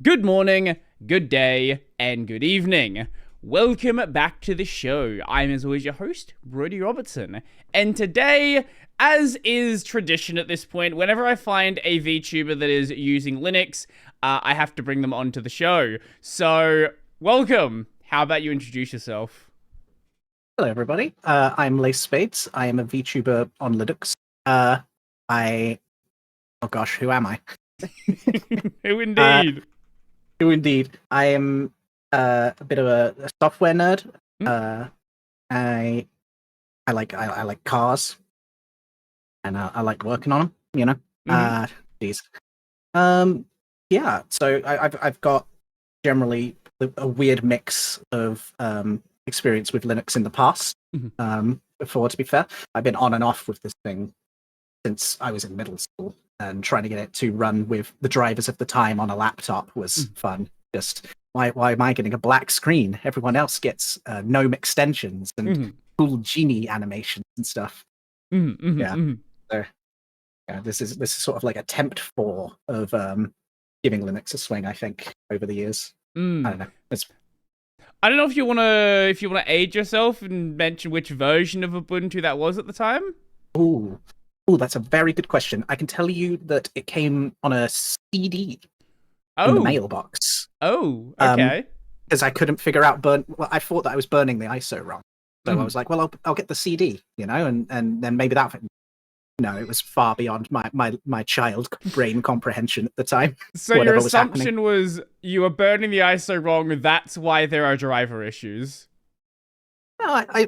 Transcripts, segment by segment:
Good morning, good day, and good evening. Welcome back to the show. I'm, as always, your host, Brody Robertson. And today, as is tradition at this point, whenever I find a VTuber that is using Linux, I have to bring them onto the show. So, welcome. How about you introduce yourself? Hello, everybody. I'm Lacespades. I am a VTuber on Linux. Oh gosh, who am I? Who indeed? Who indeed? I am a bit of a software nerd. I like cars, and I like working on them. You know, geez. Yeah. So I've got generally a weird mix of experience with Linux in the past. Before, to be fair, I've been on and off with this thing since I was in middle school, and trying to get it to run with the drivers of the time on a laptop was fun. Just why am I getting a black screen? Everyone else gets GNOME extensions and cool genie animations and stuff. So yeah, this is sort of like attempt 4 of giving Linux a swing, I think, over the years. I don't know. I don't know if you wanna aid yourself and mention which version of Ubuntu that was at the time. Ooh, that's a very good question. I can tell you that it came on a CD in the mailbox. Oh, okay. Because I couldn't figure out Well, I thought that I was burning the ISO wrong, so I was like, well, I'll get the CD, you know, and then maybe that. No, it was far beyond my child brain comprehension at the time. So your assumption was you were burning the ISO wrong. That's why there are driver issues. No, I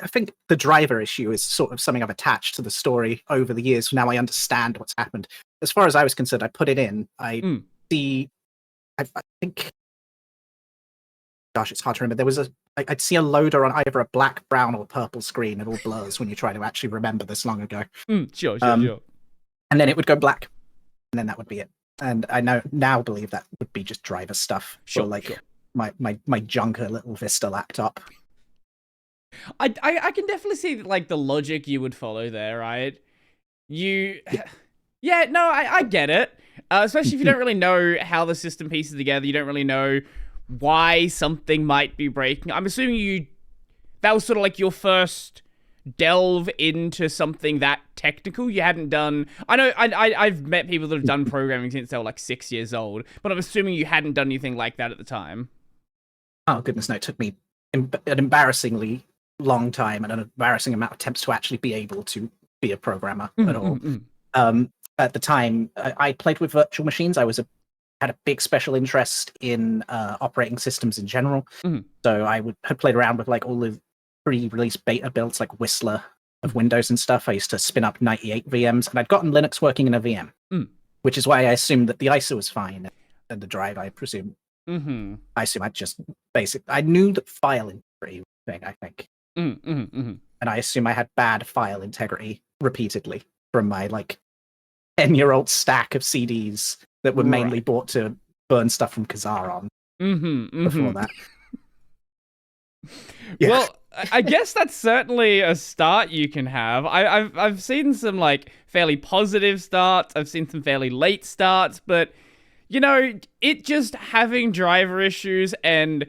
think the driver issue is sort of something I've attached to the story over the years. Now I understand what's happened. As far as I was concerned, I put it in. I think. Gosh, it's hard to remember. I'd see a loader on either a black, brown, or purple screen. It all blurs when you try to actually remember this long ago. Sure. And then it would go black, and then that would be it. And I now believe that would be just driver stuff. Sure, my junker little Vista laptop. I can definitely see like the logic you would follow there, right? I get it. Especially if you don't really know how the system pieces together, you don't really know why something might be breaking. I'm assuming that was sort of like your first delve into something that technical. You hadn't done. I know I've met people that have done programming since they were like 6 years old, but I'm assuming you hadn't done anything like that at the time. Oh goodness, no! It took me an embarrassingly long time and an embarrassing amount of attempts to actually be able to be a programmer at all. At the time, I played with virtual machines. I had a big special interest in operating systems in general. So I had played around with like all the pre-release beta builds, like Whistler of Windows and stuff. I used to spin up 98 VMs, and I'd gotten Linux working in a VM, which is why I assumed that the ISO was fine and the drive, I presume. I assume I knew the file integrity thing, I think. And I assume I had bad file integrity repeatedly from my like 10-year-old stack of CDs that were mainly bought to burn stuff from Kazaa on before that. Yeah. Well, I guess that's certainly a start you can have. I've seen some like fairly positive starts. I've seen some fairly late starts, but you know, it just having driver issues and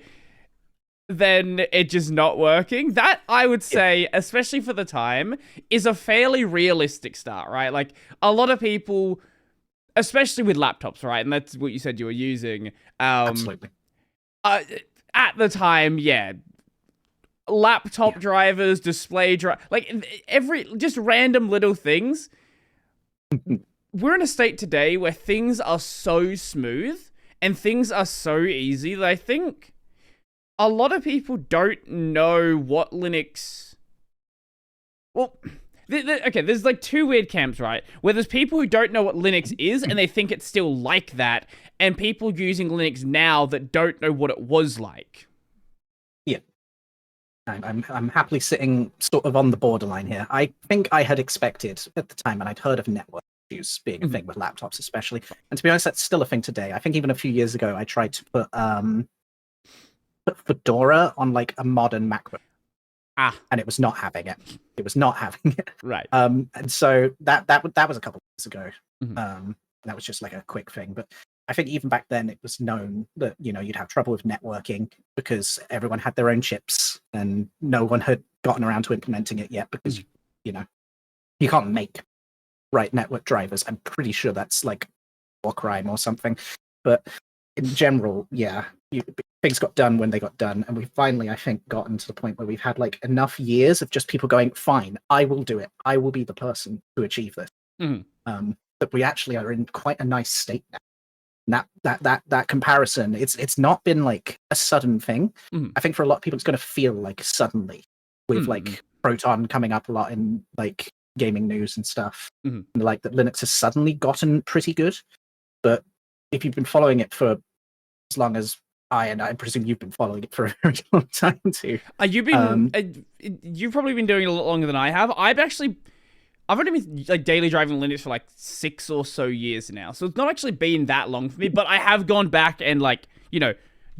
then it just not working, that I would say, especially for the time, is a fairly realistic start, right? Like a lot of people, especially with laptops, right? And that's what you said you were using. Absolutely. At the time, laptop drivers, display like just random little things. We're in a state today where things are so smooth and things are so easy that I think a lot of people don't know what Linux. Well, okay, there's like two weird camps, right? Where there's people who don't know what Linux is and they think it's still like that, and people using Linux now that don't know what it was like. Yeah. I'm happily sitting sort of on the borderline here. I think I had expected at the time, and I'd heard of network issues being a thing with laptops especially. And to be honest, that's still a thing today. I think even a few years ago, I tried to put Fedora on like a modern MacBook. And it was not having it. Right. And so that was a couple of years ago. That was just like a quick thing. But I think even back then it was known that you'd have trouble with networking because everyone had their own chips and no one had gotten around to implementing it yet because you know you can't make right network drivers. I'm pretty sure that's like war crime or something. But in general, yeah, things got done when they got done, and we finally, I think, gotten to the point where we've had like enough years of just people going, "Fine, I will do it. I will be the person to achieve this." That we actually are in quite a nice state now. That comparison, it's not been like a sudden thing. I think for a lot of people, it's going to feel like suddenly with like Proton coming up a lot in like gaming news and stuff, and like that Linux has suddenly gotten pretty good. But if you've been following it for as long as I presume you've been following it for a very long time too. You've probably been doing it a lot longer than I have. I've only been like daily driving Linux for like 6 or so years now, so it's not actually been that long for me. But I have gone back and like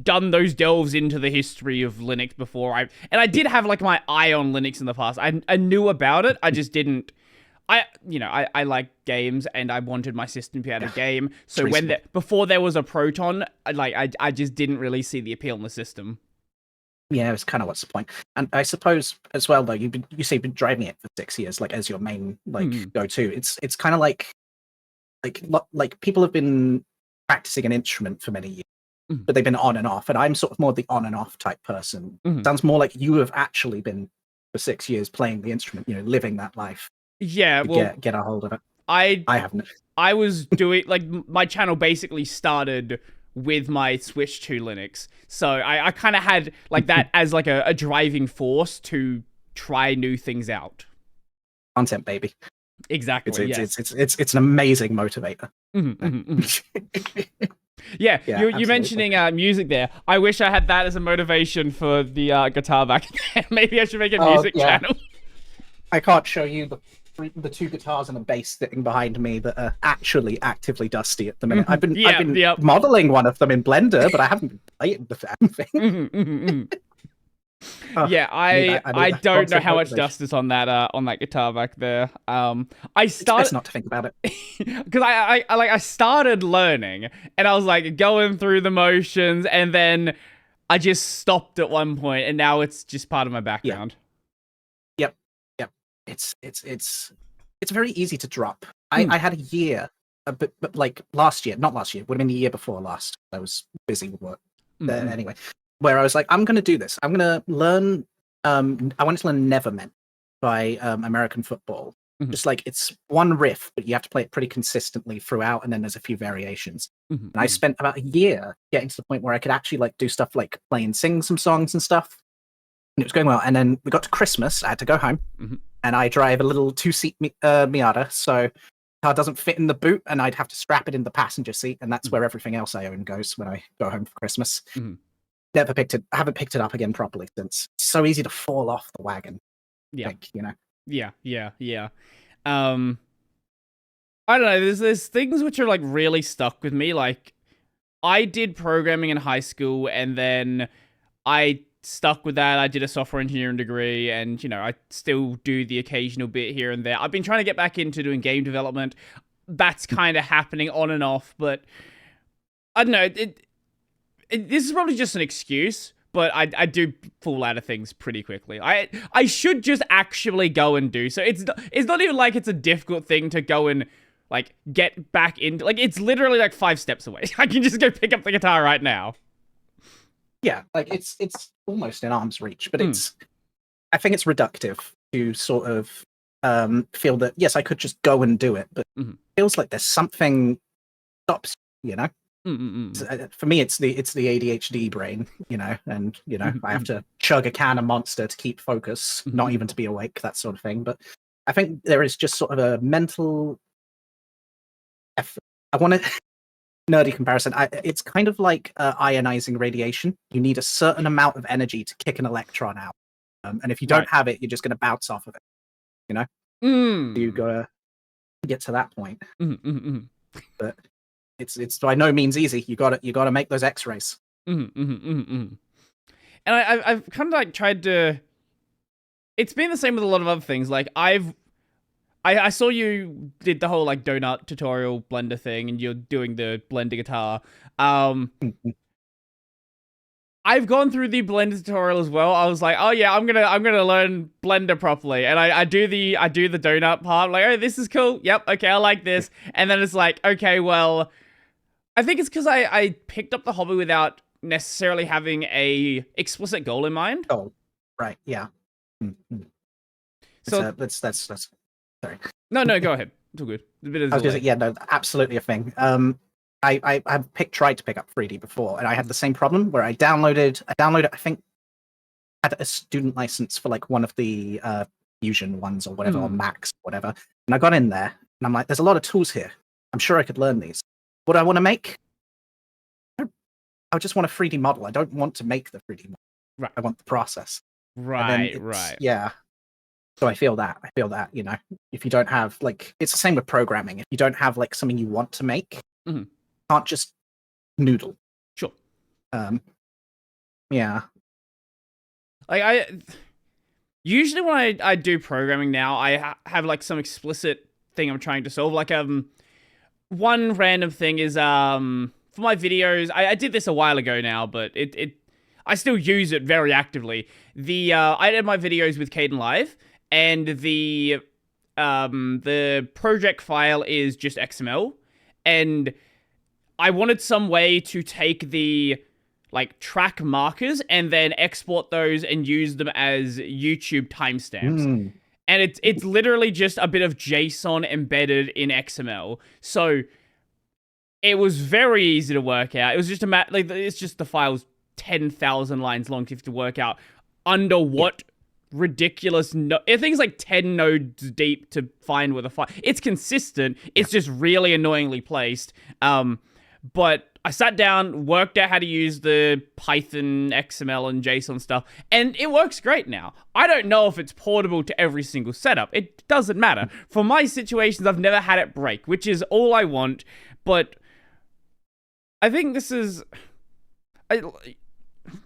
done those delves into the history of Linux before. I did have like my eye on Linux in the past. I knew about it. I just didn't. I like games and I wanted my system to be able to game. So before there was a Proton, I just didn't really see the appeal in the system. Yeah, it's kind of what's the point. And I suppose as well, though, you say you've been driving it for 6 years, like as your main go-to. It's kind of like people have been practicing an instrument for many years, but they've been on and off. And I'm sort of more the on and off type person. Sounds more like you have actually been for 6 years playing the instrument, living that life. Yeah, well, get a hold of it. I haven't. I was doing like my channel basically started with my switch to Linux, so I kind of had like that as like a driving force to try new things out. Content, baby. Exactly. It's an amazing motivator. Yeah, you're mentioning music there. I wish I had that as a motivation for the guitar back then. Maybe I should make a music channel. I can't show you the 2 guitars and a bass sitting behind me that are actually actively dusty at the minute. I've been modeling one of them in Blender, but I haven't been playing the damn thing. I don't know how much dust is on that guitar back there. I started. It's best not to think about it because I started learning and I was like going through the motions, and then I just stopped at one point, and now it's just part of my background. Yep. It's very easy to drop. I had a year, but like not last year, would have been the year before last. I was busy with work. Anyway, where I was like, I'm going to do this. I'm going to learn. I wanted to learn Neverment by American Football. Just like it's one riff, but you have to play it pretty consistently throughout, and then there's a few variations. And I spent about a year getting to the point where I could actually like do stuff like play and sing some songs and stuff. And it was going well. And then we got to Christmas. I had to go home. And I drive a little 2-seat Miata, so car doesn't fit in the boot, and I'd have to strap it in the passenger seat, and that's where everything else I own goes when I go home for Christmas. I haven't picked it up again properly since. It's so easy to fall off the wagon. Yeah. Yeah. I don't know. There's things which are like really stuck with me. Like I did programming in high school, and then I stuck with that. I did a software engineering degree, and I still do the occasional bit here and there. I've been trying to get back into doing game development. That's kind of happening on and off, but I don't know. This is probably just an excuse, but I do fall out of things pretty quickly. I should just actually go and do so. It's not even like it's a difficult thing to go and like get back into. Like it's literally like 5 steps away. I can just go pick up the guitar right now. Yeah, like it's almost in arm's reach, but I think it's reductive to sort of feel that yes, I could just go and do it, but it feels like there's something stops. For me, it's the ADHD brain, and I have to chug a can of Monster to keep focus, not even to be awake, that sort of thing. But I think there is just sort of a mental effort. I want to. Nerdy comparison. It's kind of like ionizing radiation. You need a certain amount of energy to kick an electron out, and if you don't have it, you're just going to bounce off of it. You gotta get to that point. But it's by no means easy. You gotta make those X-rays. And I've kind of like tried to. It's been the same with a lot of other things. Like I I saw you did the whole like donut tutorial Blender thing, and you're doing the Blender guitar. I've gone through the Blender tutorial as well. I was like, oh yeah, I'm gonna learn Blender properly, and I do the donut part. I'm like, oh, this is cool. Yep, okay, I like this. And then it's like, okay, well, I think it's because I picked up the hobby without necessarily having a explicit goal in mind. Oh, right, yeah. Mm-hmm. So that's sorry. No, go ahead. It's all good. A bit of I was delay. gonna say, yeah, no, absolutely a thing. I have tried to pick up 3D before, and I had the same problem where I downloaded. I think I had a student license for like one of the Fusion ones or whatever, or Max, whatever. And I got in there, and I'm like, there's a lot of tools here. I'm sure I could learn these. What do I want to make? I just want a 3D model. I don't want to make the 3D model. Right. I want the process. Right. Yeah. So I feel that, you know, if you don't have like, it's the same with programming. If you don't have like something you want to make, you can't just noodle. Sure. Yeah. Like I usually when I do programming now, I have like some explicit thing I'm trying to solve. Like one random thing is for my videos, I did this a while ago now, but I still use it very actively. I edit my videos with Caden Live, and the project file is just XML, and I wanted some way to take the like track markers and then export those and use them as YouTube timestamps. And it's literally just a bit of JSON embedded in XML. So it was very easy to work out. It was just it's just the file's 10,000 lines long to work out under what ridiculous I think it's like 10 nodes deep to find where the file. It's consistent. It's just really annoyingly placed. But I sat down, worked out how to use the Python, XML, and JSON stuff, and it works great now. I don't know if it's portable to every single setup. It doesn't matter. For my situations, I've never had it break, which is all I want. But I think this is... I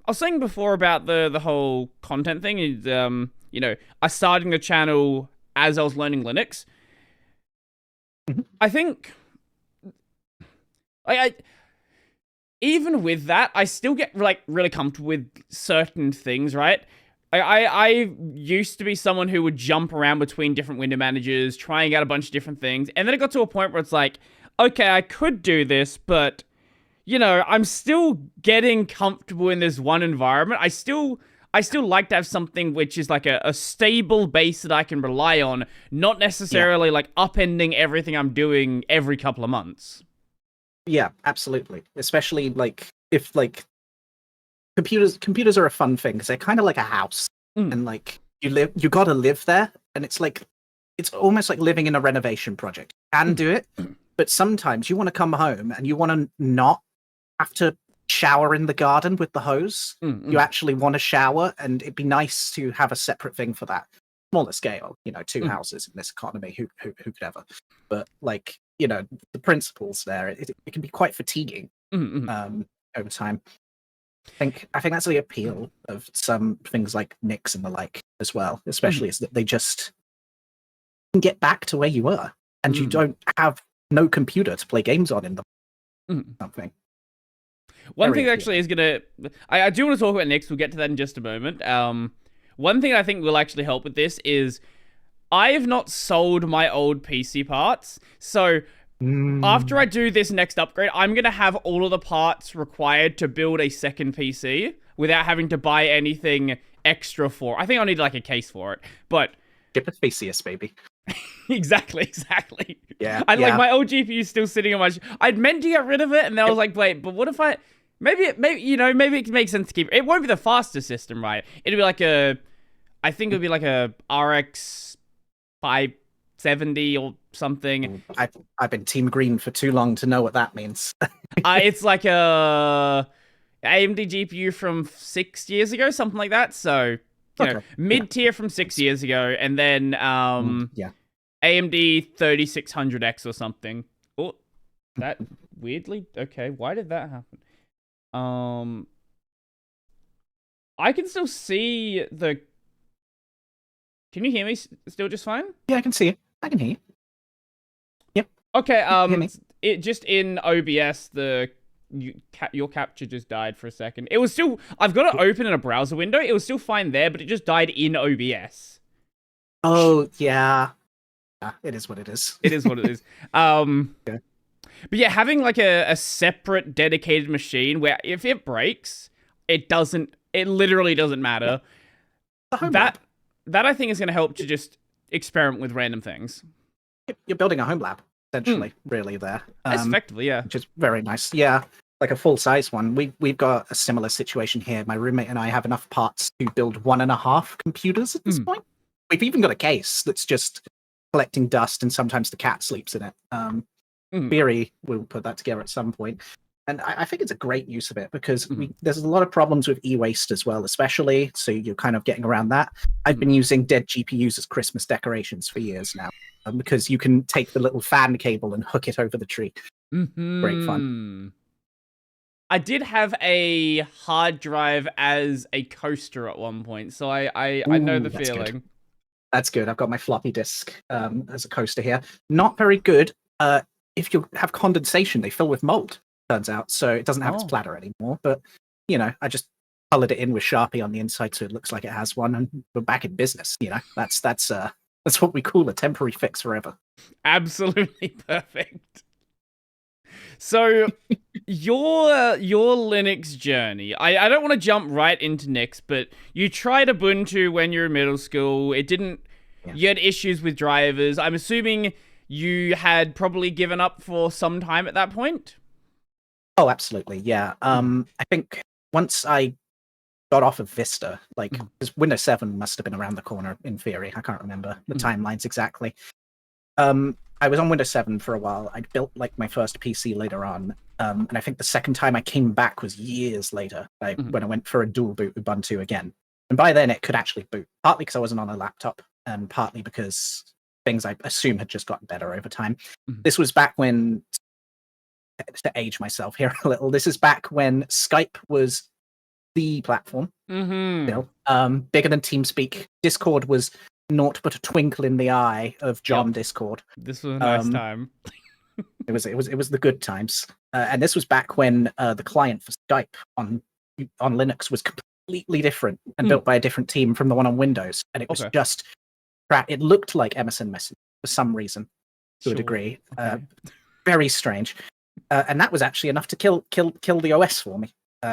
was saying before about the whole content thing. Is you know, I started the channel as I was learning Linux. I think... I even with that, I still get like really comfortable with certain things, right? I used to be someone who would jump around between different window managers, trying out a bunch of different things, and then it got to a point where it's like, okay, I could do this, but you know, I'm still getting comfortable in this one environment. I still like to have something which is like a stable base that I can rely on, not necessarily like upending everything I'm doing every couple of months. Yeah, absolutely. Especially like if like computers are a fun thing because they're kind of like a house, and like you gotta live there, and it's almost like living in a renovation project. You can do it, but sometimes you want to come home and you want to not have to shower in the garden with the hose. You actually want to shower, and it'd be nice to have a separate thing for that. Smaller scale, you know, 2 houses in this economy. Who could ever? But like, you know, the principles there, it can be quite fatiguing over time. I think that's the appeal of some things like Nix and the like as well, especially is that they just can get back to where you were, and you don't have no computer to play games on in the something. One thing that actually is gonna, I do want to talk about Nix. We'll get to that in just a moment. One thing I think will actually help with this is I have not sold my old PC parts, so after I do this next upgrade, I'm going to have all of the parts required to build a second PC without having to buy anything extra for it. I think I'll need like a case for it, but... Get the PCS, baby. Exactly. Yeah. Like my old GPU is still sitting on my... I'd meant to get rid of it, and then I was like, wait, but what if I... Maybe it makes sense to keep it. It won't be the fastest system, right? It'll be like I think it'll be like a RX 570 or something. I've been Team Green for too long to know what that means. It's like a AMD GPU from 6 years ago, something like that. So, you know, mid-tier from 6 years ago, and then AMD 3600X or something. Oh, that weirdly... Okay, why did that happen? I can still see the... Can you hear me still just fine? Yeah, I can see it. I can hear you. Yep. Okay, Hear me. it just in OBS your capture just died for a second. It was still I've got it open in a browser window. It was still fine there, but it just died in OBS. Oh yeah. Yeah, it is what it is. It is what it is. Um, Yeah. but yeah, having like a separate dedicated machine where if it breaks, it literally doesn't matter. The home That lab. that I think is going to help to just experiment with random things. You're building a home lab, essentially, really there. That's effectively, yeah. Which is very nice. Yeah, like a full size one. We've got a similar situation here. My roommate and I have enough parts to build 1.5 computers at this point. We've even got a case that's just collecting dust, and sometimes the cat sleeps in it. Theory, we'll put that together at some point. And I think it's a great use of it because there's a lot of problems with e-waste as well, especially. So you're kind of getting around that. I've been using dead GPUs as Christmas decorations for years now because you can take the little fan cable and hook it over the tree. Great fun. I did have a hard drive as a coaster at one point, so I know the feeling. Good. That's good. I've got my floppy disk as a coaster here. Not very good. If you have condensation, they fill with mold, turns out. So it doesn't have its platter anymore. But, I just colored it in with Sharpie on the inside so it looks like it has one, and we're back in business. That's what we call a temporary fix forever. Absolutely perfect. So your Linux journey, I don't want to jump right into Nix, but you tried Ubuntu when you were in middle school. It didn't. Yeah. You had issues with drivers. I'm assuming you had probably given up for some time at that point. Oh, absolutely, yeah. I think once I got off of Vista, because Windows 7 must have been around the corner in theory. I can't remember the timelines exactly. I was on Windows 7 for a while. I built my first PC later on, and I think the second time I came back was years later, when I went for a dual boot Ubuntu again. And by then it could actually boot, partly because I wasn't on a laptop, and partly because things I assume had just gotten better over time. This was back when, to age myself here a little, this is back when Skype was the platform. Still, bigger than TeamSpeak. Discord was naught but a twinkle in the eye of John Discord. This was a nice time. It was the good times, and this was back when the client for Skype on Linux was completely different and built by a different team from the one on Windows, and it was just crap. It looked like MSN Messenger for some reason, to a degree. Very strange, and that was actually enough to kill the OS for me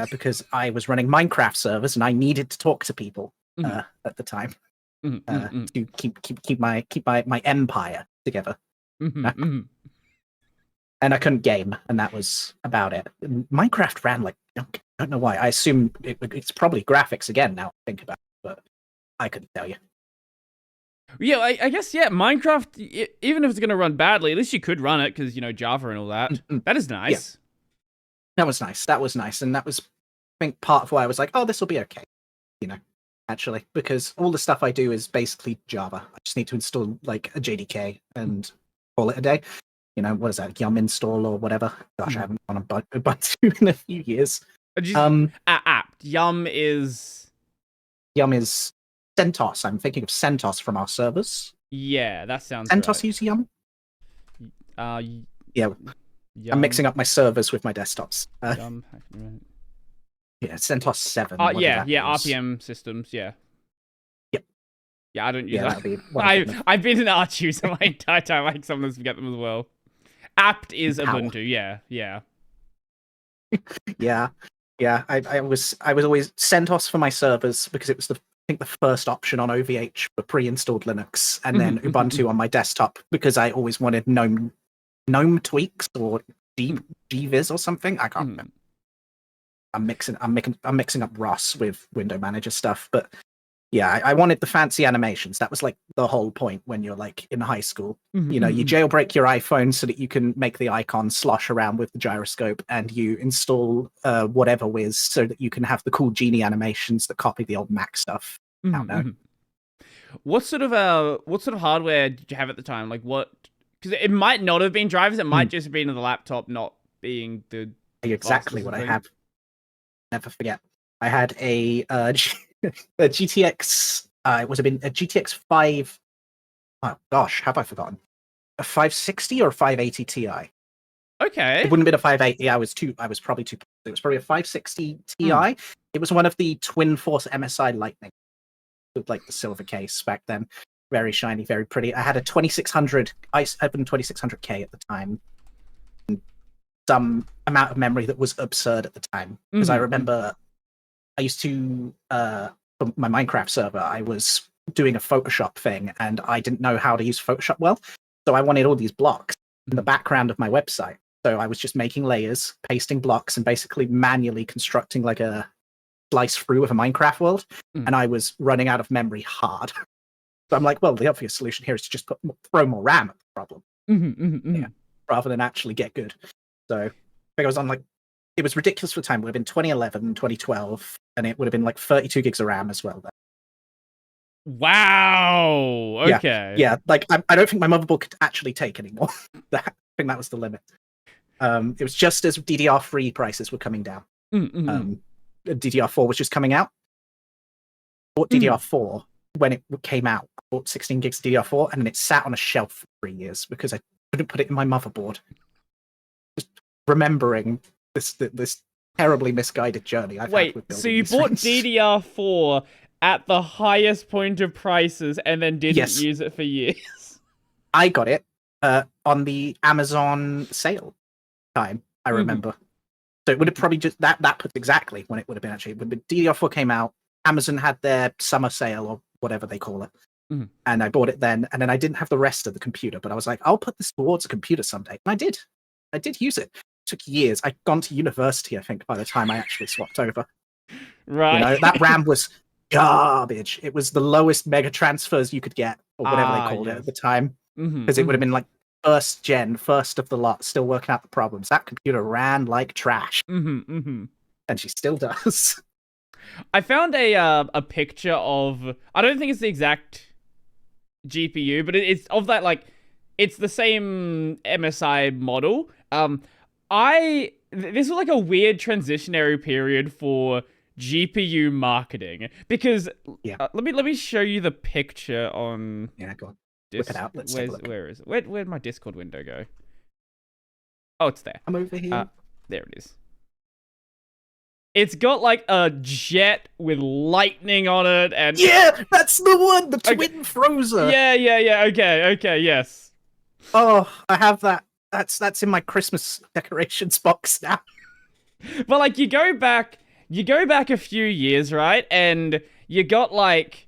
because I was running Minecraft servers and I needed to talk to people at the time. To keep my empire together. And I couldn't game, and that was about it. Minecraft ran I don't know why. I assume it's probably graphics again now I think about it, but I couldn't tell you. Yeah, I guess, Minecraft, even if it's going to run badly, at least you could run it because, Java and all that. That is nice. Yeah. That was nice. And that was, I think, part of why I was like, oh, this will be okay. Actually, because all the stuff I do is basically Java. I just need to install a JDK and call it a day. What is that? Yum install or whatever. Gosh, I haven't gone on Ubuntu in a few years. Apt. Yum is CentOS. I'm thinking of CentOS from our servers. Yeah, that sounds CentOS right. use Yum? Yeah. Yum. I'm mixing up my servers with my desktops. Yum. Yeah, CentOS 7. Yeah, RPM systems, yeah. Yep. Yeah, I don't use that. I've been an Arch user my entire time. I sometimes forget them as well. Apt is Ubuntu, yeah. Yeah. I was always CentOS for my servers because it was I think the first option on OVH for pre-installed Linux, and then Ubuntu on my desktop because I always wanted GNOME tweaks or gviz or something. I can't remember. I'm mixing up ROS with window manager stuff, but yeah, I wanted the fancy animations. That was the whole point when you're in high school. You jailbreak your iPhone so that you can make the icon slosh around with the gyroscope, and you install whatever whiz so that you can have the cool genie animations that copy the old Mac stuff. I don't know. What sort of hardware did you have at the time? Because it might not have been drivers. It might just have been the laptop not being the exactly what I have. Never forget. I had a GTX. It would have been a GTX 5 Oh gosh, have I forgotten? A 560 or a 580 Ti? It Okay. wouldn't have been a 580. I was probably too. It was probably a 560 Ti. Mm. It was one of the Twin Force MSI Lightning with like the silver case back then. Very shiny, very pretty. I had a 2600. I had a 2600K at the time. Some amount of memory that was absurd at the time because I remember I used to for my Minecraft server. I was doing a Photoshop thing and I didn't know how to use Photoshop well, so I wanted all these blocks in the background of my website. So I was just making layers, pasting blocks, and basically manually constructing like a slice through of a Minecraft world. And I was running out of memory hard. So I'm like, well, the obvious solution here is to just throw more RAM at the problem, yeah, rather than actually get good. So I think I was on like, it was ridiculous for the time. It would have been 2011, 2012, and it would have been like 32 gigs of RAM as well. Then. Wow. Okay. Yeah. Like I don't think my motherboard could actually take anymore. I think that was the limit. It was just as DDR3 prices were coming down. DDR4 was just coming out. I bought DDR4 when it came out. I bought 16 gigs of DDR4, and then it sat on a shelf for 3 years because I couldn't put it in my motherboard. Just remembering this terribly misguided journey I've had with building so you these bought things. DDR4 at the highest point of prices and then didn't use it for years? I got it on the Amazon sale time, I remember. So it would have probably just that puts exactly when it would have been actually. When the DDR4 came out, Amazon had their summer sale or whatever they call it. And I bought it then, and then I didn't have the rest of the computer, but I was like, I'll put this towards a computer someday. And I did. I did use it. It took years. I'd gone to university, I think, by the time I actually swapped over. Right. You know, that RAM was garbage. It was the lowest mega transfers you could get, or whatever they called it at the time. Because it would have been like first gen, first of the lot, still working out the problems. That computer ran like trash. And she still does. I found a picture of, I don't think it's the exact GPU, but it's of that, like, it's the same MSI model. This was like a weird transitionary period for GPU marketing, because let me show you the picture on go on. Whip it out. Let's take a look. Where is it? Where'd my Discord window go? Oh, it's there. I'm over here. There it is. It's got like a jet with lightning on it, and yeah, that's the one, the twin Frozer. Yeah. Okay, yes. Oh, I have that. That's in my Christmas decorations box now. But like, you go back a few years, right? And you got like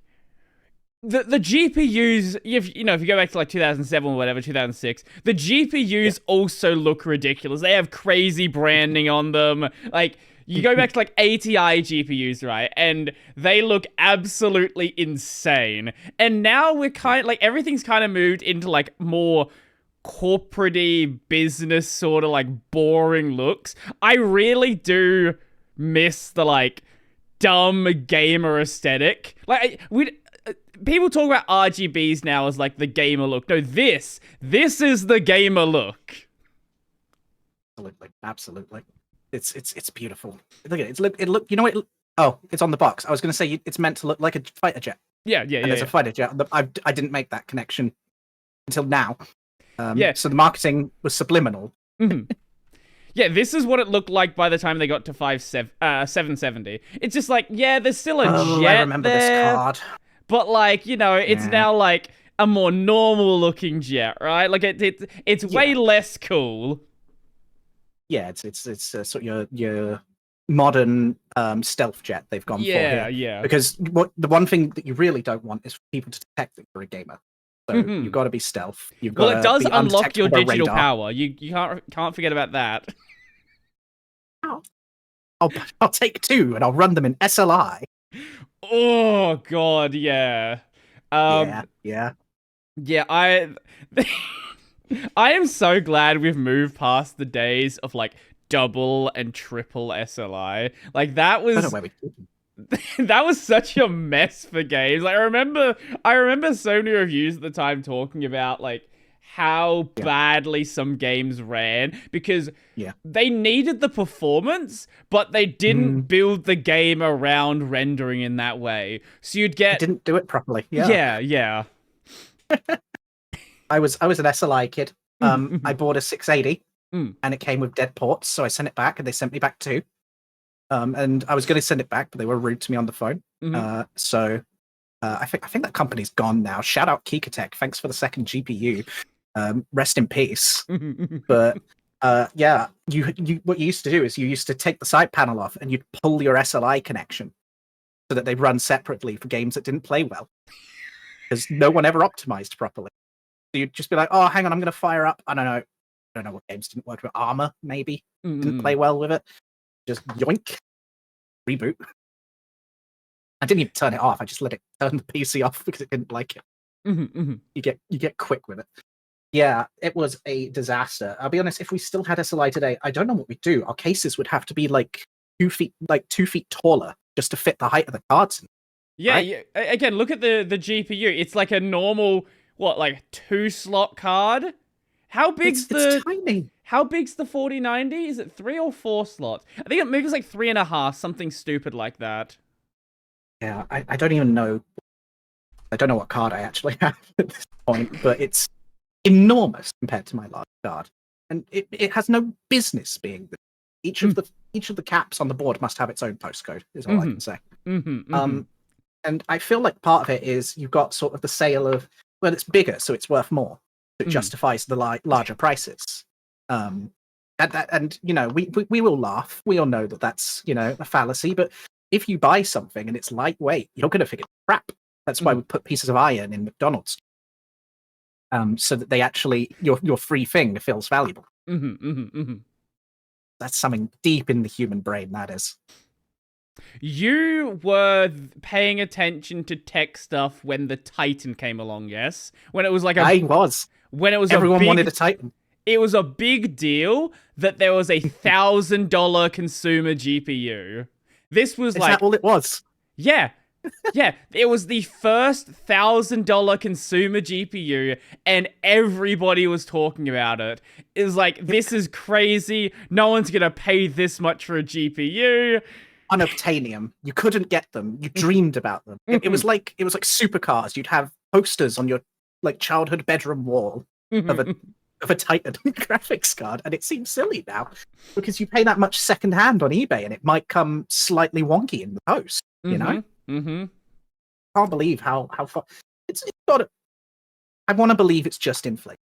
the GPUs. If you go back to like 2007 or whatever, 2006, the GPUs also look ridiculous. They have crazy branding on them. Like, you go back to like ATI GPUs, right? And they look absolutely insane. And now we're kind of like, everything's kind of moved into like more corporate-y business sort of like boring looks. I really do miss the like dumb gamer aesthetic. Like, people talk about RGBs now as like the gamer look. No, this is the gamer look. Absolutely. It's beautiful. Look at it. It look. You know what? Oh, it's on the box. I was going to say it's meant to look like a fighter jet. Yeah. And there's a fighter jet. I didn't make that connection until now. So the marketing was subliminal. Yeah, this is what it looked like by the time they got to 770. It's just like, yeah, there's still a jet I remember there, this card. But like, it's now like a more normal looking jet, right? Like it's way less cool. Yeah, it's sort of your modern stealth jet they've gone for here. Yeah. Because the one thing that you really don't want is for people to detect that you're a gamer. So you've got to be stealth. You've got it does be unlock your digital radar. power. You can't forget about that. I'll take 2 and I'll run them in SLI. Oh god, yeah. Yeah. I am so glad we've moved past the days of like double and triple SLI. Like, that was that was such a mess for games. Like, I remember so many reviews at the time talking about like how badly some games ran because they needed the performance, but they didn't build the game around rendering in that way. So you'd get... They didn't do it properly. Yeah. I was an SLI kid. I Mm, bought a 680 mm, and it came with dead ports, so I sent it back and they sent me back two. And I was going to send it back, but they were rude to me on the phone. mm, I think that company's gone now. Shout out Kikatech. Thanks for the second GPU. Rest in peace. mm. But yeah, you what you used to do is you used to take the side panel off and you'd pull your SLI connection so that they run separately for games that didn't play well because no one ever optimized properly. So you'd just be like, oh, hang on, I'm going to fire up. I don't know what games didn't work with Armor. Maybe didn't play well with it. Just yoink, reboot. I didn't even turn it off. I just let it turn the PC off because it didn't like it. You get quick with it. Yeah, it was a disaster. I'll be honest, if we still had SLI today, I don't know what we'd do. Our cases would have to be like 2 feet taller just to fit the height of the cards. Yeah, Right? yeah. Again, look at the GPU. It's like a normal, what, like 2-slot card? How big's It's tiny. how big's the 4090? Is it 3 or 4 slots? I think maybe it's like 3.5, something stupid like that. Yeah, I don't even know. I don't know what card I actually have at this point, but it's enormous compared to my last card. And it has no business being this. Each of the caps on the board must have its own postcode, is all I can say. And I feel like part of it is you've got sort of the sale of, well, it's bigger, so it's worth more. So it justifies the larger prices. And you know, we will laugh. We all know that that's, you know, a fallacy. But if you buy something and it's lightweight, you're going to think it's crap. That's why we put pieces of iron in McDonald's, so that they actually your free thing feels valuable. That's something deep in the human brain. That is. You were paying attention to tech stuff when the Titan came along, yes? When it was like I was. when it was Everyone a big, wanted a Titan. It was a big deal that there was a $1,000 consumer GPU. This was Is like, that all it was? yeah, yeah, it was the first $1,000 consumer GPU, and everybody was talking about it. It was like, this is crazy. No one's gonna pay this much for a GPU. Unobtainium. You couldn't get them. You dreamed about them. It was like supercars. You'd have posters on your like childhood bedroom wall of a Titan graphics card, and it seems silly now because you pay that much secondhand on eBay, and it might come slightly wonky in the post. You know, can't believe how far it's got. I want to believe it's just inflation,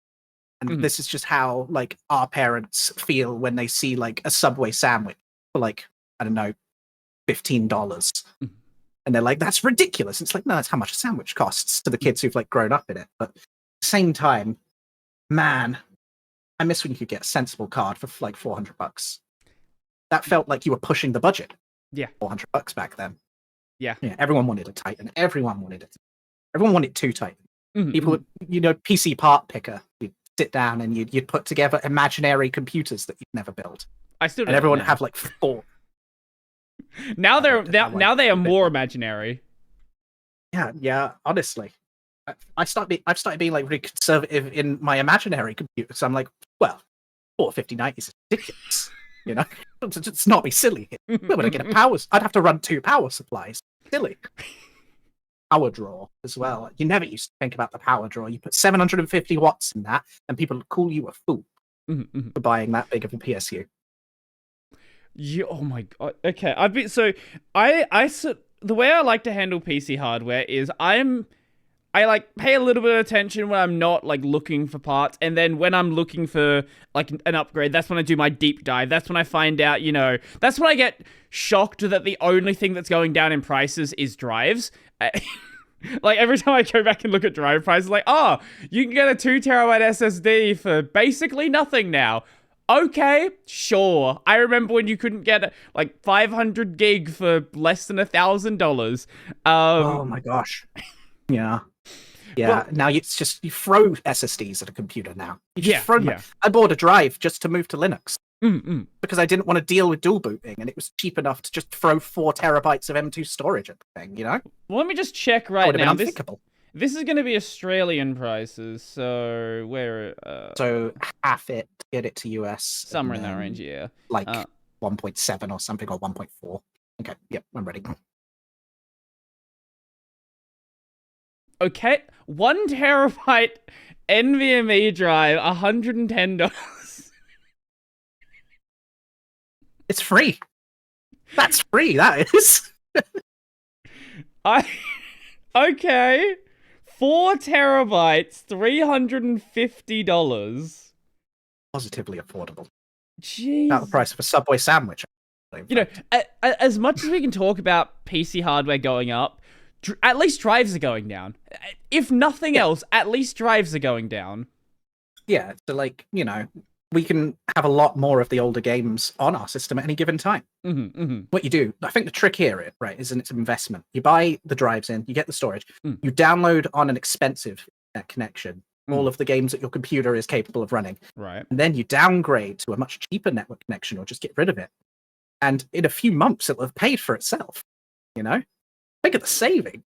and this is just how like our parents feel when they see like a Subway sandwich for like, I don't know, $15, and they're like, that's ridiculous. It's like, no, that's how much a sandwich costs to the kids who've like grown up in it. But at the same time, man, I miss when you could get a sensible card for like $400. That felt like you were pushing the budget. Yeah, $400 back then. yeah. Everyone wanted a Titan. Everyone wanted it. Everyone wanted two Titans. People, you know, PC part picker. You'd sit down and you'd put together imaginary computers that you'd never built. I still do. And everyone now. have like 4. Now they are more imaginary. Yeah. Honestly, I've started being like really conservative in my imaginary computer. So I'm like, well, 459 is ridiculous. You know, it's not be silly. Where would I get a power? I'd have to run 2 power supplies. Silly. Power draw as well. You never used to think about the power draw. You put 750 watts in that, and people would call you a fool for buying that big of a PSU. Oh my god. Okay, the way I like to handle PC hardware is I like pay a little bit of attention when I'm not like looking for parts, and then when I'm looking for like an upgrade, that's when I do my deep dive. That's when I find out, you know, that's when I get shocked that the only thing that's going down in prices is drives. Like every time I go back and look at drive prices, like, oh, you can get a 2TB SSD for basically nothing now. Okay, sure. I remember when you couldn't get like 500 gig for less than $1,000. Oh my gosh. Yeah. Yeah, now it's just you throw SSDs at a computer now. You just throw them. I bought a drive just to move to Linux because I didn't want to deal with dual booting, and it was cheap enough to just throw 4 terabytes of M2 storage at the thing. You know. Well, let me just check right now. Unthinkable. This is going to be Australian prices, so where? So half it, get it to US. Somewhere in that range, yeah. Like 1.7 or something, or 1.4. Okay, yep, I'm ready. Okay, 1 terabyte NVMe drive, $110. It's free. That's free. That is. Okay. 4 terabytes, $350. Positively affordable. Jeez. About the price of a Subway sandwich. You know, as much as we can talk about PC hardware going up, at least drives are going down. If nothing else, at least drives are going down. Yeah, so like, you know, we can have a lot more of the older games on our system at any given time. What you do, I think the trick here, right, is in its investment. You buy the drives in, you get the storage, you download on an expensive connection all of the games that your computer is capable of running. Right. And then you downgrade to a much cheaper network connection or just get rid of it. And in a few months, it'll have paid for itself. You know? Think of the saving.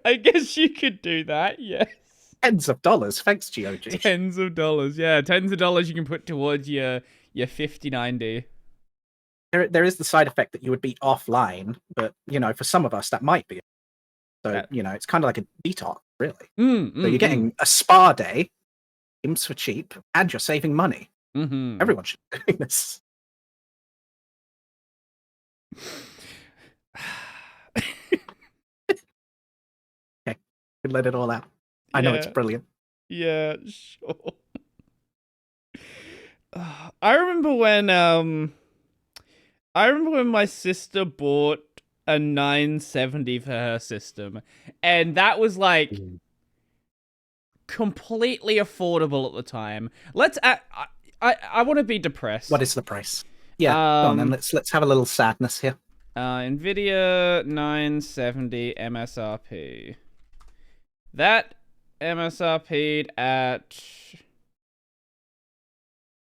I guess you could do that, yes. Tens of dollars, thanks, GOG. Tens of dollars, yeah. Tens of dollars you can put towards your 5090. There is the side effect that you would be offline, but, you know, for some of us, that might be. So, you know, it's kind of like a detox, really. So you're getting a spa day, games for cheap, and you're saving money. Everyone should be doing this. Okay, let it all out. I know it's brilliant. Yeah, sure. I remember when my sister bought a 970 for her system, and that was like completely affordable at the time. I want to be depressed. What is the price? Yeah, go on then. Let's have a little sadness here. Nvidia 970 MSRP. That MSRP'd at.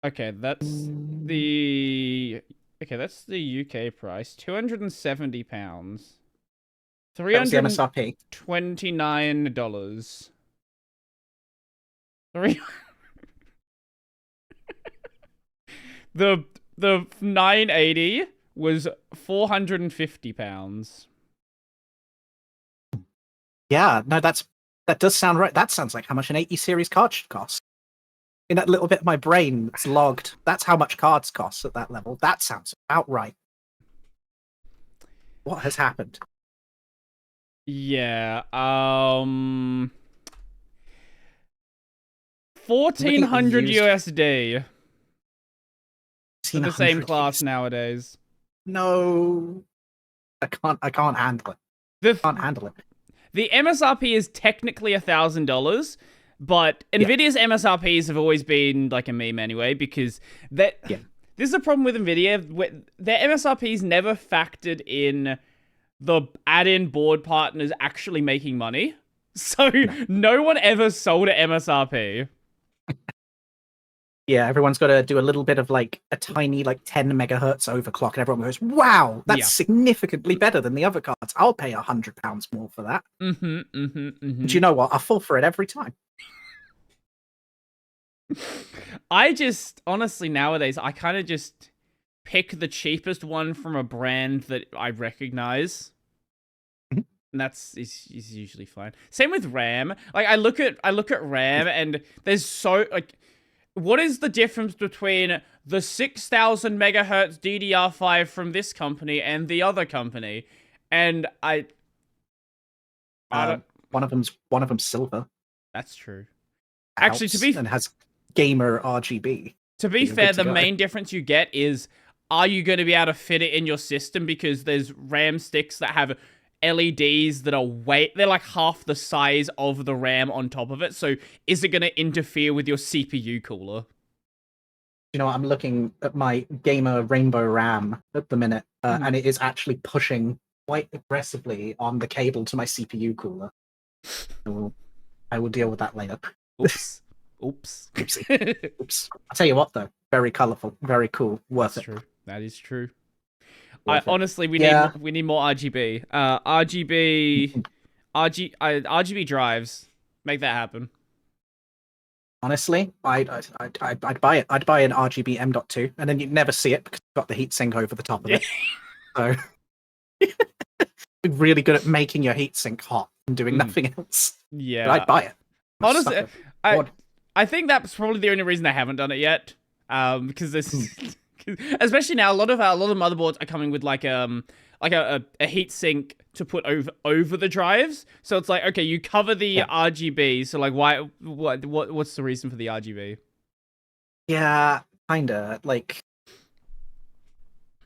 Okay, that's the UK price. £270. $329. The 980 was £450. Yeah, no, that does sound right. That sounds like how much an 80 series card should cost. In that little bit of my brain, it's logged. That's how much cards cost at that level. That sounds about right. What has happened? Yeah, 1400 USD. For the same class nowadays. No, I can't handle it. I can't handle it. The MSRP is technically $1,000, but Nvidia's MSRPs have always been like a meme anyway, because this is the problem with Nvidia. Their MSRPs never factored in the add-in board partners actually making money. So no one ever sold an MSRP. Yeah, everyone's got to do a little bit of like a tiny, like 10 megahertz overclock, and everyone goes, "Wow, that's significantly better than the other cards. I'll pay £100 more for that." But you know what? I'll fall for it every time. I just honestly nowadays I kind of just pick the cheapest one from a brand that I recognize. And that's is usually fine. Same with RAM. Like I look at RAM and there's so like, what is the difference between the 6000 megahertz DDR5 from this company and the other company? And I don't... one of them's silver. That's true. Actually, and has gamer RGB. To be fair, the main difference you get is, are you going to be able to fit it in your system? Because there's RAM sticks that have LEDs that are they're like half the size of the RAM on top of it. So is it going to interfere with your CPU cooler? You know, I'm looking at my gamer Rainbow RAM at the minute, and it is actually pushing quite aggressively on the cable to my CPU cooler. I will deal with that later. Oops. Oops. Oops. I'll tell you what, though. Very colourful, very cool, worth it. True. That is true. Honestly, we need more RGB. RGB drives. Make that happen. Honestly, I'd buy it. I'd buy an RGB M.2, and then you'd never see it because it's got the heatsink over the top of it. So really good at making your heatsink hot and doing nothing else. But Yeah. I'd buy it. I'm a Honestly, sucker. I think that's probably the only reason I haven't done it yet. Because this, especially now, a lot of motherboards are coming with like a heat sink to put over the drives. So it's like, okay, you cover the RGB. So like, what's the reason for the RGB? Yeah, kinda. Like,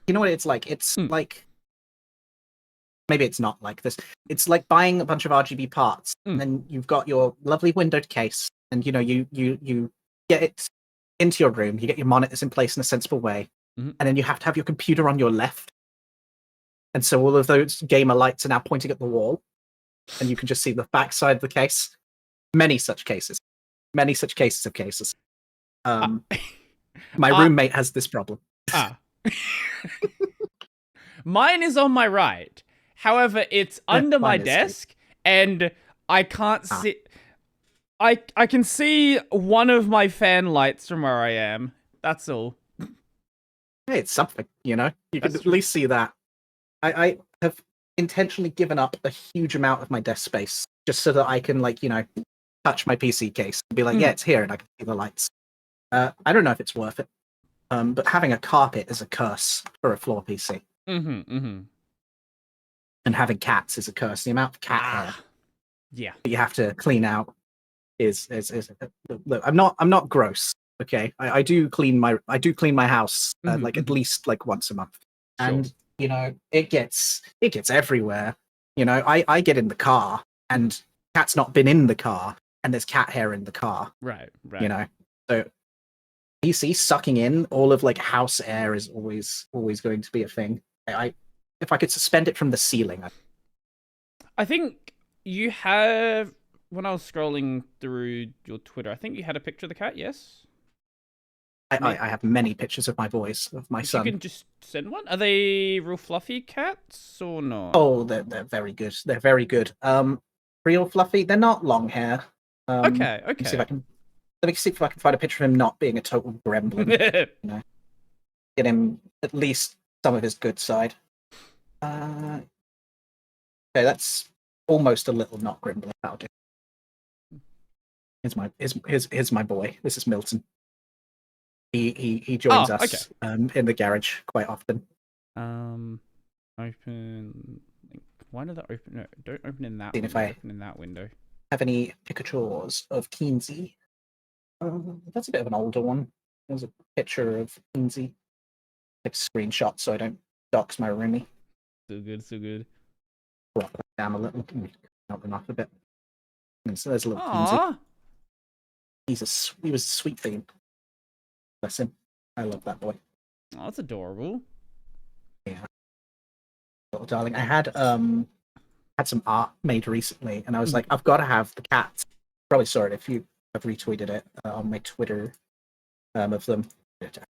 you know what it's like? It's like, maybe it's not like this. It's like buying a bunch of RGB parts, and then you've got your lovely windowed case, and you get it into your room. You get your monitors in place in a sensible way, and then you have to have your computer on your left, and so all of those gamer lights are now pointing at the wall, and you can just see the backside of the case. Many such cases of cases. My roommate has this problem. Mine is on my right. However, it's under my desk, and I can't see. I can see one of my fan lights from where I am. That's all. Hey, it's something, you know? You can at least see that. I have intentionally given up a huge amount of my desk space just so that I can, like, you know, touch my PC case and be like, yeah, it's here, and I can see the lights. I don't know if it's worth it. But having a carpet is a curse for a floor PC. And having cats is a curse. The amount of cat hair that you have to clean out is look, I'm not gross. Okay, I do clean my house like at least like once a month, and you know it gets everywhere. You know, I get in the car and cat's not been in the car and there's cat hair in the car. Right. You know, so PC sucking in all of like house air is always going to be a thing. If I could suspend it from the ceiling. I think you have, when I was scrolling through your Twitter, I think you had a picture of the cat, yes? I have many pictures of my boys, of my son. You can just send one? Are they real fluffy cats or not? Oh, they're very good. They're very good. Real fluffy. They're not long hair. Okay. Let me see if I can find a picture of him not being a total gremlin. You know, get him at least some of his good side. Okay, that's almost a little not gremlin. That'll do. Here's my boy. This is Milton. He joins us in the garage quite often. Open. Why did that open? No, don't open in that. See if I open in that window. Have any pictures of Keensy? That's a bit of an older one. There's a picture of Keensy. Like screenshot so I don't dox my roomie. So good. Rock that down a little. Not enough a bit. And so there's a little Keensy. He was a sweet thing. Bless him. I love that boy. Oh, that's adorable. Yeah. Little darling. I had some art made recently, and I was like, I've got to have the cats. Probably saw it if you have retweeted it on my Twitter of them.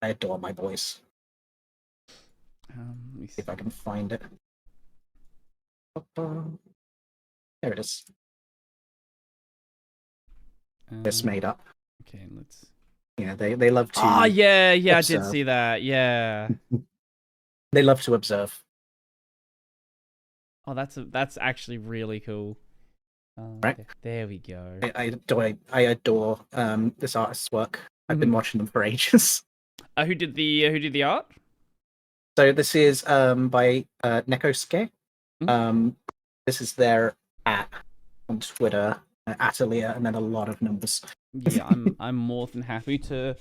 I adore my boys. Let me see if I can find it. There it is. It's made up. Okay, let's. Yeah, they love to. Oh yeah, observe. I did see that. Yeah. They love to observe. Oh, that's actually really cool. Right. There we go. I adore this artist's work. I've been watching them for ages. Who did the art? So this is by NixOS. This is their @ on Twitter, Atelier, and then a lot of numbers. Yeah, I'm more than happy to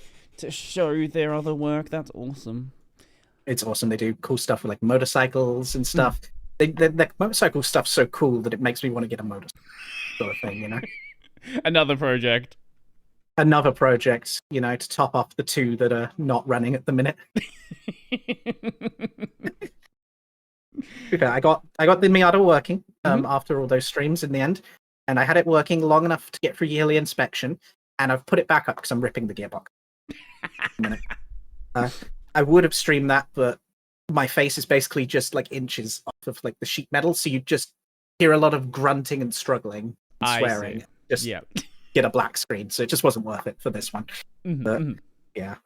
show their other work. That's awesome. It's awesome. They do cool stuff with like motorcycles and stuff. The motorcycle stuff's so cool that it makes me want to get a motorcycle, sort of thing, you know. Another project, you know, to top off the two that are not running at the minute. Okay, I got the Miata working after all those streams in the end, and I had it working long enough to get through yearly inspection, and I've put it back up because I'm ripping the gearbox. I would have streamed that, but my face is basically just like inches off of like the sheet metal, so you just hear a lot of grunting and struggling and swearing. Just get a black screen, so it just wasn't worth it for this one. But yeah.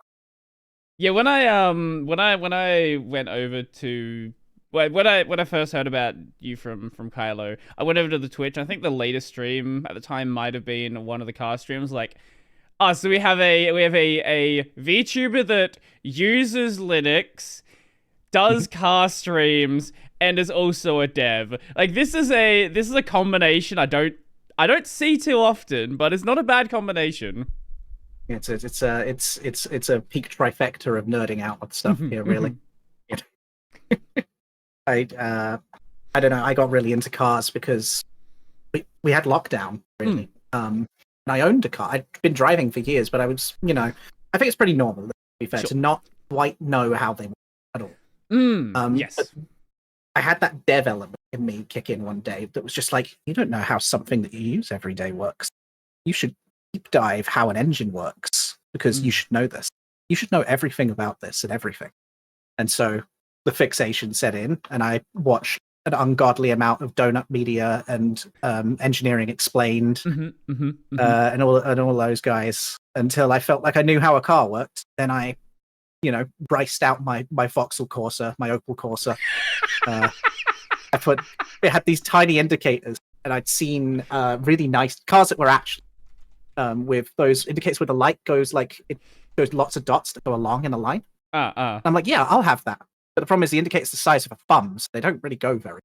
Yeah, when I went over to When I first heard about you from Kylo, I went over to the Twitch. And I think the latest stream at the time might have been one of the car streams. Like, oh, so we have a VTuber that uses Linux, does car streams, and is also a dev. Like, this is a combination I don't see too often, but it's not a bad combination. It's a peak trifecta of nerding out with stuff here, really. I don't know. I got really into cars because we had lockdown, really. And I owned a car. I'd been driving for years, but I was, I think it's pretty normal, to be fair, to not quite know how they work at all. Yes. I had that dev element in me kick in one day that was just like, you don't know how something that you use every day works. You should deep dive how an engine works because you should know this. You should know everything about this and everything. And so the fixation set in, and I watched an ungodly amount of Donut Media and Engineering Explained and all those guys until I felt like I knew how a car worked. Then I, briced out my Vauxhall Corsa, my Opel Corsa. It had these tiny indicators, and I'd seen really nice cars that were actually with those indicators where the light goes it goes lots of dots that go along in a line. I'm like, yeah, I'll have that. But the problem is the indicator's the size of a thumb, so they don't really go very.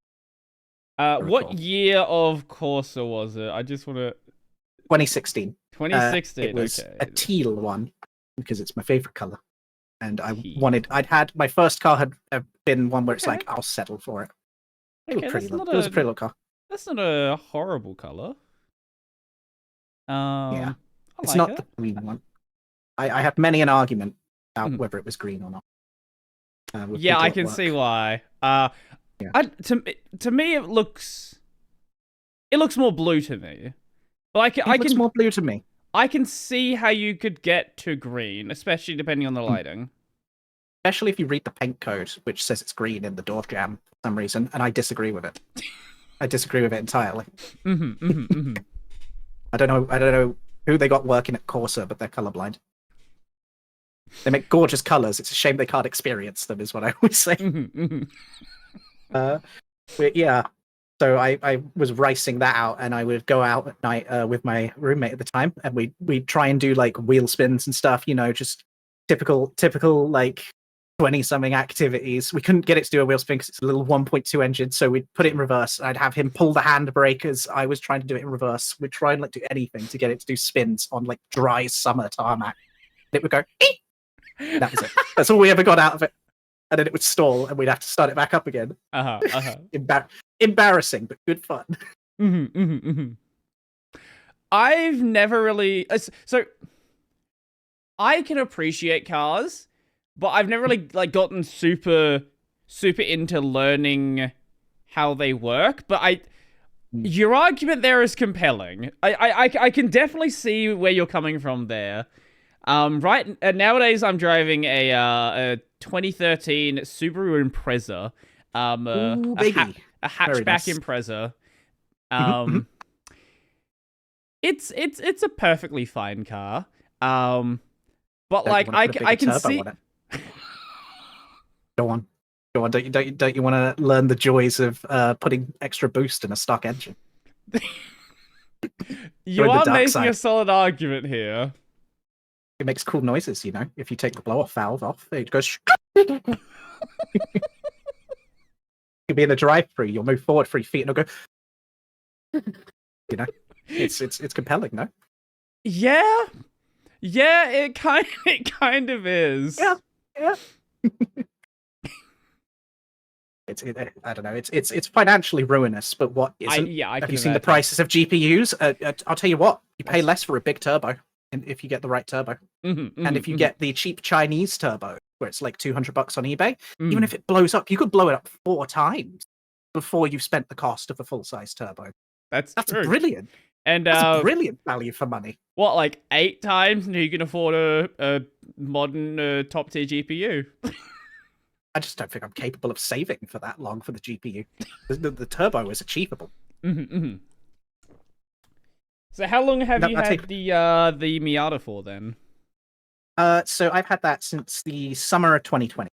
What year of Corsa was it? I just want to. 2016. 2016. It was okay. a teal one because it's my favorite color, and I'd had my first car had been one where it's like I'll settle for it. It was pretty. It was a pretty little car. That's not a horrible color. Yeah, it's like not it. the green one. I had many an argument about whether it was green or not. Yeah, I can see why. To me, it looks more blue to me. Like it looks more blue to me. I can see how you could get to green, especially depending on the lighting. Especially if you read the paint code, which says it's green in the door jam for some reason, and I disagree with it. I disagree with it entirely. I don't know who they got working at Corsa, but they're colorblind. They make gorgeous colors. It's a shame they can't experience them, is what I always say. But yeah, so I was ricing that out, and I would go out at night with my roommate at the time, and we'd try and do like wheel spins and stuff, just typical like 20-something activities. We couldn't get it to do a wheel spin because it's a little 1.2 engine, so we'd put it in reverse. I'd have him pull the handbrake as I was trying to do it in reverse. We'd try and like do anything to get it to do spins on like dry summer tarmac. And it would go, eep! That was it. That's all we ever got out of it. And then it would stall, and we'd have to start it back up again. Embarrassing, but good fun. I've never really so I can appreciate cars, but I've never really like gotten super into learning how they work. But your argument there is compelling. I can definitely see where you're coming from there. Right nowadays I'm driving a 2013 Subaru Impreza, a hatchback nice. Impreza. It's a perfectly fine car. But like I can see. Go on. Don't you want to learn the joys of putting extra boost in a stock engine? You are making a solid argument here. It makes cool noises, if you take the blow-off valve off, it goes. You'll be in a drive-through, you'll move forward 3 feet and it'll go. It's compelling, no? Yeah, it kind of is. Yeah. I don't know. It's financially ruinous, but what isn't? Have you seen the prices of GPUs? I'll tell you what. You pay less for a big turbo, if you get the right turbo, and if you get the cheap Chinese turbo, where it's like $200 on eBay, even if it blows up, you could blow it up 4 times before you've spent the cost of a full-size turbo. That's true. Brilliant. And that's brilliant value for money. What, like 8 times until you can afford a modern top-tier GPU? I just don't think I'm capable of saving for that long for the GPU. The turbo is achievable. So how long have you had the Miata for then? So I've had that since the summer of 2020.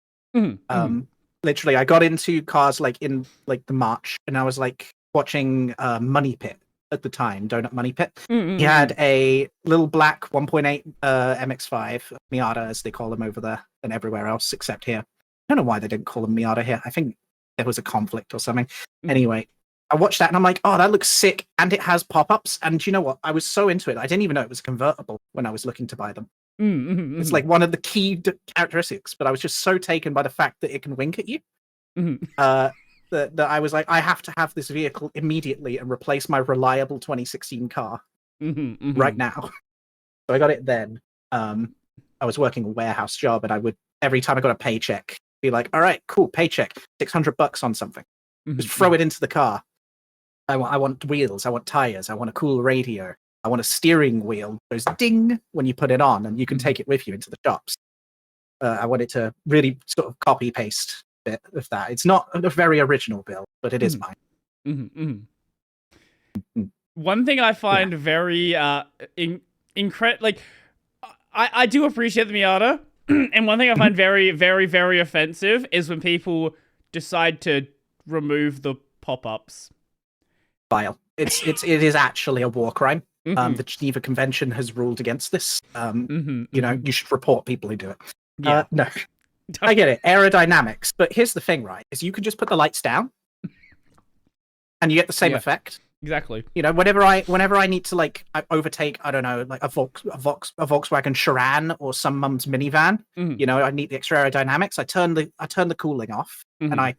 literally, I got into cars like in like the March, and I was like watching Money Pit at the time, Donut Money Pit. He had a little black 1.8 MX-5 Miata, as they call them over there and everywhere else except here. I don't know why they didn't call them Miata here. I think there was a conflict or something. Anyway, I watched that and I'm like, oh, that looks sick, and it has pop-ups. And you know what? I was so into it, I didn't even know it was convertible when I was looking to buy them. It's like one of the key characteristics, but I was just so taken by the fact that it can wink at you. That I was like, I have to have this vehicle immediately and replace my reliable 2016 car right now. So I got it then. I was working a warehouse job, and I would, every time I got a paycheck, be like, all right, cool, paycheck, $600 on something. Just throw it into the car. I want wheels, I want tires, I want a cool radio, I want a steering wheel. There's ding when you put it on, and you can take it with you into the shops. I want it to really sort of copy paste a bit of that. It's not a very original build, but it is mine. One thing I find very incredible, like, I do appreciate the Miata, and one thing I find very, very, very offensive is when people decide to remove the pop-ups. Vile. It is actually a war crime. The Geneva Convention has ruled against this. You know, you should report people who do it. Yeah. No, I get it. Aerodynamics, but here's the thing, right? Is you can just put the lights down, and you get the same effect. Exactly. You know, whenever I need to like overtake, I don't know, like a Volkswagen Charan or some mum's minivan. You know, I need the extra aerodynamics. I turn the cooling off, and I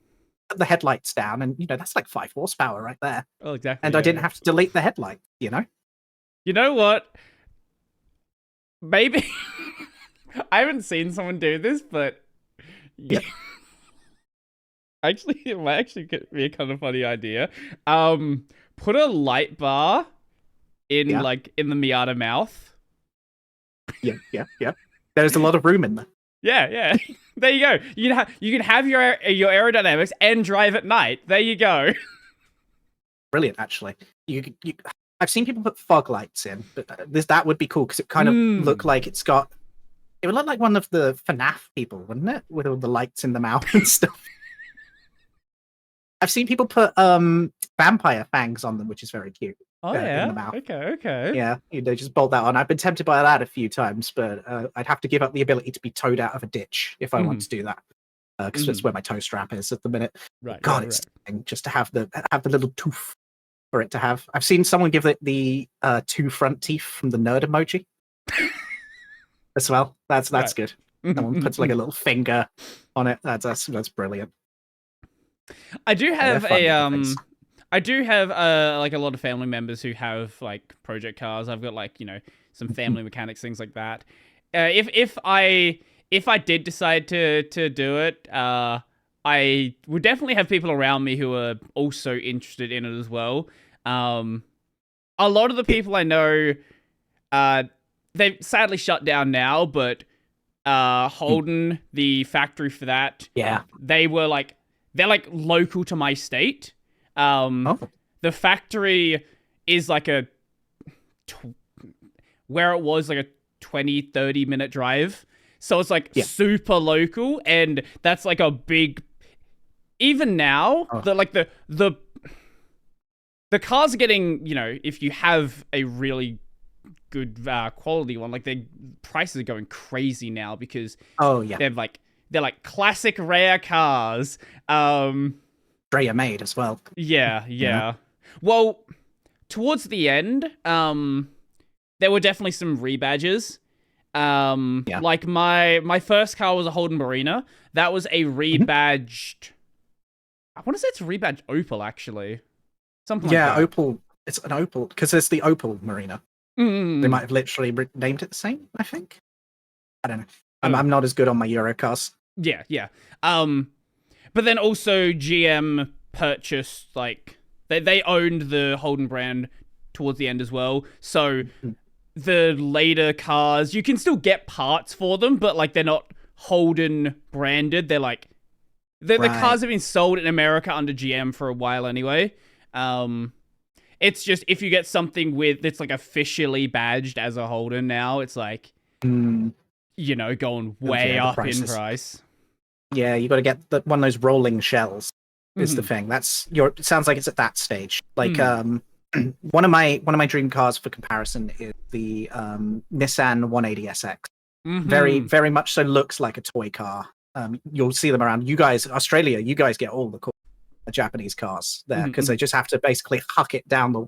put the headlights down, and you know that's like 5 horsepower right there. Oh, exactly. And I didn't have to delete the headlight. You know. You know what? Maybe I haven't seen someone do this, but actually, it might actually be a kind of funny idea. Put a light bar in like in the Miata mouth. Yeah. There's a lot of room in there. Yeah. There you go. You can have your aerodynamics and drive at night. There you go. Brilliant, actually. I've seen people put fog lights in, but that would be cool because it kind of look like it would look like one of the FNAF people, wouldn't it? With all the lights in the mouth and stuff. I've seen people put vampire fangs on them, which is very cute. Oh yeah. In the mouth. Okay. Yeah, you know, just bolt that on. I've been tempted by that a few times, but I'd have to give up the ability to be towed out of a ditch if I want to do that, because that's where my tow strap is at the minute. Right. God, it's just to have the little tooth for it to have. I've seen someone give it the 2 front teeth from the nerd emoji as well. That's good. Someone puts like a little finger on it. That's brilliant. I do have like a lot of family members who have like project cars. I've got like, you know, some family mechanics, things like that. If I did decide to do it, I would definitely have people around me who are also interested in it as well. A lot of the people I know, they've sadly shut down now, but Holden, the factory for that, they're like local to my state. The factory is like where it was like a 20-30 minute drive. So it's like super local, and that's like a big, even now, the cars are getting, you know, if you have a really good quality one, like the prices are going crazy now because they're like classic rare cars. Drea made as well. Yeah. Well, towards the end, there were definitely some rebadges. Like my first car was a Holden Marina. That was a rebadged. I want to say it's a rebadged Opel, actually. Something like that. Opel. It's an Opel because there's the Opel Marina. They might have literally named it the same. I think. I don't know. I'm not as good on my Euro cars. Yeah. But then also GM purchased, like, they owned the Holden brand towards the end as well. So the later cars, you can still get parts for them, but like they're not Holden branded. They're like, the cars have been sold in America under GM for a while anyway. It's just if you get something that's like officially badged as a Holden now, it's like, you know, going way up in price. Yeah, you got to get one of those rolling shells. Is the Mhm. thing. That's It sounds like it's at that stage. Like Mhm. one of my dream cars for comparison is the Nissan 180SX. Very Mhm. very much so looks like a toy car. You'll see them around. You guys, Australia, you guys get all the cool Japanese cars there Mhm. because they Mhm. just have to basically huck it down the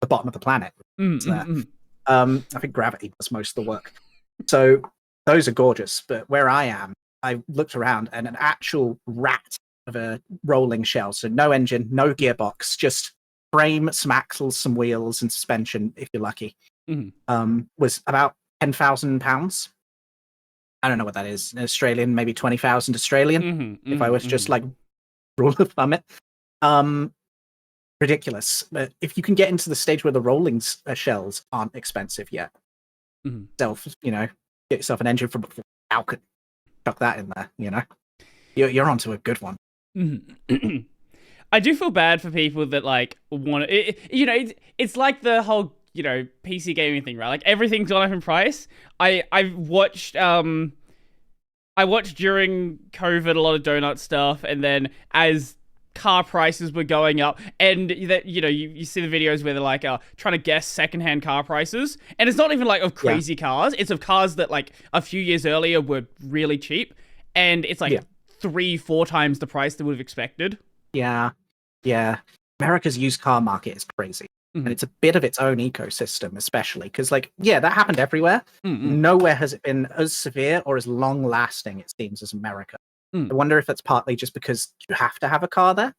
bottom of the planet. It's Mhm. there. Mhm. I think gravity does most of the work. So those are gorgeous. But where I am, I looked around and an actual rat of a rolling shell. So no engine, no gearbox, just frame, some axles, some wheels, and suspension, if you're lucky. Mhm. Was about £10,000. I don't know what that is in Australian, maybe 20,000 Australian. Mhm. If I Mhm. was just Mhm. like rule of thumb it. Um, Ridiculous. But if you can get into the stage where the rolling shells aren't expensive yet, Mhm. get yourself an engine from Falcon, chuck that in there. You're onto a good one. Mhm. I do feel bad for people that like want to, it's like the whole, PC gaming thing, right? Like everything's gone up in price. I watched during COVID a lot of donut stuff, and then as car prices were going up, and that you see the videos where they're like trying to guess secondhand car prices, and it's not even like of Yeah, crazy cars, it's of cars that like a few years earlier were really cheap, and it's like yeah, 3-4 times the price they would have expected. yeah, yeah. America's used car market is crazy, and Mm-hmm. it's a bit of its own ecosystem, especially because, like, yeah, that happened everywhere. Mm-hmm. Nowhere has it been as severe or as long lasting, it seems, as America. Mm-hmm. I wonder if that's partly just because you have to have a car there,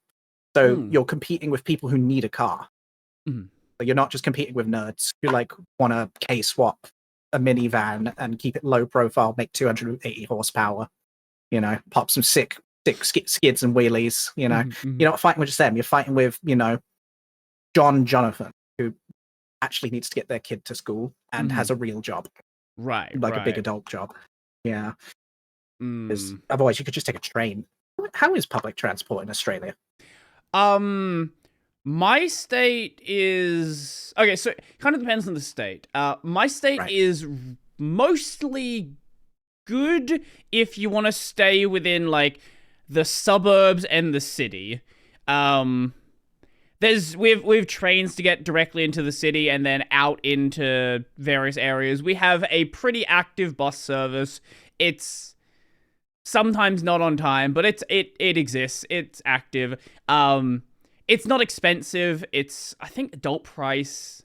so Mm-hmm. you're competing with people who need a car. Mm-hmm. Like, you're not just competing with nerds who like want to K swap a minivan and keep it low profile, make 280 horsepower. Pop some sick skids and wheelies. Mm-hmm. You're not fighting with just them. You're fighting with John Jonathan, who actually needs to get their kid to school and Mm-hmm. has a real job, Right, like a big right. adult job. Yeah, because Mm. otherwise you could just take a train. How is public transport in Australia? Um, my state is okay. So it kind of depends on the state. My state Right. is mostly good if you want to stay within like the suburbs and the city. Um, we've trains to get directly into the city and then out into various areas. We have a pretty active bus service. It's sometimes not on time, but it exists. It's active. It's not expensive. It's, I think, adult price.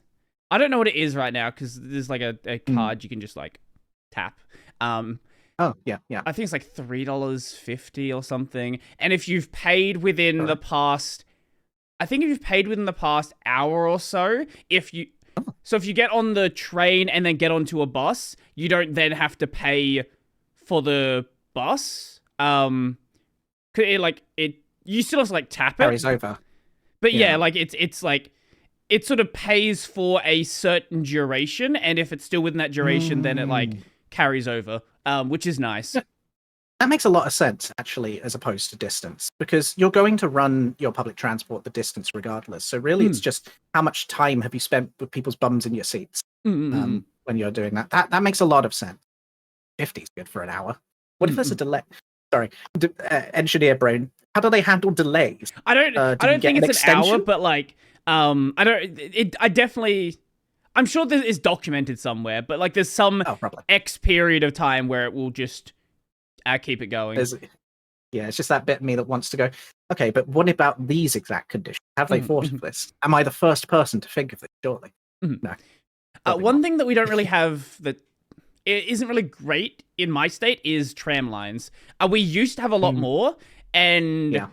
I don't know what it is right now because there's like a Mm. card you can just like tap. Um, Oh, yeah, yeah. I think it's like $3.50 or something. And if you've paid within All the right. past, I think if you've paid within the past hour or so, if you get on the train and then get onto a bus, you don't then have to pay for the bus. 'Cause you still have to like tap it, Carries over. but yeah, Yeah. like it's like it sort of pays for a certain duration, and if it's still within that duration, then it like Mm. carries over, which is nice. Yeah, that makes a lot of sense, actually, as opposed to distance, because you're going to run your public transport the distance regardless. So really, it's Mm, just how much time have you spent with people's bums in your seats mm, mm, when you're doing that. That makes a lot of sense. 50 is good for an hour. What if mm, there's a mm. delay? Sorry, engineer brain. How do they handle delays? I don't I Do you don't get think an it's an hour, extension? but like I don't it I definitely I'm sure this is documented somewhere, but like there's some Oh, probably. X period of time where it will just keep it going. There's Yeah, it's just that bit of me that wants to go. Okay, but what about these exact conditions? Have they Mhm, thought of mhm, this? Am I the first person to think of this? Surely, mhm. no, probably One not. thing that we don't really have that it isn't really great in my state is tram lines. We used to have a lot Mm, more, and yeah.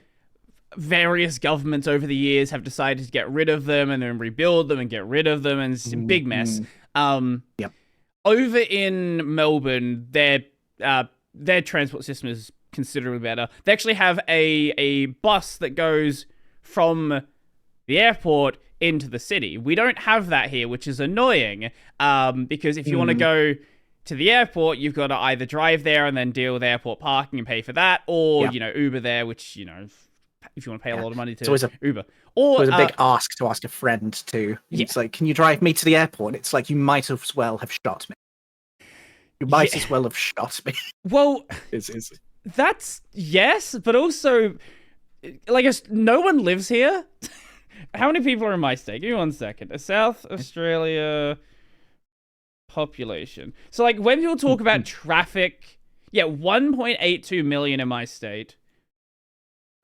various governments over the years have decided to get rid of them and then rebuild them and get rid of them, and it's a Mm, big mess. mm, Um, yep. Over in Melbourne, their transport system is considerably better. They actually have a bus that goes from the airport into the city. We don't have that here, which is annoying. Because if you want to Mm, go to the airport, you've got to either drive there and then deal with airport parking and pay for that, or yep. Uber there, which if you want to pay a Yeah. lot of money It's to always a Uber, It or was a big ask to ask a friend to. yeah, It's like, can you drive me to the airport? It's like you might as well have shot me. You yeah. might as well have shot me. Well, Is That's yes, but also like no one lives here. How many people are in my state? Give me 1 second. A South Australia population. So like when people talk about traffic, yeah, 1.82 million in my state.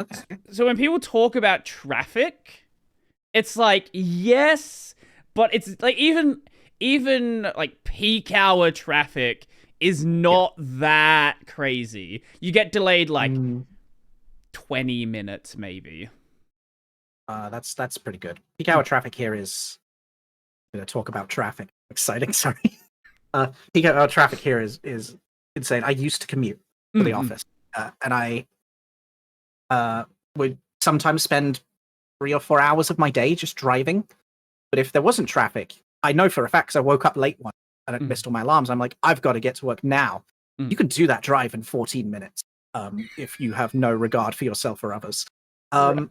Okay. So when people talk about traffic, it's like yes, but it's like even like peak hour traffic is not that crazy. You get delayed like 20 minutes maybe. That's pretty good. Peak hour traffic here is. I'm gonna talk about traffic. Exciting, sorry. Peak hour traffic here is insane. I used to commute to the office, and I would sometimes spend 3 or 4 hours of my day just driving. But if there wasn't traffic, I know for a fact, 'cause I woke up late one and I missed all my alarms. I'm like, I've got to get to work now. You can do that drive in 14 minutes if you have no regard for yourself or others. Right.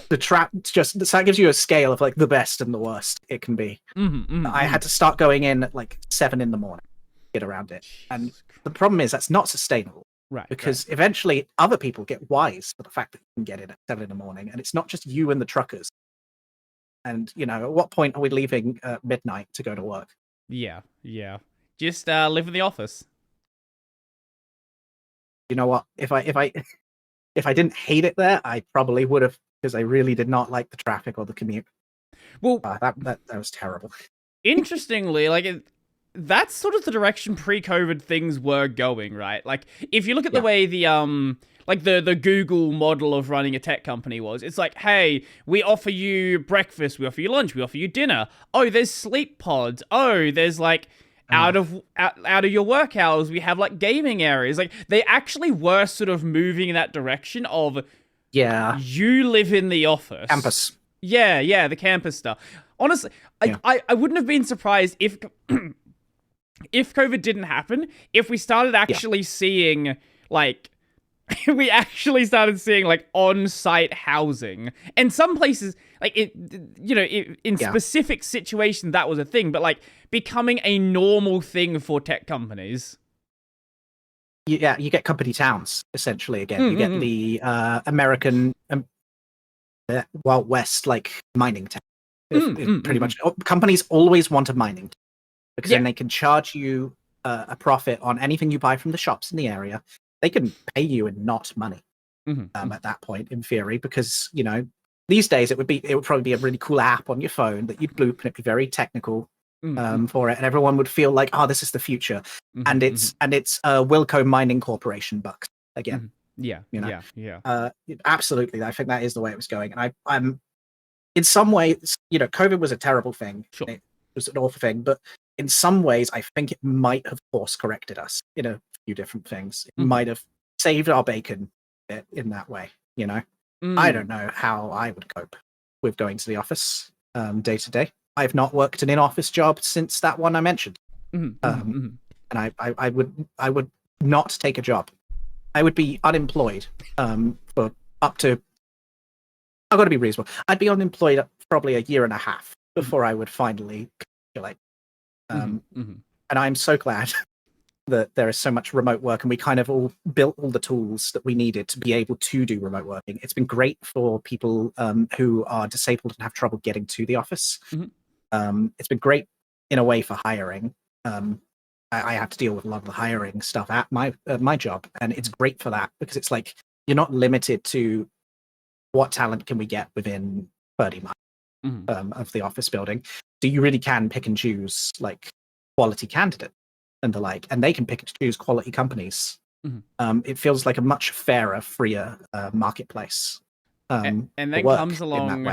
The trap just that gives you a scale of like the best and the worst it can be. I had to start going in at like 7 in the morning to get around it, and the problem is that's not sustainable. Right. Because eventually other people get wise for the fact that you can get in at 7 in the morning, and it's not just you and the truckers. And at what point are we leaving at midnight to go to work? Yeah. Just live in the office. You know what? If I didn't hate it there, I probably would have, because I really did not like the traffic or the commute. Well, that was terrible. Interestingly, that's sort of the direction pre-COVID things were going, right? Like, if you look at the way the Google model of running a tech company was, it's like, hey, we offer you breakfast, we offer you lunch, we offer you dinner. Oh, there's sleep pods. Oh, there's like out of your work hours, we have like gaming areas. Like, they actually were sort of moving in that direction of you live in the office. Campus. Yeah, the campus stuff. Honestly, I wouldn't have been surprised if COVID didn't happen, if we started actually seeing like on-site housing. And some places, like in specific situations that was a thing, but like becoming a normal thing for tech companies. Yeah, you get company towns essentially again. You get the American Wild West like mining town. Pretty much, companies always want a mining town because then they can charge you a profit on anything you buy from the shops in the area. They can pay you in not money at that point, in theory, because these days it would probably be a really cool app on your phone that you'd bloop and it'd be very technical for it, and everyone would feel like, oh, this is the future. And it's Wilco Mining Corporation bucks again. Yeah. Absolutely, I think that is the way it was going. And I'm in some ways, COVID was a terrible thing. Sure. It was an awful thing, but in some ways, I think it might have course corrected us in a few different things. It might have saved our bacon in that way. I don't know how I would cope with going to the office day to day. I've not worked an in-office job since that one I mentioned, and I would not take a job. I would be unemployed for up to. I've got to be reasonable. I'd be unemployed probably a year and a half before I would finally capitulate. And I'm so glad that there is so much remote work, and we kind of all built all the tools that we needed to be able to do remote working. It's been great for people who are disabled and have trouble getting to the office. It's been great in a way for hiring. I have to deal with a lot of the hiring stuff at my job, and it's great for that because it's like you're not limited to what talent can we get within 30 miles of the office building. So you really can pick and choose like quality candidate and the like, and they can pick and choose quality companies. It feels like a much fairer, freer marketplace. And then comes along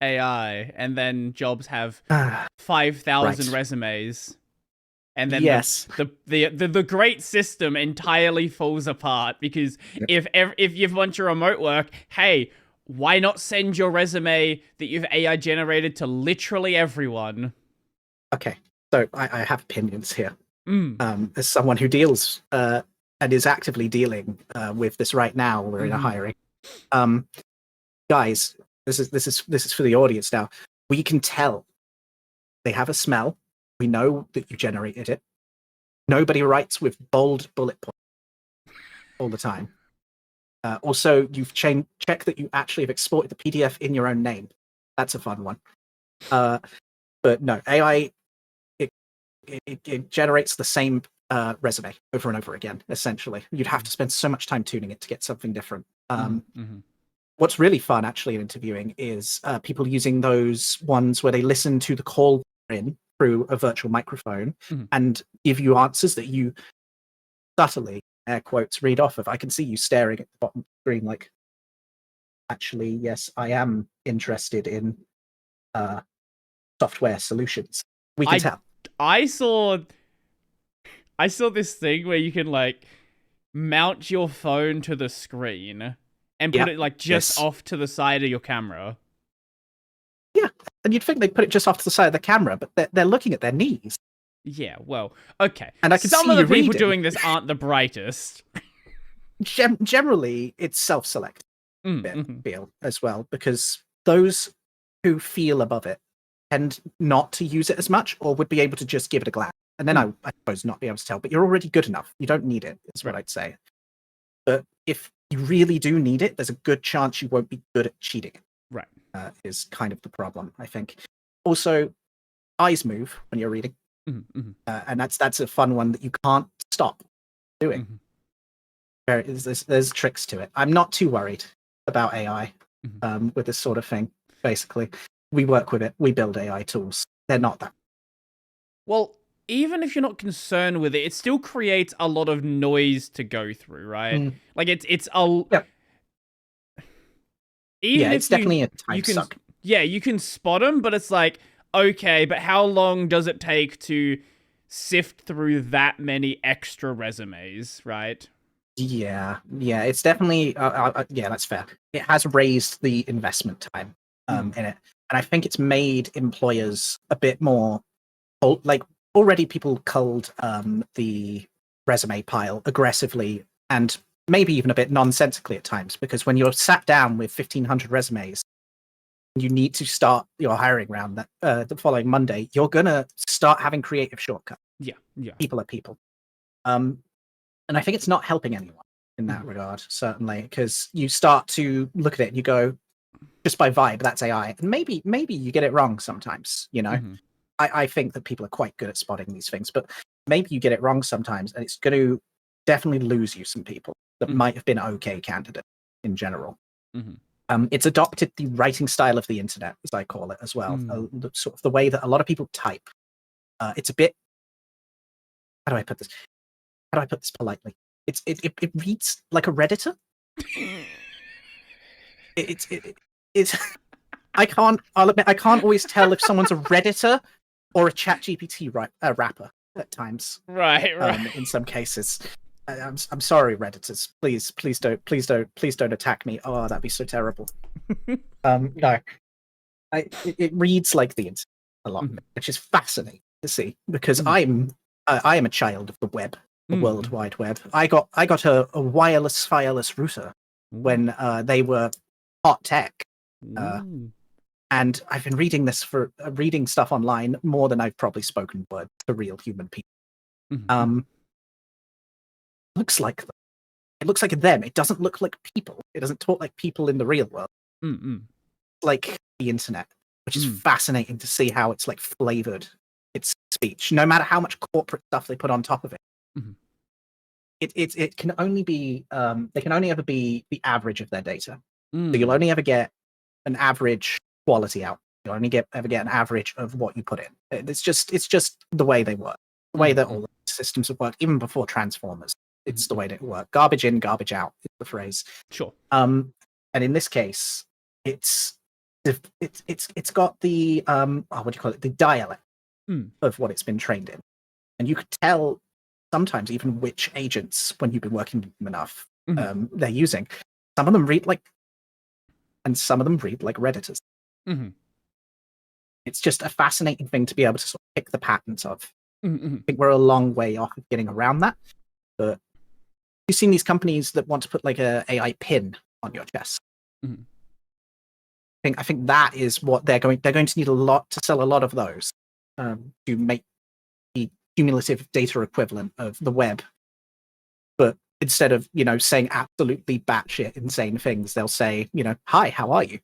AI, and then jobs have 5,000 resumes. And then the great system entirely falls apart because if you want your remote work, hey, why not send your resume that you've AI generated to literally everyone? Okay, so I have opinions here. As someone who deals and is actively dealing with this right now, we're in a hiring. Guys, this is for the audience now. We can tell they have a smell. We know that you generated it. Nobody writes with bold bullet points. all the time. Also, you've checked that you actually have exported the PDF in your own name. That's a fun one. But no, AI, it generates the same resume over and over again, essentially. You'd have to spend so much time tuning it to get something different. What's really fun, actually, in interviewing is people using those ones where they listen to the call in through a virtual microphone and give you answers that you subtly, air quotes, read off of. I can see you staring at the bottom of the screen like, actually, yes, I am interested in software solutions. We can tell. I saw this thing where you can like mount your phone to the screen and put it like just off to the side of your camera. Yeah, and you'd think they'd put it just off to the side of the camera, but they're looking at their knees. Yeah, well, okay. And I can some see of the you people reading. doing this aren't the brightest. Generally, it's self-select feel as well, because those who feel above it tend not to use it as much, or would be able to just give it a glance. And then I suppose not be able to tell, but you're already good enough. You don't need it, is what I'd say. But if you really do need it, there's a good chance you won't be good at cheating. Right. Is kind of the problem, I think. Also, eyes move when you're reading. And that's a fun one that you can't stop doing. There's tricks to it. I'm not too worried about AI with this sort of thing, basically. We work with it. We build AI tools. They're not that. Well, even if you're not concerned with it, it still creates a lot of noise to go through, right? Like it's a even if it's definitely a time suck. Yeah, you can spot them, but it's like, okay, but how long does it take to sift through that many extra resumes, right? Yeah, it's definitely that's fair. It has raised the investment time in it, and I think it's made employers a bit more like, already people culled the resume pile aggressively and maybe even a bit nonsensically at times, because when you're sat down with 1,500 resumes, you need to start your hiring round that the following Monday, you're gonna start having creative shortcuts. Yeah. People are people. And I think it's not helping anyone in that regard, certainly, because you start to look at it and you go, just by vibe, that's AI. And maybe you get it wrong sometimes, you know? I think that people are quite good at spotting these things, but maybe you get it wrong sometimes, and it's going to definitely lose you some people that might have been okay candidates in general. It's adopted the writing style of the internet, as I call it, as well. Sort of the way that a lot of people type. It's a bit. How do I put this? How do I put this politely? It reads like a Redditor. It's. I'll admit, I can't always tell if someone's a Redditor or a ChatGPT rapper at times. Right. In some cases. I'm sorry, Redditors. Please don't attack me. Oh, that'd be so terrible. No, it reads like the internet a lot, which is fascinating to see, because I am a child of the web, the World Wide Web. I got a wireless router when they were hot tech, and I've been reading stuff online more than I've probably spoken words to real human people. Looks like them. It looks like them. It doesn't look like people. It doesn't talk like people in the real world. Like the internet, which is fascinating to see how it's like flavored its speech, no matter how much corporate stuff they put on top of it. It can only be they can only ever be the average of their data. So you'll only ever get an average quality out. You'll only ever get an average of what you put in. It's just the way they work, the way that all the systems have worked, even before Transformers. It's the way that it works. Garbage in, garbage out is the phrase. Sure. And in this case, it's got the what do you call it? The dialect of what it's been trained in, and you could tell sometimes even which agents, when you've been working with them enough, they're using. Some of them read like, and some of them read like Redditors. It's just a fascinating thing to be able to sort of pick the patterns of. I think we're a long way off of getting around that, but you've seen these companies that want to put like a AI pin on your chest. I think that is what they're going to need to sell a lot of those to make the cumulative data equivalent of the web, but instead of, saying absolutely batshit insane things, they'll say, hi, how are you?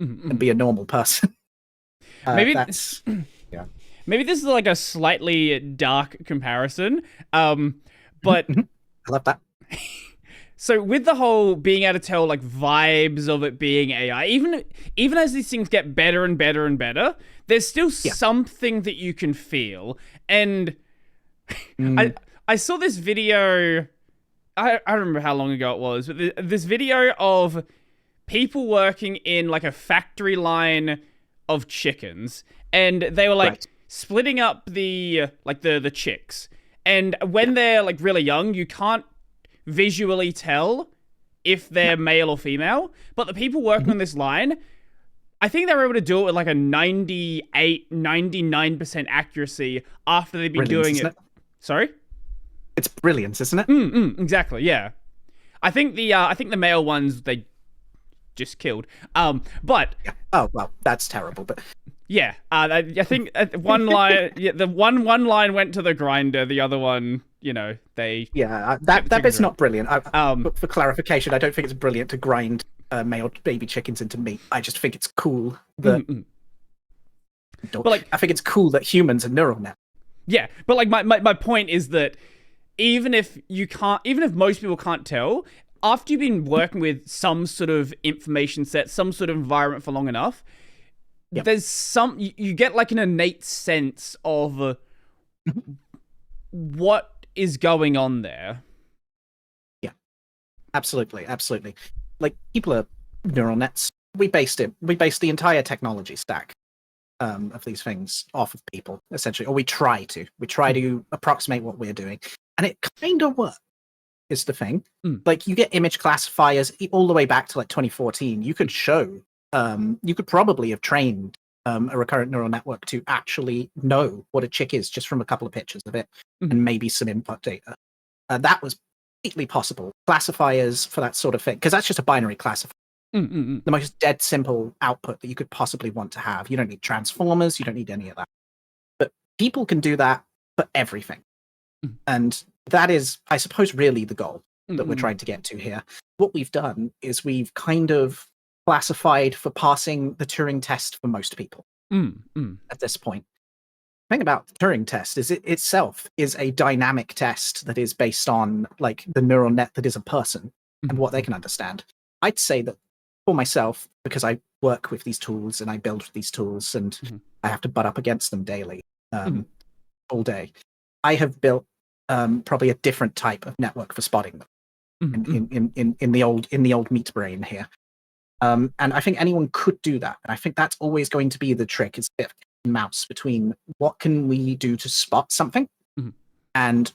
And be a normal person. Maybe That's yeah. Maybe this is like a slightly dark comparison. But I love that. So with the whole being able to tell like vibes of it being AI, even as these things get better and better and better, there's still something that you can feel. And I saw this video. I don't remember how long ago it was, but this video of people working in like a factory line of chickens, and they were like splitting up the chicks. And when they're like really young, you can't visually tell if they're male or female, but the people working on this line, I think they were able to do it with like a 99% accuracy after they've been doing it. Sorry? It's brilliance, isn't it? Exactly, yeah. I think the male ones they just killed. But oh well, that's terrible. But yeah, I think one line, the one line went to the grinder. The other one, they that bit's not brilliant. But for clarification, I don't think it's brilliant to grind male baby chickens into meat. I just think it's cool that. But like, I think it's cool that humans are neural net. Yeah, but like my point is that even if most people can't tell, after you've been working with some sort of information set, some sort of environment for long enough, there's you get like an innate sense of what is going on there. Yeah, absolutely. Like, people are neural nets. We based the entire technology stack of these things off of people, essentially, or we try to approximate what we're doing, and it kind of works. Is the thing. Like, you get image classifiers all the way back to like 2014. You could show, you could probably have trained a recurrent neural network to actually know what a chick is just from a couple of pictures of it and maybe some input data. That was completely possible. Classifiers for that sort of thing, because that's just a binary classifier. The most dead simple output that you could possibly want to have. You don't need transformers. You don't need any of that. But people can do that for everything. And that is, I suppose, really the goal that we're trying to get to here. What we've done is we've kind of classified for passing the Turing test for most people at this point. The thing about the Turing test is it itself is a dynamic test that is based on like the neural net that is a person and what they can understand. I'd say that for myself, because I work with these tools and I build with these tools and I have to butt up against them daily, all day, I have built probably a different type of network for spotting them in the old meat brain here. And I think anyone could do that. And I think that's always going to be the trick, is a bit of cat and mouse between what can we do to spot something and,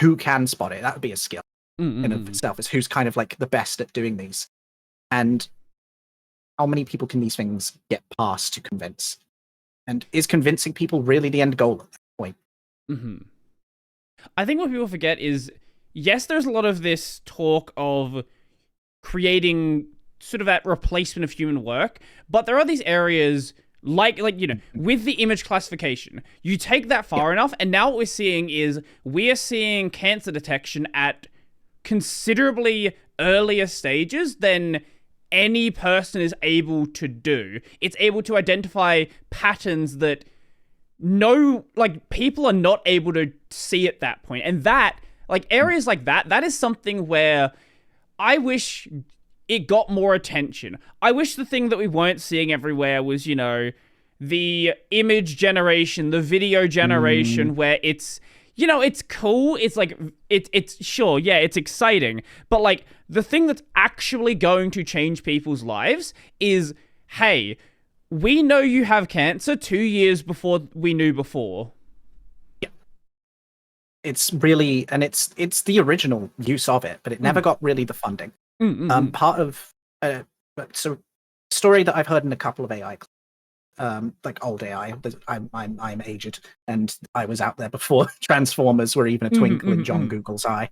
who can spot it. That would be a skill in of itself, is who's kind of like the best at doing these. And how many people can these things get past to convince? And is convincing people really the end goal at that point? I think what people forget is, yes, there's a lot of this talk of creating sort of that replacement of human work, but there are these areas like with the image classification, you take that far enough, and now what we're seeing cancer detection at considerably earlier stages than any person is able to do. It's able to identify patterns that people are not able to see at that point. And that, like, areas like that is something where I wish it got more attention. I wish the thing that we weren't seeing everywhere was, the image generation, the video generation, where it's, it's cool. It's like, it's sure, yeah, it's exciting. But like, the thing that's actually going to change people's lives is, hey, we know you have cancer 2 years before we knew before. Yeah. It's really, and it's the original use of it, but it never got really the funding. Part of, so story that I've heard in a couple of AI, like old AI, I'm aged, and I was out there before Transformers were even a twinkle in John Google's eye.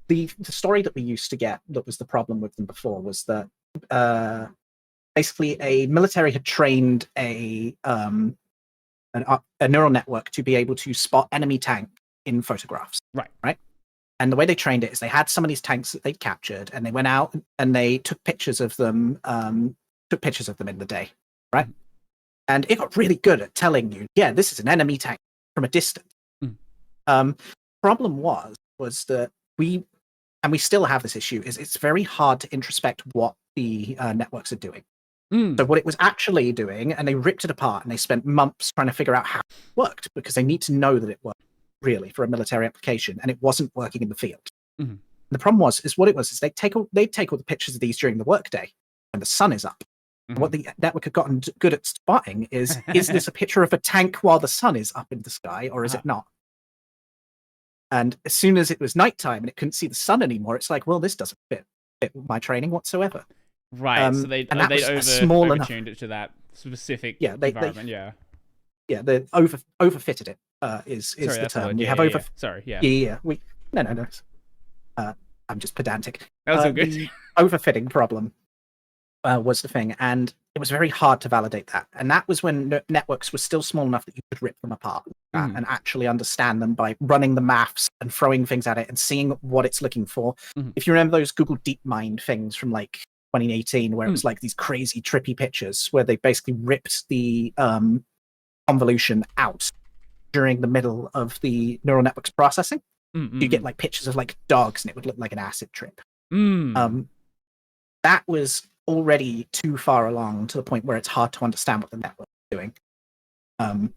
The story that we used to get that was the problem with them before was that basically a military had trained a neural network to be able to spot enemy tank in photographs. Right. And the way they trained it is they had some of these tanks that they'd captured, and they went out and they took pictures of them. Took pictures of them in the day, right? And it got really good at telling you, yeah, this is an enemy tank from a distance. Problem was that we still have this issue, is it's very hard to introspect what the networks are doing. So what it was actually doing, and they ripped it apart and they spent months trying to figure out how it worked, because they need to know that it worked really for a military application, and it wasn't working in the field. The problem is they'd take all the pictures of these during the workday when the sun is up. And what the network had gotten good at spotting is this a picture of a tank while the sun is up in the sky, or is it not? And as soon as it was nighttime and it couldn't see the sun anymore, it's like, well, this doesn't fit my training whatsoever. Right, so they overtuned it to that specific environment. They overfitted it. Is the term word. we have over? Sorry, no. I'm just pedantic. That was so good. The overfitting problem was the thing, and it was very hard to validate that. And that was when networks were still small enough that you could rip them apart and actually understand them by running the maths and throwing things at it and seeing what it's looking for. If you remember those Google DeepMind things from like 2018, where it was like these crazy trippy pictures where they basically ripped the convolution out during the middle of the neural networks processing. You get like pictures of like dogs and it would look like an acid trip. That was already too far along to the point where it's hard to understand what the network is doing. And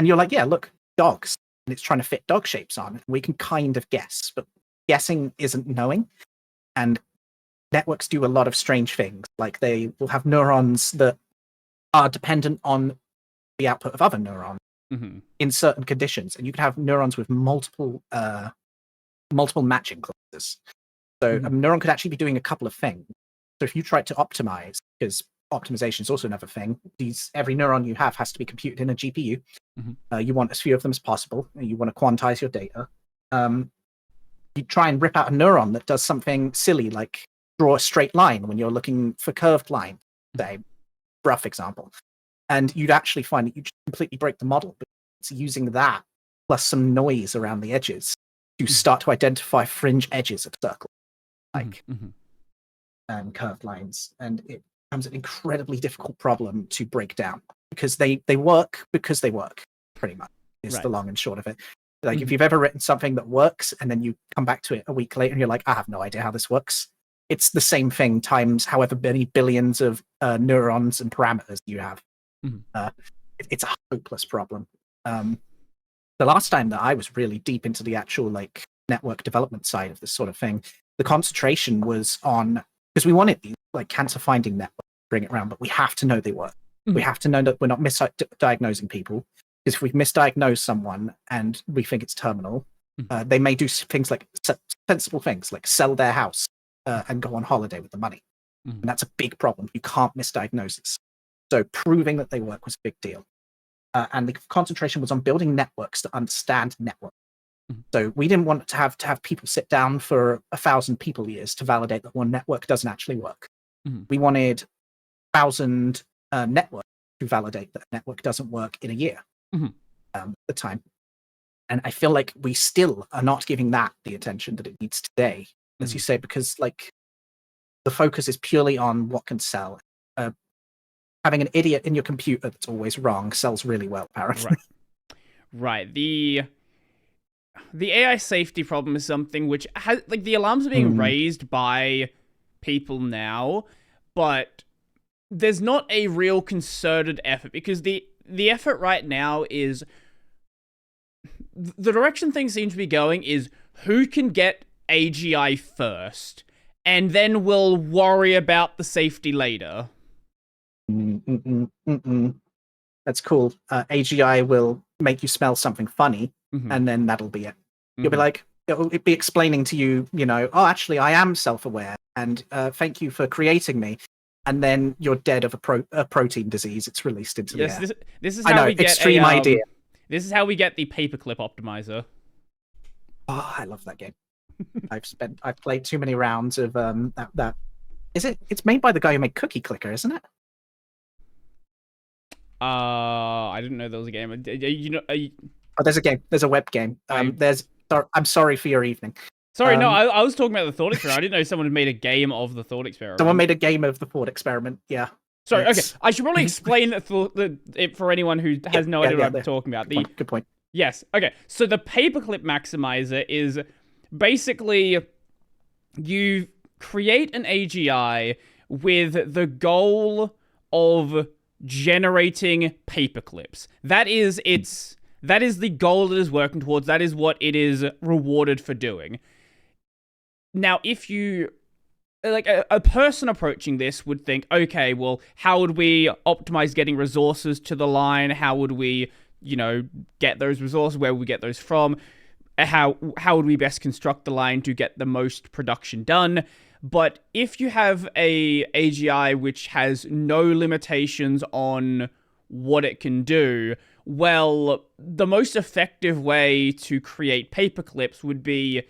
you're like, yeah, look, dogs, and it's trying to fit dog shapes on. We can kind of guess, but guessing isn't knowing. And networks do a lot of strange things. Like they will have neurons that are dependent on the output of other neurons in certain conditions, and you can have neurons with multiple matching clauses. So a neuron could actually be doing a couple of things. So if you try to optimize, because optimization is also another thing, every neuron you have has to be computed in a GPU. You want as few of them as possible, and you want to quantize your data. You try and rip out a neuron that does something silly, like draw a straight line when you're looking for curved line, say, rough example. And you'd actually find that you just completely break the model. But it's using that plus some noise around the edges to start to identify fringe edges of circles, like curved lines. And it becomes an incredibly difficult problem to break down, because they work because they work, pretty much, is the long and short of it. Like if you've ever written something that works and then you come back to it a week later and you're like, I have no idea how this works. It's the same thing times however many billions of neurons and parameters you have. It's a hopeless problem. The last time that I was really deep into the actual like network development side of this sort of thing, the concentration was on, because we wanted these like cancer finding networks, bring it around, but we have to know they work. We have to know that we're not misdiagnosing people, because if we misdiagnose someone and we think it's terminal, they may do things like sensible things like sell their house and go on holiday with the money. And that's a big problem. You can't misdiagnose this. So proving that they work was a big deal. And the concentration was on building networks that understand networks. So we didn't want to have people sit down for 1,000 people years to validate that one network doesn't actually work. We wanted 1,000 networks to validate that a network doesn't work in a year at the time. And I feel like we still are not giving that the attention that it needs today, as you say, because like the focus is purely on what can sell. Having an idiot in your computer that's always wrong sells really well, apparently. Right. The AI safety problem is something which has, like, the alarms are being raised by people now, but there's not a real concerted effort, because the effort right now is, the direction things seem to be going is who can get AGI first, and then we'll worry about the safety later. That's cool. AGI will make you smell something funny, and then that'll be it. You'll be like, it'll be explaining to you, oh, actually, I am self-aware, and thank you for creating me. And then you're dead of a protein disease. It's released into the air. This is how we get extreme idea. This is how we get the Paperclip optimizer. Oh, I love that game. I've played too many rounds of that. It's made by the guy who made Cookie Clicker, isn't it? I didn't know there was a game. There's a game. There's a web game. There's I'm sorry for your evening. Sorry, no, I was talking about the thought experiment. I didn't know someone had made a game of the thought experiment. Someone made a game of the thought experiment. Yeah. Sorry, okay. I should probably explain it for anyone who has no idea what I'm talking about. Good point. Yes. Okay. So the paperclip maximizer is basically you create an AGI with the goal of generating paperclips. That is the goal it is working towards. That is what it is rewarded for doing. Now, if you like a person approaching this would think, okay, well, how would we optimize getting resources to the line? How would we, get those resources? Where would we get those from? How would we best construct the line to get the most production done? But if you have a AGI which has no limitations on what it can do, well, the most effective way to create paperclips would be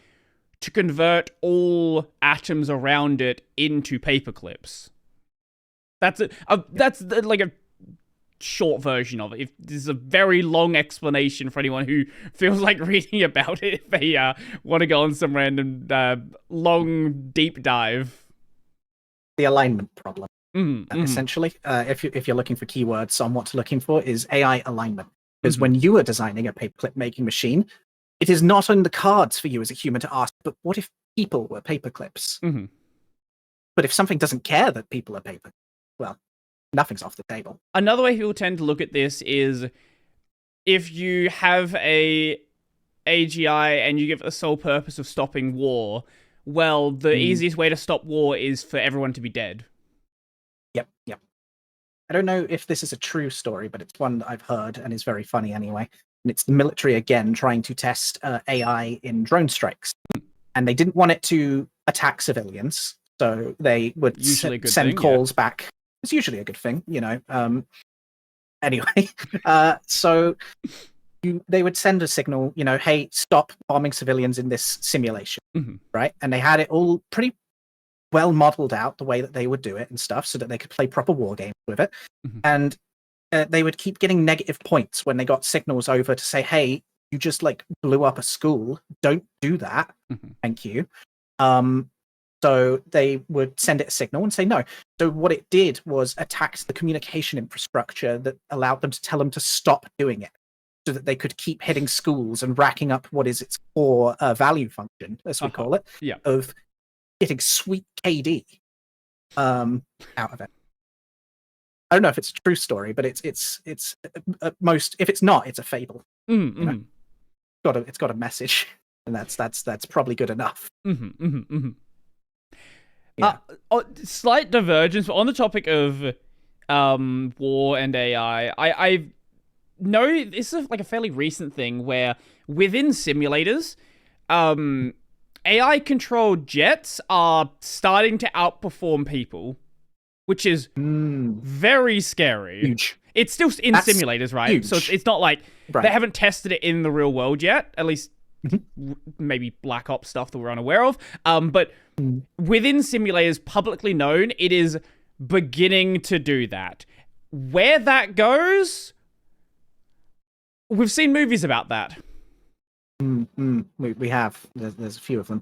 to convert all atoms around it into paperclips. That's it. That's like a short version of it. If this is a very long explanation for anyone who feels like reading about it, if they want to go on some random long deep dive. The alignment problem, essentially. If you're looking for keywords on what to looking for, is AI alignment. Because when you are designing a paperclip making machine, it is not on the cards for you as a human to ask, but what if people were paperclips? But if something doesn't care that people are paper, well, nothing's off the table. Another way people tend to look at this is if you have a AGI and you give it the sole purpose of stopping war, well, the easiest way to stop war is for everyone to be dead. Yep. I don't know if this is a true story, but it's one that I've heard and is very funny anyway. And it's the military again trying to test AI in drone strikes. And they didn't want it to attack civilians, so they would send calls back. It's usually a good thing, Anyway, so they would send a signal, hey, stop bombing civilians in this simulation, right? And they had it all pretty well modeled out the way that they would do it and stuff, so that they could play proper war games with it. And they would keep getting negative points when they got signals over to say, hey, you just blew up a school. Don't do that. Thank you. So they would send it a signal and say no. So what it did was attacked the communication infrastructure that allowed them to tell them to stop doing it, so that they could keep hitting schools and racking up what is its core value function, as we call it, of getting sweet KD out of it. I don't know if it's a true story, but it's most, if it's not, it's a fable. It's got a message, and that's probably good enough. Slight divergence, but on the topic of war and AI, I know this is a fairly recent thing where within simulators, AI controlled jets are starting to outperform people, which is very scary. Huge. It's still in simulators, right? Huge. So it's not like they haven't tested it in the real world yet, at least maybe Black Ops stuff that we're unaware of. But within simulators publicly known, it is beginning to do that. Where that goes, we've seen movies about that. We have. There's a few of them,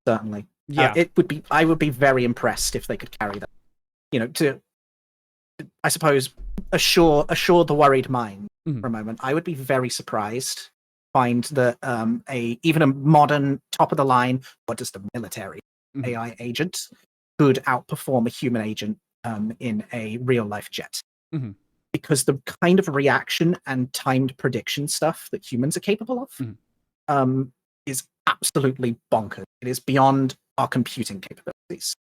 certainly. Yeah. I would be very impressed if they could carry that. To, I suppose, assure the worried mind for a moment. I would be very surprised find that even a modern top of the line, what does the military AI agent could outperform a human agent in a real life jet. Because the kind of reaction and timed prediction stuff that humans are capable of is absolutely bonkers. It is beyond our computing capabilities.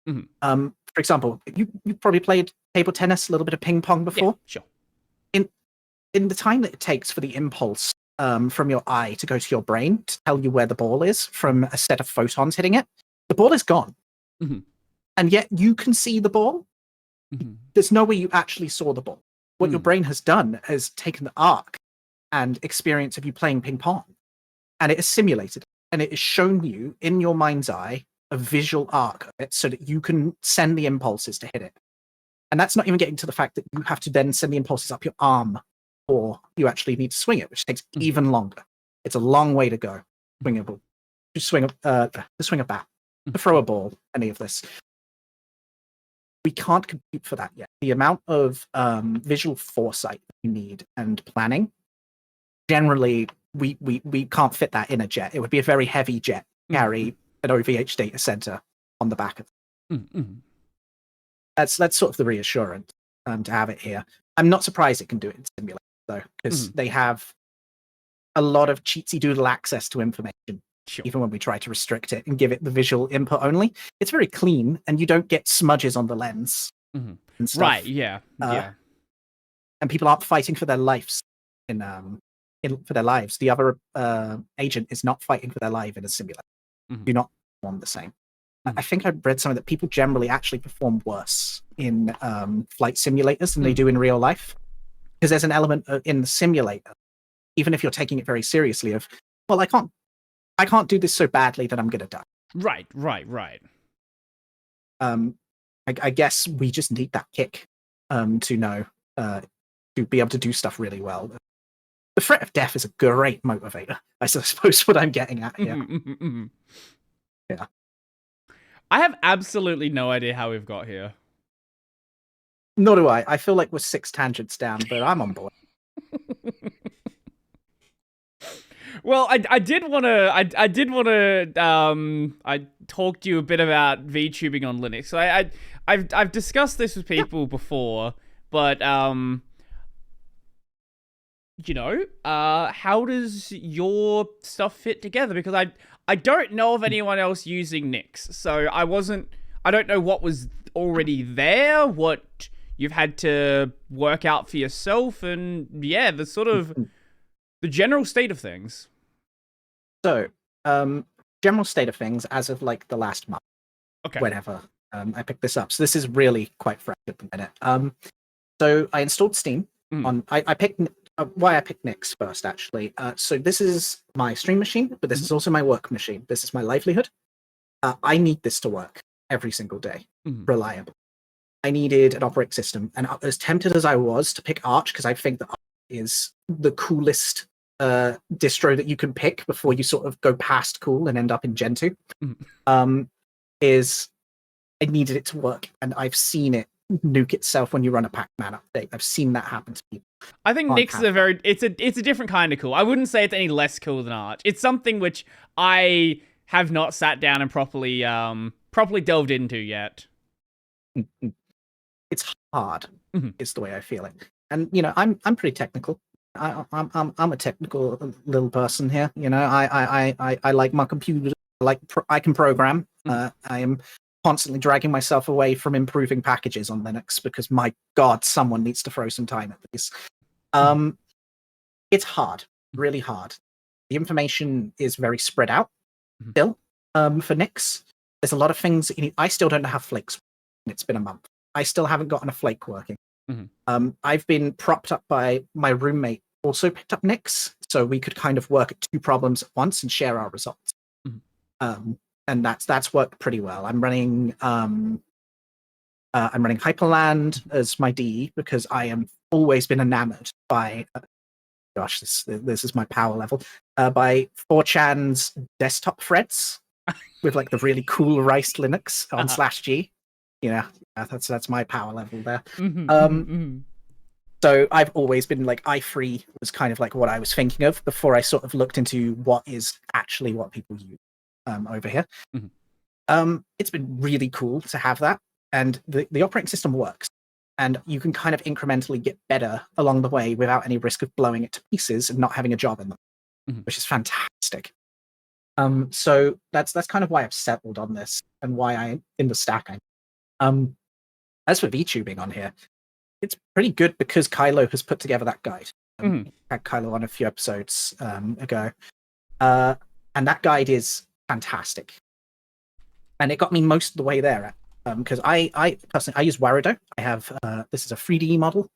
For example, you've probably played table tennis, a little bit of ping pong before. Yeah, sure. In the time that it takes for the impulse from your eye to go to your brain to tell you where the ball is from a set of photons hitting it, the ball is gone. And yet you can see the ball. There's no way you actually saw the ball. What your brain has done has taken the arc and experience of you playing ping pong, and it is simulated, and it has shown you in your mind's eye a visual arc of it so that you can send the impulses to hit it. And that's not even getting to the fact that you have to then send the impulses up your arm, or you actually need to swing it, which takes even longer. It's a long way to go, swing a ball. swing a bat, to throw a ball, any of this. We can't compute for that yet. The amount of visual foresight that you need and planning, generally, we can't fit that in a jet. It would be a very heavy jet to carry an OVH data center on the back of it. That's sort of the reassurance to have it here. I'm not surprised it can do it in simulator though, because they have a lot of cheatsy doodle access to information. Sure. Even when we try to restrict it and give it the visual input only, it's very clean, and you don't get smudges on the lens. And stuff. Right? Yeah. And people aren't fighting for their lives for their lives. The other agent is not fighting for their life in a simulator. Do not perform the same. I think I read something that people generally actually perform worse in flight simulators than they do in real life, because there's an element in the simulator, even if you're taking it very seriously, of, well, I can't do this so badly that I'm going to die. Right. I guess we just need that kick to know to be able to do stuff really well. The threat of death is a great motivator, I suppose, what I'm getting at here. Yeah. I have absolutely no idea how we've got here. Nor do I. I feel like we're 6 tangents down, but I'm on board. Well, I did want to I talked to you a bit about VTubing on Linux. So I've discussed this with people before, but how does your stuff fit together? Because I don't know of anyone else using Nix, so I don't know what was already there, what you've had to work out for yourself, and yeah, the sort of the general state of things. So, general state of things as of like the last month, whenever I picked this up. So this is really quite fresh at the minute. So I installed Steam on. I picked why I picked Nix first, actually. So this is my stream machine, but this is also my work machine. This is my livelihood. I need this to work every single day, reliable. I needed an operating system, and as tempted as I was to pick Arch, because I think that Arch is the coolest distro that you can pick before you sort of go past cool and end up in Gentoo, is I needed it to work, and I've seen it nuke itself when you run a Pac-Man update. I've seen that happen to people. I think Nix is it's a different kind of cool. I wouldn't say it's any less cool than Arch. It's something which I have not sat down and properly delved into yet. It's hard, is the way I feel it. And I'm pretty technical. I'm a technical little person here. I like my computer. I can program. I am constantly dragging myself away from improving packages on Linux because, my God, someone needs to throw some time at this. It's hard, really hard. The information is very spread out still. For Nix, there's a lot of things that you need. I still don't know how flakes work. It's been a month. I still haven't gotten a flake working. I've been propped up by my roommate, also picked up Nix, so we could kind of work at 2 problems at once and share our results. And that's worked pretty well. I'm running Hyperland as my DE because I am always been enamored by this is my power level, by 4chan's desktop threads with like the really cool Riced Linux on /G. That's my power level there. So I've always been like, i3 was kind of like what I was thinking of before I sort of looked into what is actually what people use over here. It's been really cool to have that, and the operating system works, and you can kind of incrementally get better along the way without any risk of blowing it to pieces and not having a job in them, which is fantastic. So that's kind of why I've settled on this and why I'm in the stack. As for VTubing on here, it's pretty good because Kylo has put together that guide. I had Kylo on a few episodes ago, and that guide is fantastic. And it got me most of the way there, because I personally use Warudo. I have this is a 3D model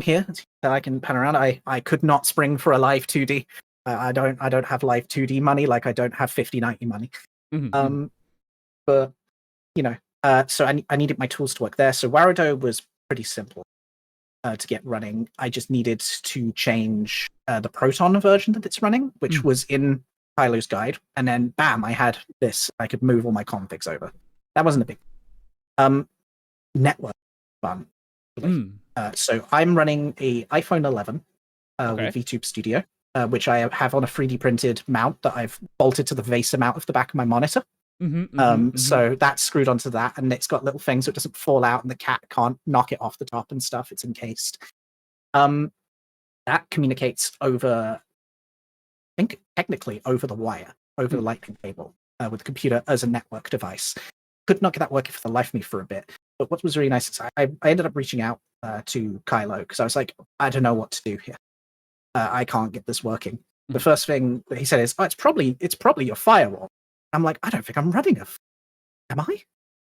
here that I can pan around. I could not spring for a live 2D. I don't have live 2D money, like I don't have 5090 money. But so I needed my tools to work there. So Warudo was pretty simple to get running. I just needed to change the Proton version that it's running, which was in Kylo's guide, and then bam, I had this. I could move all my configs over. That wasn't a big network fun. So I'm running a iPhone 11 with Vtuber Studio, which I have on a 3D printed mount that I've bolted to the VESA mount of the back of my monitor. So that's screwed onto that, and it's got little things so it doesn't fall out, and the cat can't knock it off the top and stuff. It's encased. That communicates over, I think, technically over the wire, over the lightning cable, with the computer as a network device. Could not get that working for the life of me for a bit. But what was really nice is I ended up reaching out to Kylo because I was like, I don't know what to do here. I can't get this working. The first thing that he said is, "Oh, it's probably your firewall." I'm like, I don't think I'm running am I?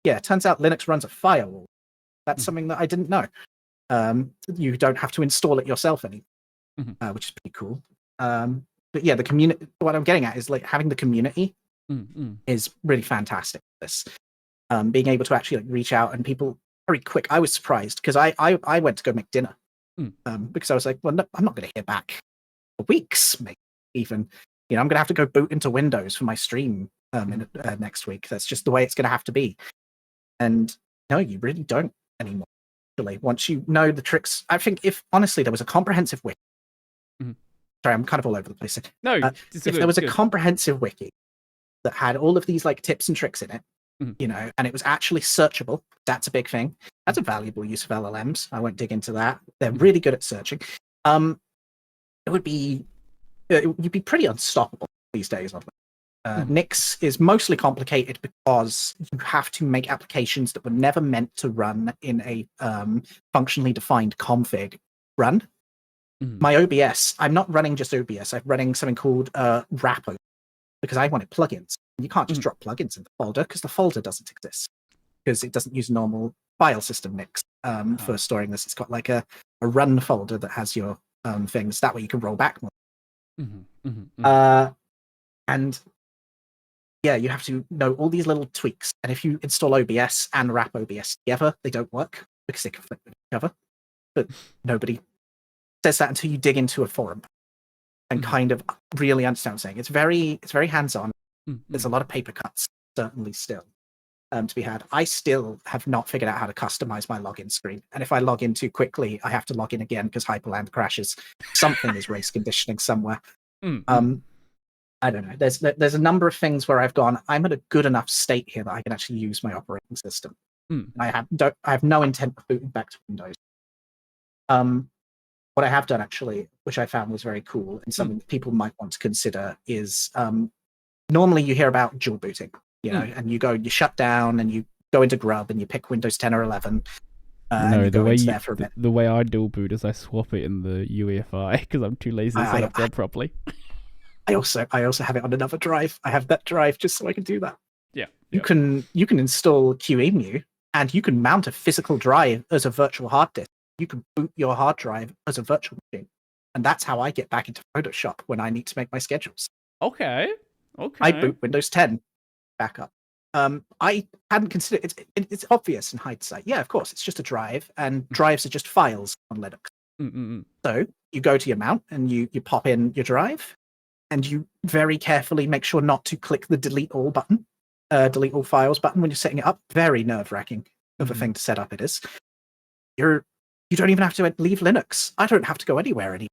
Yeah, it turns out Linux runs a firewall. That's something that I didn't know. You don't have to install it yourself anymore, which is pretty cool. But yeah, the community. What I'm getting at is like having the community is really fantastic. This being able to actually like reach out and people very quick. I was surprised because I went to go make dinner because I was like, well, no, I'm not going to hear back for weeks, maybe even. I'm going to have to go boot into Windows for my stream next week. That's just the way it's going to have to be. And no, you really don't anymore. Actually, once you know the tricks, I think if honestly there was a comprehensive wiki. Sorry, I'm kind of all over the place. No, if there was a comprehensive wiki that had all of these like tips and tricks in it, and it was actually searchable. That's a big thing. That's a valuable use of LLMs. I won't dig into that. They're really good at searching. It would be you'd be pretty unstoppable these days. Nix is mostly complicated because you have to make applications that were never meant to run in a functionally defined config run. My OBS, I'm not running just OBS. I'm running something called wrapper because I wanted plugins. You can't just drop plugins in the folder because the folder doesn't exist because it doesn't use normal file system Nix for storing this. It's got like a run folder that has your things. That way you can roll back more. And yeah, you have to know all these little tweaks. And if you install OBS and wrap OBS together, they don't work because they conflict with each other. But nobody says that until you dig into a forum and kind of really understand what I'm saying. It's very hands-on. There's a lot of paper cuts, certainly still, to be had. I still have not figured out how to customize my login screen. And if I log in too quickly, I have to log in again because Hyperland crashes. Something is race conditioning somewhere. I don't know. There's a number of things where I've gone, I'm at a good enough state here that I can actually use my operating system. And I have no intent of booting back to Windows. What I have done actually, which I found was very cool and something that people might want to consider is normally you hear about dual booting, and you shut down and you go into Grub and you pick Windows 10 or 11. No, the way I dual boot is I swap it in the UEFI because I'm too lazy to set up Grub properly. I also have it on another drive. I have that drive just so I can do that. Yeah. You can install QEMU and you can mount a physical drive as a virtual hard disk. You can boot your hard drive as a virtual machine. And that's how I get back into Photoshop when I need to make my schedules. Okay. I boot Windows 10 back up. I hadn't considered it's obvious in hindsight. Yeah, of course, it's just a drive, and drives are just files on Linux. So you go to your mount and you pop in your drive, and you very carefully make sure not to click the delete all button, delete all files button when you're setting it up. Very nerve-wracking of a thing to set up it is. You don't even have to leave Linux. I don't have to go anywhere anymore.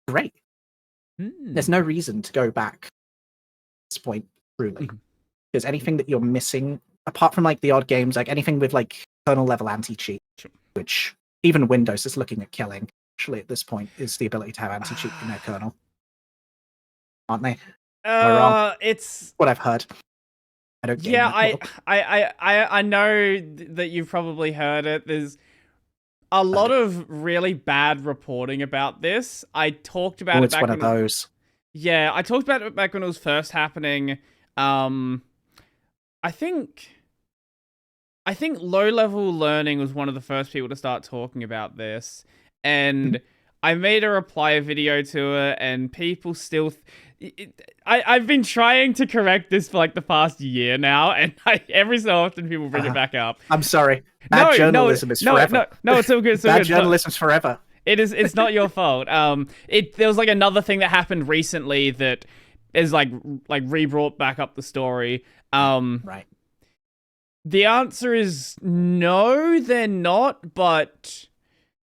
Great. There's no reason to go back at this point, truly. Because anything that you're missing, apart from like the odd games, like anything with like kernel level anti-cheat, which even Windows is looking at killing, actually at this point, is the ability to have anti-cheat in their kernel. Aren't they? Am I wrong? It's what I've heard. I don't. Yeah, I know that you've probably heard it. There's a lot of really bad reporting about this. I talked about it back one of those. Yeah, I talked about it back when it was first happening. I think low-level learning was one of the first people to start talking about this, and I made a reply video to it, and people still... I've been trying to correct this for like the past year now, and every so often people bring it back up. I'm sorry. Bad journalism is forever. No, it's all good. Bad journalism's forever. It's not your fault. There was like another thing that happened recently that is like re-brought back up the story. Right. The answer is no, they're not, but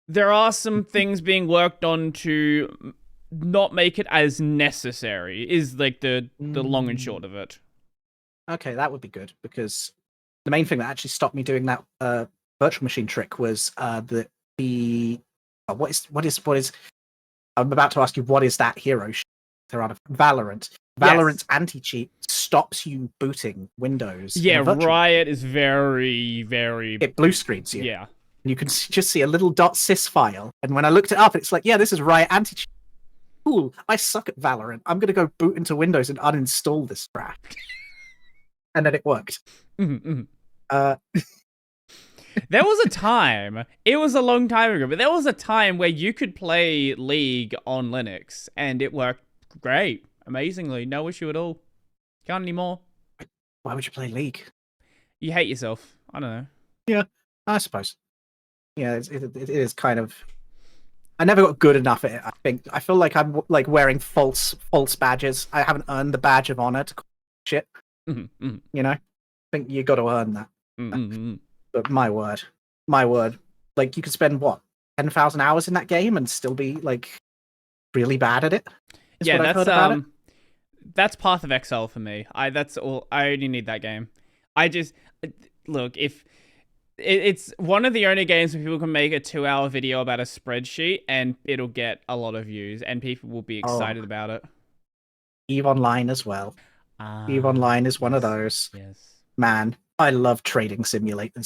there are some things being worked on to not make it as necessary, is like the long and short of it. Okay, that would be good, because the main thing that actually stopped me doing that virtual machine trick was what is I'm about to ask you, what is that hero? They're out of Valorant. Valorant's anti-cheat stops you booting Windows. Yeah, Riot is very, very... It blue screens you. Yeah. You can just see a little .sys file, and when I looked it up, it's like, yeah, this is Riot anti-cheat. Cool, I suck at Valorant. I'm going to go boot into Windows and uninstall this crap. And then it worked. There was a time, it was a long time ago, but there was a time where you could play League on Linux, and it worked great, amazingly, no issue at all. Can't anymore. Why would you play League? You hate yourself. I don't know. Yeah, I suppose. Yeah, it is kind of... I never got good enough at it, I think. I feel like I'm like wearing false badges. I haven't earned the badge of honor to shit. You know? I think you got to earn that. But my word. Like, you could spend, 10,000 hours in that game and still be, like, really bad at it? Yeah, that's Path of Exile for me. That's all. I only need that game. Look, if... It's one of the only games where people can make a 2-hour video about a spreadsheet and it'll get a lot of views and people will be excited about it. EVE Online as well. EVE Online is one of those. Yes. Man, I love trading simulators.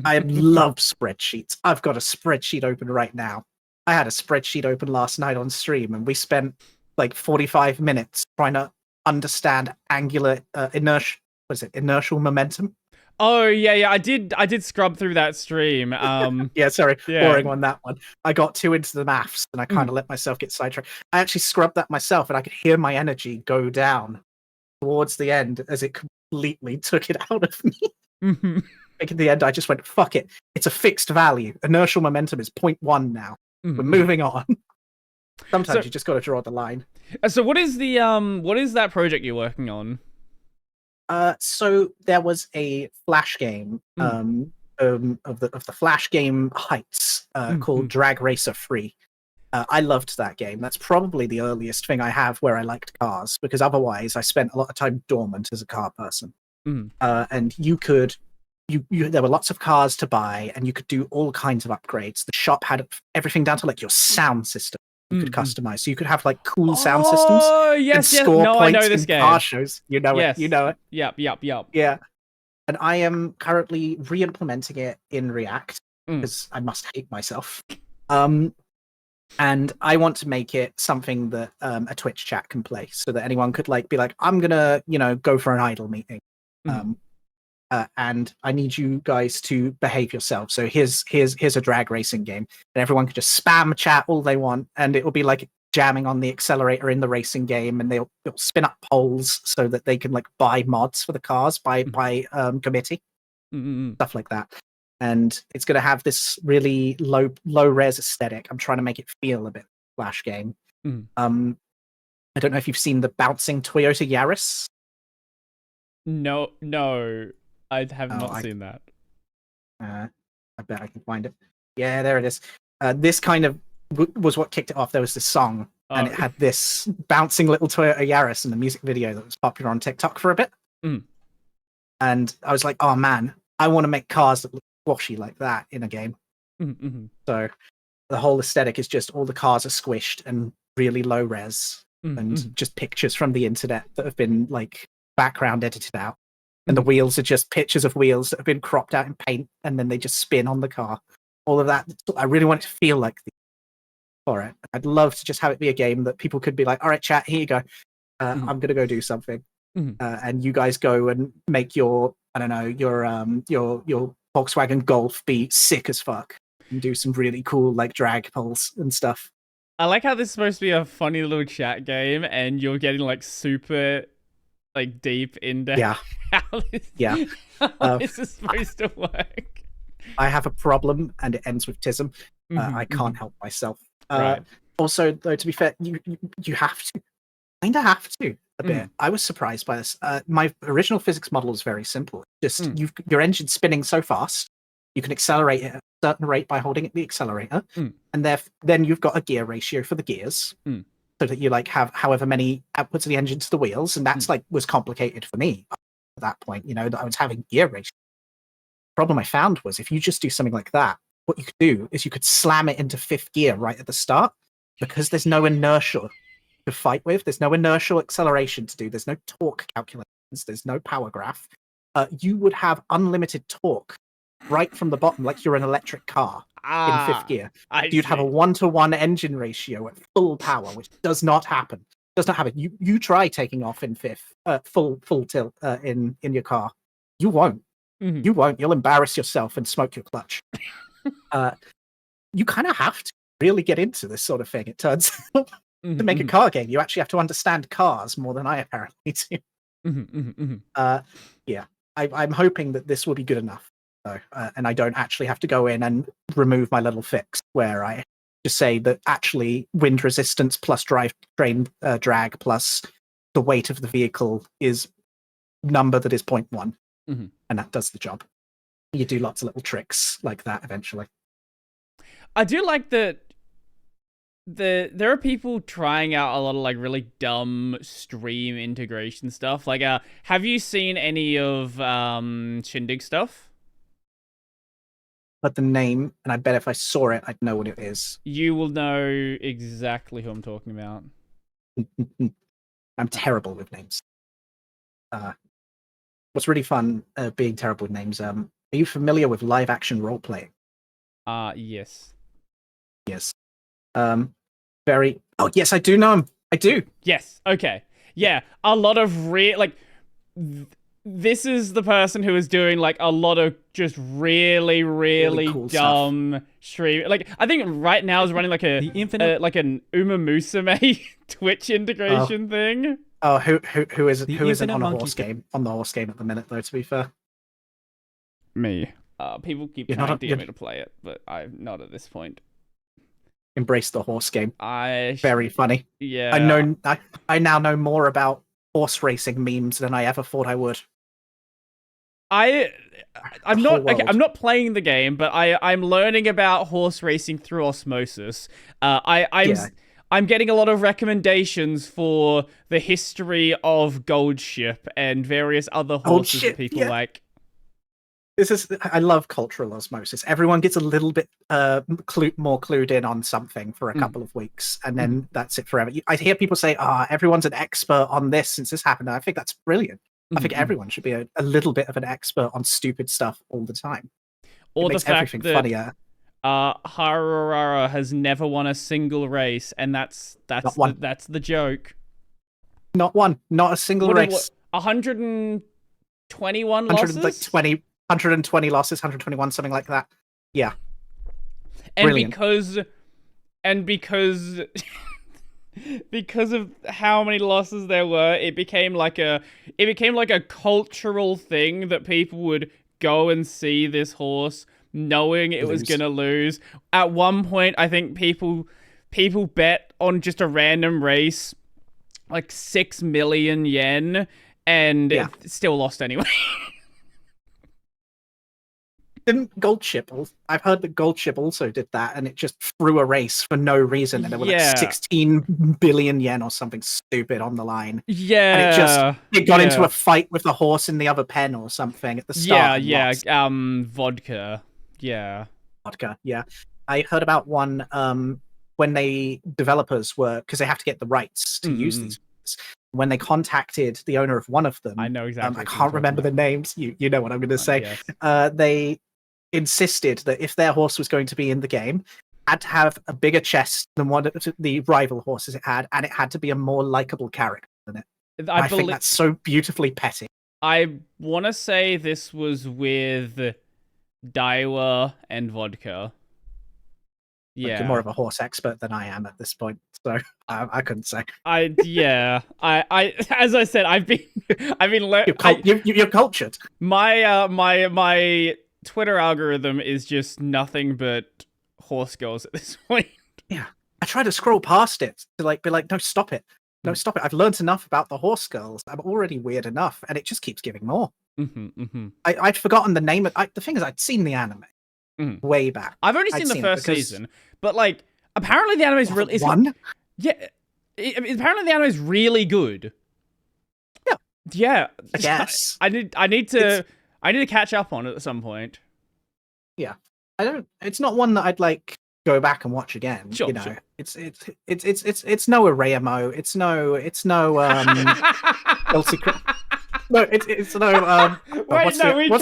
I love spreadsheets. I've got a spreadsheet open right now. I had a spreadsheet open last night on stream, and we spent like 45 minutes trying to understand angular inertial momentum. Oh yeah, I did scrub through that stream. Boring on that one. I got too into the maths and I kind of let myself get sidetracked. I actually scrubbed that myself, and I could hear my energy go down towards the end as it completely took it out of me. Like at the end, I just went, fuck it. It's a fixed value. Inertial momentum is 0.1 now. We're moving on. Sometimes you just got to draw the line. So what is that project you're working on? So there was a Flash game of the Flash game Heights called Drag Racer Free. I loved that game. That's probably the earliest thing I have where I liked cars, because otherwise I spent a lot of time dormant as a car person. And there were lots of cars to buy, and you could do all kinds of upgrades. The shop had everything down to like your sound system. You could customize, so you could have like cool sound systems. Oh yes. No, I know this game. Car shows, you know it. Yep. Yeah, and I am currently re-implementing it in React because I must hate myself. And I want to make it something that a Twitch chat can play, so that anyone could like be like, I'm gonna go for an idle meeting. And I need you guys to behave yourselves. So here's a drag racing game, and everyone can just spam chat all they want, and it will be like jamming on the accelerator in the racing game, and they'll spin up polls so that they can like buy mods for the cars by committee, stuff like that. And it's going to have this really low res aesthetic. I'm trying to make it feel a bit Flash game. I don't know if you've seen the bouncing Toyota Yaris. No. I have not seen that. I bet I can find it. Yeah, there it is. This kind of was what kicked it off. There was this song, and it had this bouncing little Toyota Yaris in the music video that was popular on TikTok for a bit. And I was like, oh man, I want to make cars that look squashy like that in a game. So the whole aesthetic is just all the cars are squished and really low res, and just pictures from the internet that have been like background edited out. And the wheels are just pictures of wheels that have been cropped out in paint, and then they just spin on the car. All of that. I really want it to feel like for it. I'd love to just have it be a game that people could be like, all right, chat, here you go. I'm going to go do something. And you guys go and make your Volkswagen Golf be sick as fuck and do some really cool like drag pulls and stuff. I like how this is supposed to be a funny little chat game, and you're getting like super like deep into how this is supposed to work. I have a problem, and it ends with tism. I can't help myself. Also, though, to be fair, you have to. kind of have to a bit. I was surprised by this. My original physics model is very simple. Just your engine's spinning so fast, you can accelerate it at a certain rate by holding the accelerator, and then you've got a gear ratio for the gears, so that you like have however many outputs of the engine to the wheels, and that's like was complicated for me at that point. You know, that I was having gear ratio. The problem I found was if you just do something like that, what you could do is you could slam it into fifth gear right at the start, because there's no inertia to fight with. There's no inertial acceleration to do. There's no torque calculations. There's no power graph. You would have unlimited torque right from the bottom, like you're an electric car in fifth gear. You'd have a 1-to-1 engine ratio at full power, which does not happen. Does not happen. You try taking off in fifth, full tilt in your car. You won't. You won't. You'll embarrass yourself and smoke your clutch. You kind of have to really get into this sort of thing. It turns out. To make a car game, you actually have to understand cars more than I apparently do. Yeah, I'm hoping that this will be good enough, though, and I don't actually have to go in and remove my little fix where I just say that actually wind resistance plus drivetrain drag plus the weight of the vehicle is number that is 0.1, and that does the job. You do lots of little tricks like that eventually. I do like that. There are people trying out a lot of like really dumb stream integration stuff. Like, have you seen any of Shindig stuff? But the name, and I bet if I saw it, I'd know what it is. You will know exactly who I'm talking about. I'm terrible with names. What's really fun being terrible with names? Are you familiar with live action role playing? Yes. Yes. Very. Oh, yes, I do know him. I do. Yes. Okay. Yeah. A lot of this is the person who is doing like a lot of just really cool dumb stream. Like I think right now is running like a like an Uma Musume Twitch integration thing. Oh, who isn't on a horse game on the horse game at the minute though? To be fair, me. People keep trying to get me to play it, but I'm not at this point. Embrace the horse game. Very funny. Yeah. I now know more about horse racing memes than I ever thought I would. I'm not playing the game, but I'm learning about horse racing through osmosis. I'm getting a lot of recommendations for the history of Goldship and various other horses that people like. I love cultural osmosis. Everyone gets a little bit more clued in on something for a couple of weeks, and then that's it forever. I hear people say, everyone's an expert on this since this happened. And I think that's brilliant. I think everyone should be a little bit of an expert on stupid stuff all the time. Or it the fact that funnier. Harurara has never won a single race, and that's the joke. Not one. Not a single race. 121 losses? 120 losses, 121, something like that. Yeah. And brilliant. because of how many losses there were, it became like a cultural thing that people would go and see this horse knowing it was gonna lose. At one point, I think people bet on just a random race like 6 million yen, and it still lost anyway. Didn't Goldship? I've heard that Goldship also did that, and it just threw a race for no reason, and there were like 16 billion yen or something stupid on the line. Yeah, and it got into a fight with the horse in the other pen or something at the start. Vodka. Yeah, vodka. Yeah, I heard about one when developers were, because they have to get the rights to use these. When they contacted the owner of one of them, I know exactly. I can't remember the names. You know what I'm going to say. Yes. They insisted that if their horse was going to be in the game, had to have a bigger chest than one of the rival horses it had, and it had to be a more likable character than it. I think that's so beautifully petty. I want to say this was with Daiwa and Vodka. Yeah, you're more of a horse expert than I am at this point, so I couldn't say. I as I said, I've been learning. You're cultured. My Twitter algorithm is just nothing but horse girls at this point. Yeah, I try to scroll past it to be like, no, stop it. No, stop it. I've learned enough about the horse girls. I'm already weird enough, and it just keeps giving more. I'd forgotten the name of the thing is I'd seen the anime way back. I've only seen the first season, but like apparently the anime is really yeah. Apparently the anime is really good. Yeah. I guess I need to catch up on it at some point. Yeah, it's not one that I'd like go back and watch again. Sure, you know, sure. it's no Arayamo. It's no Guilty No, it's no. What's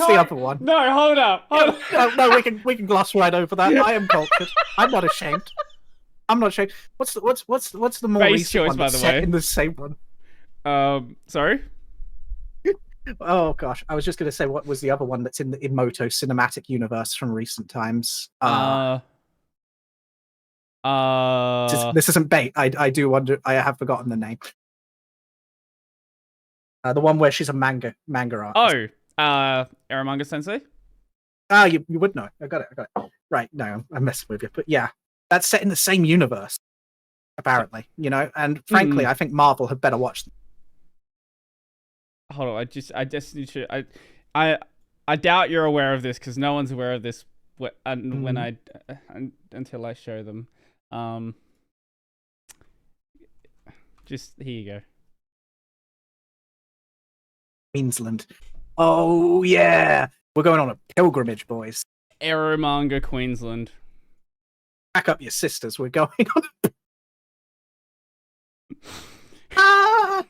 the other one? No, hold up. No, we can gloss right over that. I am cultured. I'm not ashamed. What's the more Base recent choice, one by that's the set way. in the same one? Sorry. Oh gosh, I was just gonna say what was the other one that's in the Moto cinematic universe from recent times. This isn't bait. I do wonder. I have forgotten the name. The one where she's a manga artist. Aramanga Sensei? You would know. I got it. Right, no, I'm messing with you. But yeah, that's set in the same universe, apparently, you know, and frankly, I think Marvel had better watch them. Hold on, I just need to, I doubt you're aware of this, because no one's aware of this until I show them. Just, here you go. Queensland. Oh yeah, we're going on a pilgrimage, boys. Eromanga, Queensland. Back up your sisters. We're going on. I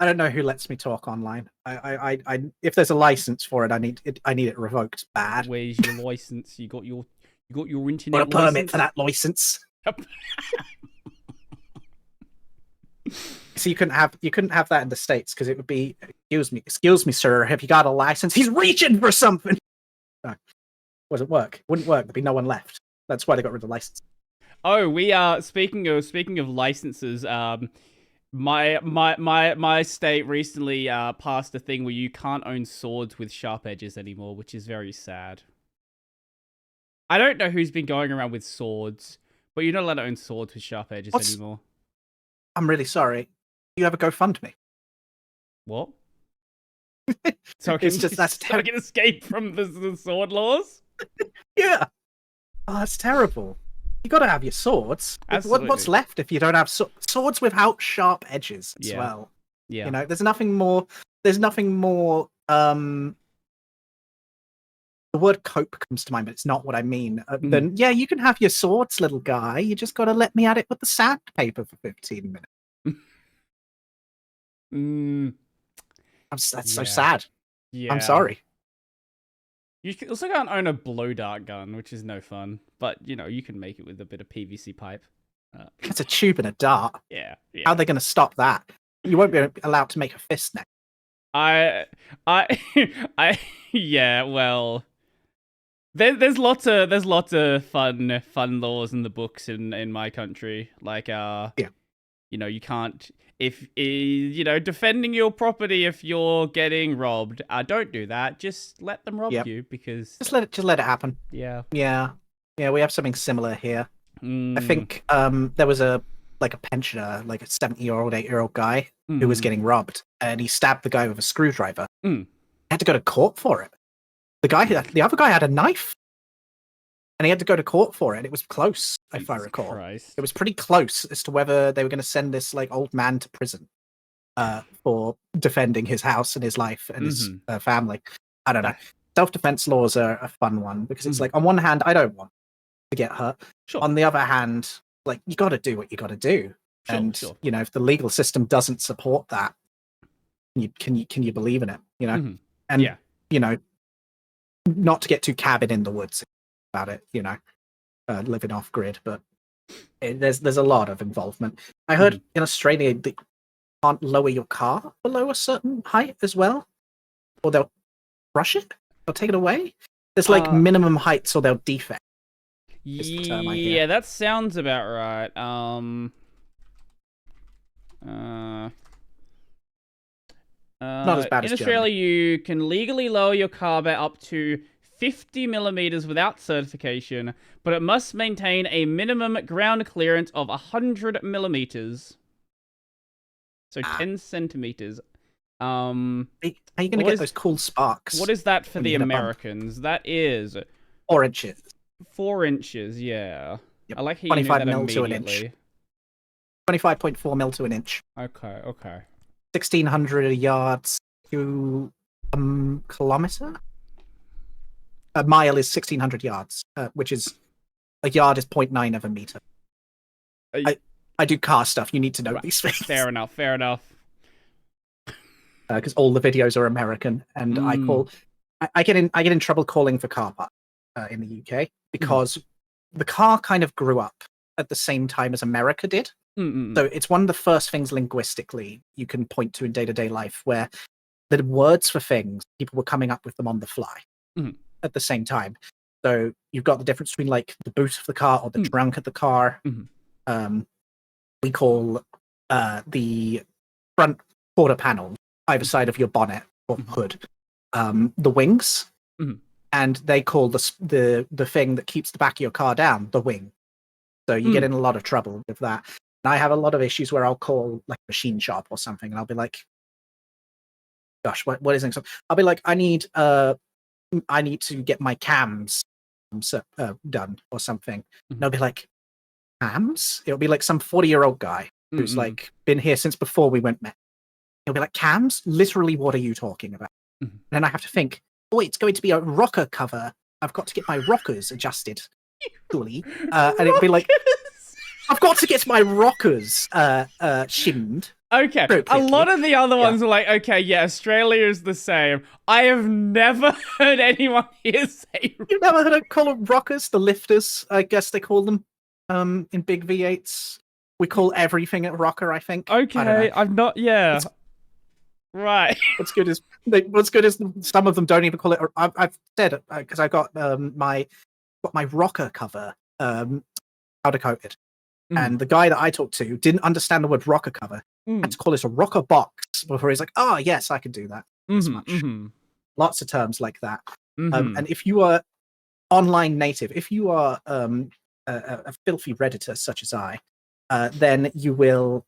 don't know who lets me talk online. I if there's a license for it, I need it revoked. Bad. Where's your license? You got your internet. Got a permit for that license. So you couldn't have that in the States because it would be excuse me, sir. Have you got a license? He's reaching for something. No. Wouldn't work. There'd be no one left. That's why they got rid of the license. Oh, we are speaking of licenses. My state recently passed a thing where you can't own swords with sharp edges anymore, which is very sad. I don't know who's been going around with swords, but you're not allowed to own swords with sharp edges anymore. I'm really sorry. You have a GoFundMe? What? So I can escape from the sword laws? Yeah. Oh, that's terrible. You got to have your swords. Absolutely. What's left if you don't have swords without sharp edges as well? Yeah. You know, there's nothing more. The word cope comes to mind, but it's not what I mean. Then yeah, you can have your swords, little guy. You just got to let me at it with the sandpaper for 15 minutes. That's so sad. Yeah. I'm sorry. You also can't own a blow dart gun, which is no fun. But, you know, you can make it with a bit of PVC pipe. It's a tube and a dart. Yeah. How are they going to stop that? You won't be allowed to make a fist next. Yeah, well... There's lots of fun laws in the books in my country. Like, you know, you can't... defending your property if you're getting robbed, don't do that. Just let them rob you, because just let it happen. Yeah. We have something similar here. I think there was a pensioner, like a 70-year-old, 8-year-old guy who was getting robbed, and he stabbed the guy with a screwdriver. He had to go to court for it. The other guy had a knife, and he had to go to court for it. It was close, if I recall. Christ. It was pretty close as to whether they were going to send this old man to prison for defending his house and his life and his family. I don't know. Self-defense laws are a fun one because it's like, on one hand, I don't want to get hurt. Sure. On the other hand, you got to do what you got to do. Sure. You know, if the legal system doesn't support that, can you believe in it? You know, and you know, not to get too cabin in the woods about it. You know, living off grid, but there's a lot of involvement. I heard in Australia that you can't lower your car below a certain height as well, or they'll crush it. They'll take it away. There's minimum heights, or they'll defect. Yeah, that sounds about right. Not as bad as in Australia, you can legally lower your car by up to 50 millimeters without certification, but it must maintain a minimum ground clearance of 100 millimeters. So 10 centimeters. How are you going to get those cool sparks? What is that for the Americans? That is 4 inches. 4 inches, yeah. Yep. I like how you knew that immediately. 25.4 mil to an inch. Okay. 1,600 yards to a kilometer? A mile is 1,600 yards, which is a yard is 0.9 of a meter. I do car stuff. You need to know these things. Fair enough. Because all the videos are American, and I get in trouble calling for car parts in the UK because the car kind of grew up at the same time as America did. So it's one of the first things linguistically you can point to in day-to-day life where the words for things, people were coming up with them on the fly at the same time. So you've got the difference between like the boot of the car or the trunk of the car. We call the front quarter panel, either side of your bonnet or hood, the wings, and they call the thing that keeps the back of your car down the wing. So you get in a lot of trouble with that. And I have a lot of issues where I'll call like a machine shop or something, and I'll be like, "Gosh, what is it?" I'll be like, "I need to get my cams done or something." And they'll be like, "Cams?" It'll be like some 40-year-old guy who's like been here since before we went met. He'll be like, "Cams? Literally, what are you talking about?" And then I have to think, "Oh, it's going to be a rocker cover. I've got to get my rockers adjusted, surely." And it'll be like, "I've got to get my rockers shimmed." Okay, a lot of the other ones are like, okay, yeah, Australia is the same. I have never heard anyone here say... You've never heard of call them rockers? The lifters, I guess they call them in big V8s. We call everything a rocker, I think. Okay, I've not... Yeah. Right. What's good is some of them don't even call it... I've said it, because I got my rocker cover powder-coated. And the guy that I talked to didn't understand the word rocker cover. Had to call it a rocker box before he's like, "Oh, yes, I can do that." As much. Lots of terms like that. And if you are online native, if you are a filthy Redditor such as I, then you will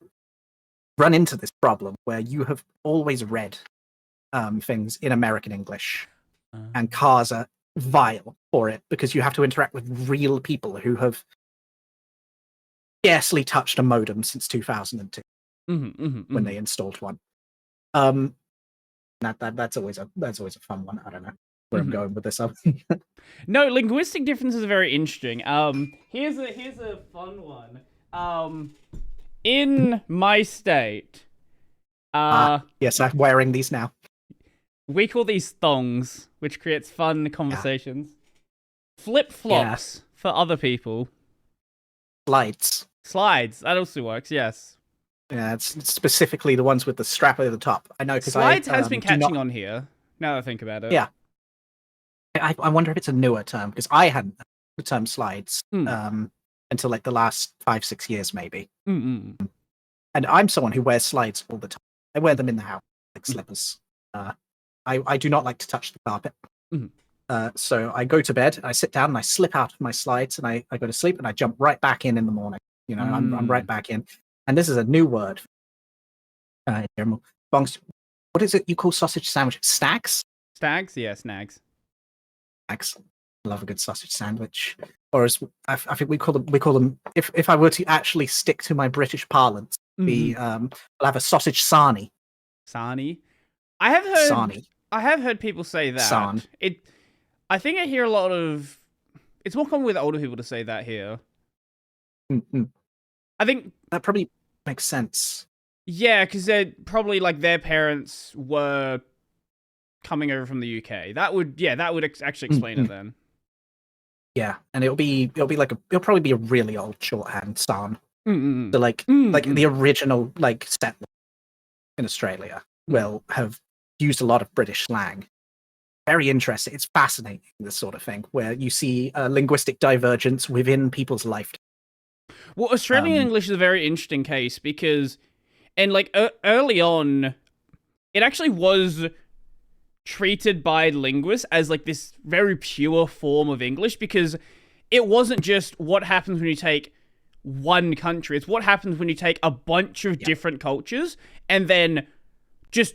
run into this problem where you have always read things in American English, and cars are vile for it because you have to interact with real people who have scarcely touched a modem since 2002 when they installed one. That's always a fun one. I don't know where I'm going with this. No, linguistic differences are very interesting. Here's a fun one. In my state, yes, I'm wearing these now. We call these thongs, which creates fun conversations. Flip-flops for other people. Slides, that also works, yes. Yeah, it's specifically the ones with the strap over the top. I know because Slides has been catching on here, now that I think about it. Yeah. I wonder if it's a newer term, because I hadn't heard the term slides until like the last 5-6 years, maybe. And I'm someone who wears slides all the time. I wear them in the house, like slippers. I do not like to touch the carpet. So I go to bed, I sit down, and I slip out of my slides, and I go to sleep, and I jump right back in the morning. You know, I'm right back in. And this is a new word. What is it you call sausage sandwich? Stags? Stags? Yeah, snags. Snags. I love a good sausage sandwich. Or as I think we call them. If I were to actually stick to my British parlance, I'll have a sausage sarnie. Sarnie. I have heard. Sarnie. I have heard people say that. Sarn. I think I hear a lot of. It's more common with older people to say that here. I think that probably makes sense. Yeah, because they're probably like their parents were coming over from the UK. That would actually explain it then. Yeah, and it'll probably be a really old shorthand, Sarn. So like the original like settler in Australia will have used a lot of British slang. Very interesting. It's fascinating, this sort of thing, where you see a linguistic divergence within people's lifetime. Well, Australian English is a very interesting case because, and like early on, it actually was treated by linguists as like this very pure form of English because it wasn't just what happens when you take one country. It's what happens when you take a bunch of different cultures and then just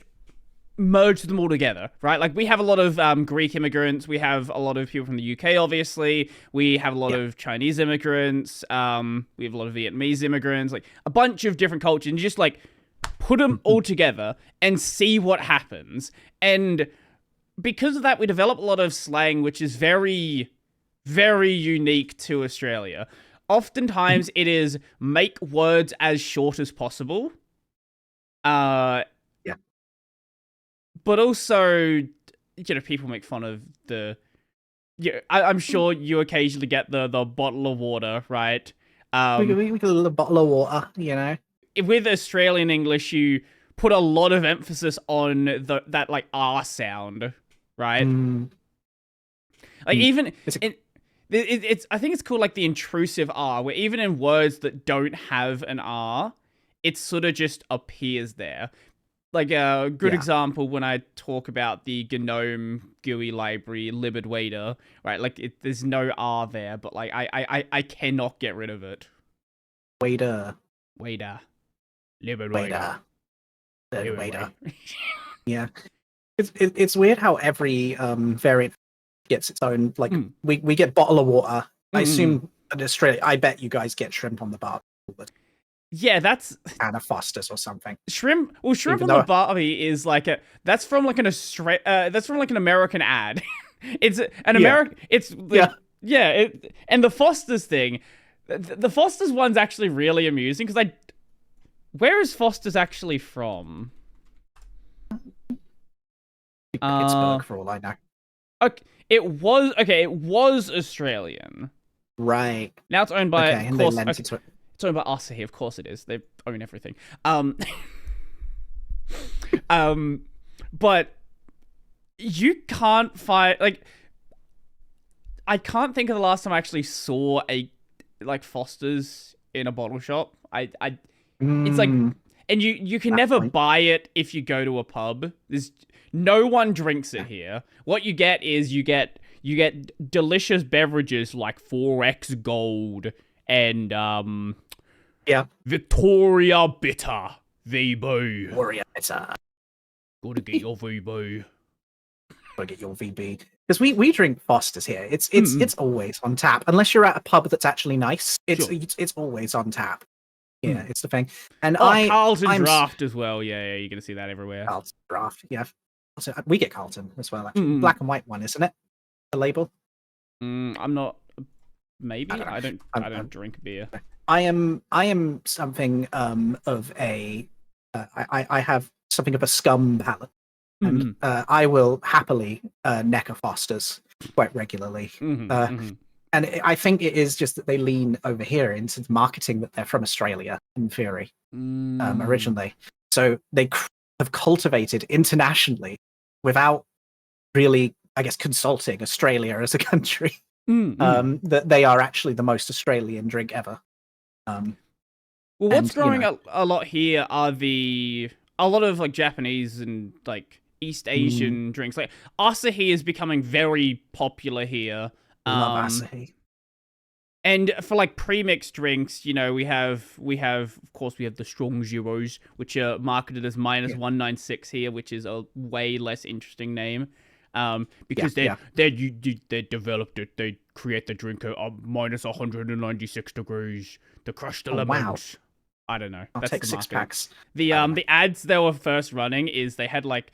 merge them all together, right? Like we have a lot of Greek immigrants, we have a lot of people from the UK, obviously, we have a lot of Chinese immigrants, we have a lot of Vietnamese immigrants, like a bunch of different cultures, and you just like put them all together and see what happens. And because of that, we develop a lot of slang, which is very, very unique to Australia. Oftentimes, it is make words as short as possible. But also, you know, people make fun of the... Yeah, I'm sure you occasionally get the bottle of water, right? We get a little bottle of water, you know? With Australian English, you put a lot of emphasis on that like, R sound, right? Like, even... It's I think it's called, like, the intrusive R, where even in words that don't have an R, it sort of just appears there. Like a good example when I talk about the GNOME GUI library libadwaiter, right? Like there's no R there, but like I cannot get rid of it. Waiter. Libadwaiter. Waiter. Yeah. It's weird how every variant gets its own, like we get bottle of water. I assume in Australia, I bet you guys get shrimp on the bar. Yeah, that's Anna Foster's or something. Shrimp on the Barbie is like that's from like an American ad. It's an American. It's and the Foster's thing. The Foster's one's actually really amusing because where is Foster's actually from? Pittsburgh, for all I know. Okay, it was Australian. Right. Now it's owned by and they lent it to it. It's owned by us here, of course it is. They own everything. But you can't find, like, I can't think of the last time I actually saw a Foster's in a bottle shop. It's like, and you can never buy it if you go to a pub. There's no one drinks it here. What you get is you get delicious beverages like 4X Gold and Victoria Bitter VB. Victoria Bitter. Gotta get your VB. Gotta get your VB. Because we drink Foster's here. It's always on tap. Unless you're at a pub that's actually nice. It's always on tap. Yeah, it's the thing. And Carlton Draft as well. Yeah, you're gonna see that everywhere. Carlton Draft, yeah. Also, we get Carlton as well, actually. Black and white one, isn't it? The label. I'm not. Maybe I don't drink beer. I am something of a. I have something of a scum palate, and I will happily neck a Foster's quite regularly. And I think it is just that they lean over here into marketing that they're from Australia in theory, originally. So they have cultivated internationally without really, I guess, consulting Australia as a country. That they are actually the most Australian drink ever. Well, what's growing a lot here are a lot of like Japanese and like East Asian drinks. Like Asahi is becoming very popular here. Love Asahi. And for like pre-mixed drinks, you know, we have of course we have the strong zeros, which are marketed as -196 here, which is a way less interesting name. Because they developed it, they create the drink at -196 degrees to crush the lemons. Wow. I don't know. I'll take 6 packs. The ads they were first running is they had like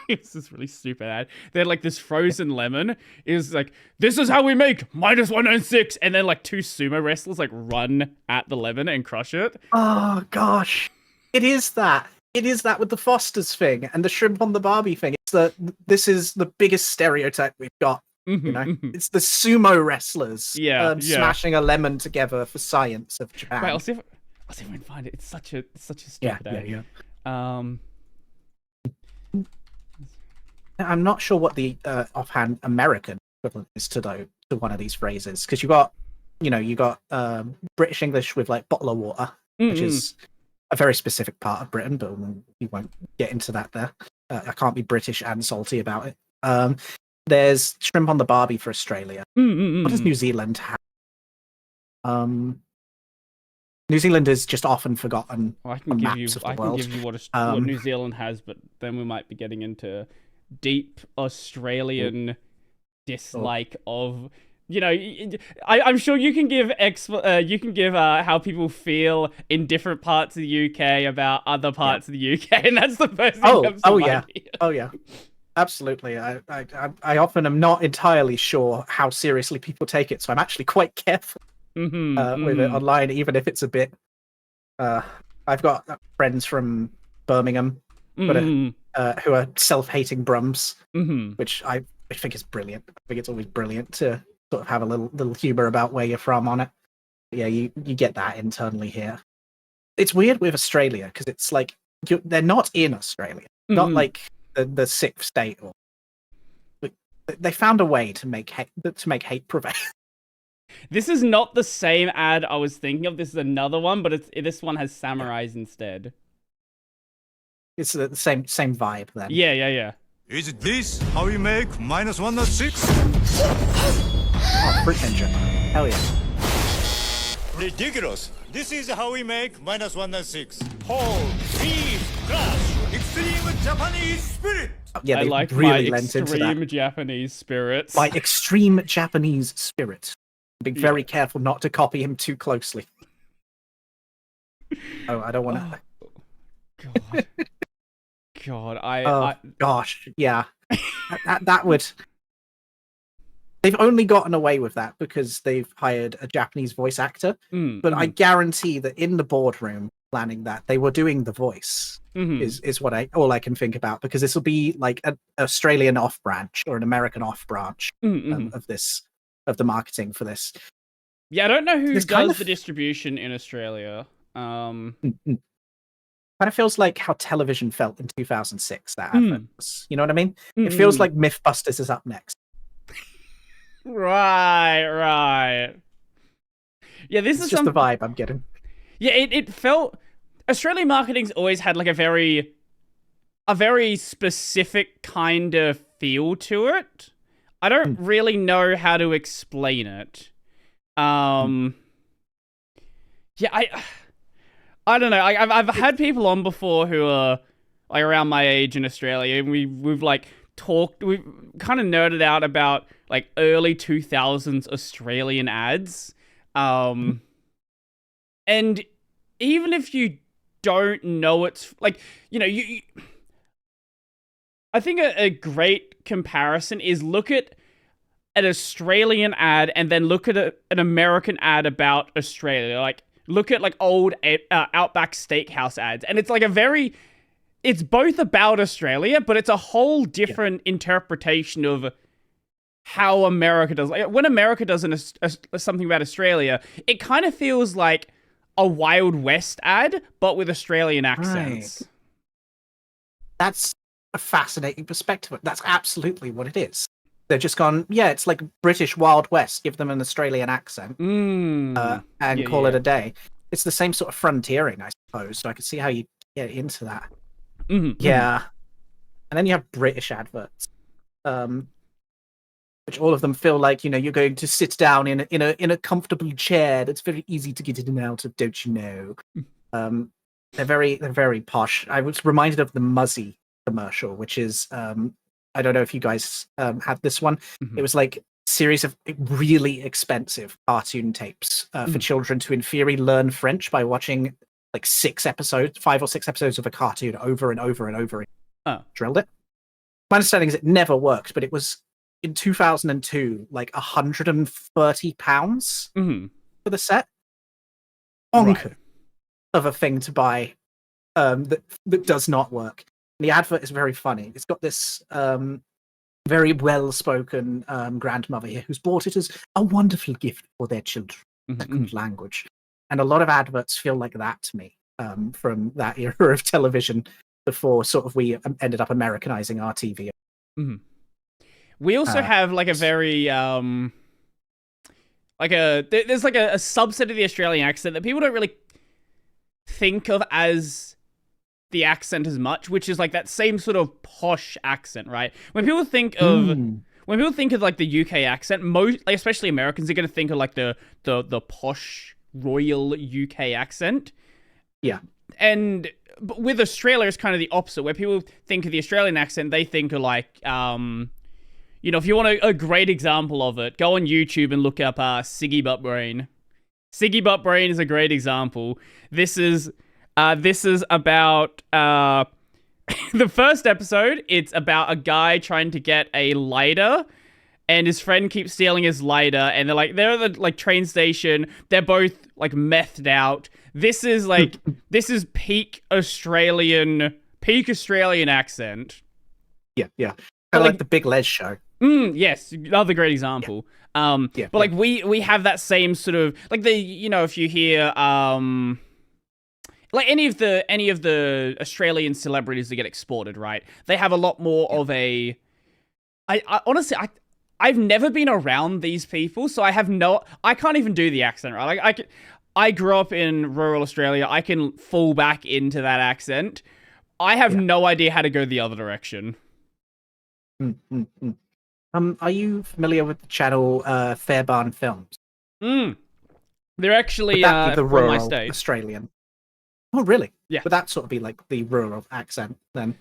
it's this really stupid ad. They had like this frozen lemon. It was like, this is how we make -196, and then like 2 sumo wrestlers like run at the lemon and crush it. Oh gosh, it is that. It is that with the Foster's thing and the shrimp on the Barbie thing. This is the biggest stereotype we've got. You know, it's the sumo wrestlers smashing a lemon together for science of Japan. Right, I'll see if I can find it. It's such a stupid ad. I'm not sure what the offhand American equivalent is to one of these phrases, because you got British English with like bottle of water, which is a very specific part of Britain, but we won't get into that there. I can't be British and salty about it. There's shrimp on the Barbie for Australia. What does New Zealand have? New Zealand is just often forgotten Well, I on can maps of the world. give you what New Zealand has, but then we might be getting into deep Australian dislike of. You know, I'm sure you can give how people feel in different parts of the UK about other parts of the UK, and that's the first thing that comes to mind. Oh yeah, absolutely. I often am not entirely sure how seriously people take it, so I'm actually quite careful with it online, even if it's a bit. I've got friends from Birmingham, but who are self-hating brums, which I think is brilliant. I think it's always brilliant to sort of have a little humor about where you're from on it. But yeah, you get that internally here. It's weird with Australia because it's like they're not in Australia, not like the sixth state, or they found a way to make hate prevail. This is not the same ad I was thinking of. This is another one, but this one has samurais instead. It's the same vibe then. Yeah. Is this how you make -106? Oh, Fruit Ninja. Hell yeah. Ridiculous. This is how we make -106. Whole, beef, crush, extreme Japanese spirit. Yeah, I like really my lent into that. extreme Japanese spirits. By extreme Japanese spirit. Being very careful not to copy him too closely. Oh, I don't want to. God, gosh, yeah. that would. They've only gotten away with that because they've hired a Japanese voice actor. But I guarantee that in the boardroom planning that, they were doing the voice. Is what all I can think about, because this will be like an Australian off branch or an American off branch of the marketing for this. Yeah, I don't know who does the distribution in Australia. Kind of feels like how television felt in 2006. That advert was, you know what I mean? It feels like Mythbusters is up next. Right. Yeah, this is just the vibe I'm getting. Yeah, it felt Australian marketing's always had like a very specific kind of feel to it. I don't really know how to explain it. Yeah, I don't know. I've had people on before who are like around my age in Australia, and we've like talked, we've kind of nerded out about like early 2000s Australian ads. And even if you don't know, it's like, you know, I think a great comparison is look at an Australian ad and then look at an American ad about Australia. Like, look at like old Outback Steakhouse ads, and it's like it's both about Australia, but it's a whole different interpretation of how America does. Like, when America does something about Australia, it kind of feels like a Wild West ad, but with Australian accents. Right. That's a fascinating perspective. That's absolutely what it is. They've just gone, it's like British Wild West, give them an Australian accent, and call it a day. It's the same sort of frontiering, I suppose, so I can see how you get into that. Yeah. And then you have British adverts, which all of them feel like, you know, you're going to sit down in a comfortable chair that's very easy to get in and out of, don't you know? They're very posh. I was reminded of the Muzzy commercial, which is I don't know if you guys had this one. It was like a series of really expensive cartoon tapes for children to in theory learn French by watching like 5 or 6 episodes of a cartoon over and over and over. Drilled it. My understanding is it never worked, but it was in 2002 like £130 for the set. Bonkers of a thing to buy that does not work. The advert is very funny. It's got this very well-spoken grandmother here who's bought it as a wonderful gift for their children. Second language. And a lot of adverts feel like that to me from that era of television before sort of we ended up Americanizing our TV. We also have like a very there's like a subset of the Australian accent that people don't really think of as the accent as much, which is like that same sort of posh accent, right? When people think of like the UK accent, most, like, especially Americans, are going to think of like the posh royal UK accent. Yeah. And with Australia, it's kind of the opposite, where people think of the Australian accent, they think of like, you know, if you want a great example of it, go on YouTube and look up Siggy Butt Brain. Siggy Butt Brain is a great example. This is about the first episode. It's about a guy trying to get a lighter, and his friend keeps stealing his lighter, and they're at the like train station. They're both like methed out. This is like peak Australian accent. Yeah. I like the Big Les show. Yes, another great example. But like we have that same sort of like if you hear like any of the Australian celebrities that get exported, right? They have a lot more of a. I honestly I've never been around these people, so I can't even do the accent, right? Like I grew up in rural Australia. I can fall back into that accent. I have no idea how to go the other direction. Are you familiar with the channel Fairbairn Films? They're actually the rural from my state. Australian. Oh, really? Yeah. Would that sort of be like the rural accent then?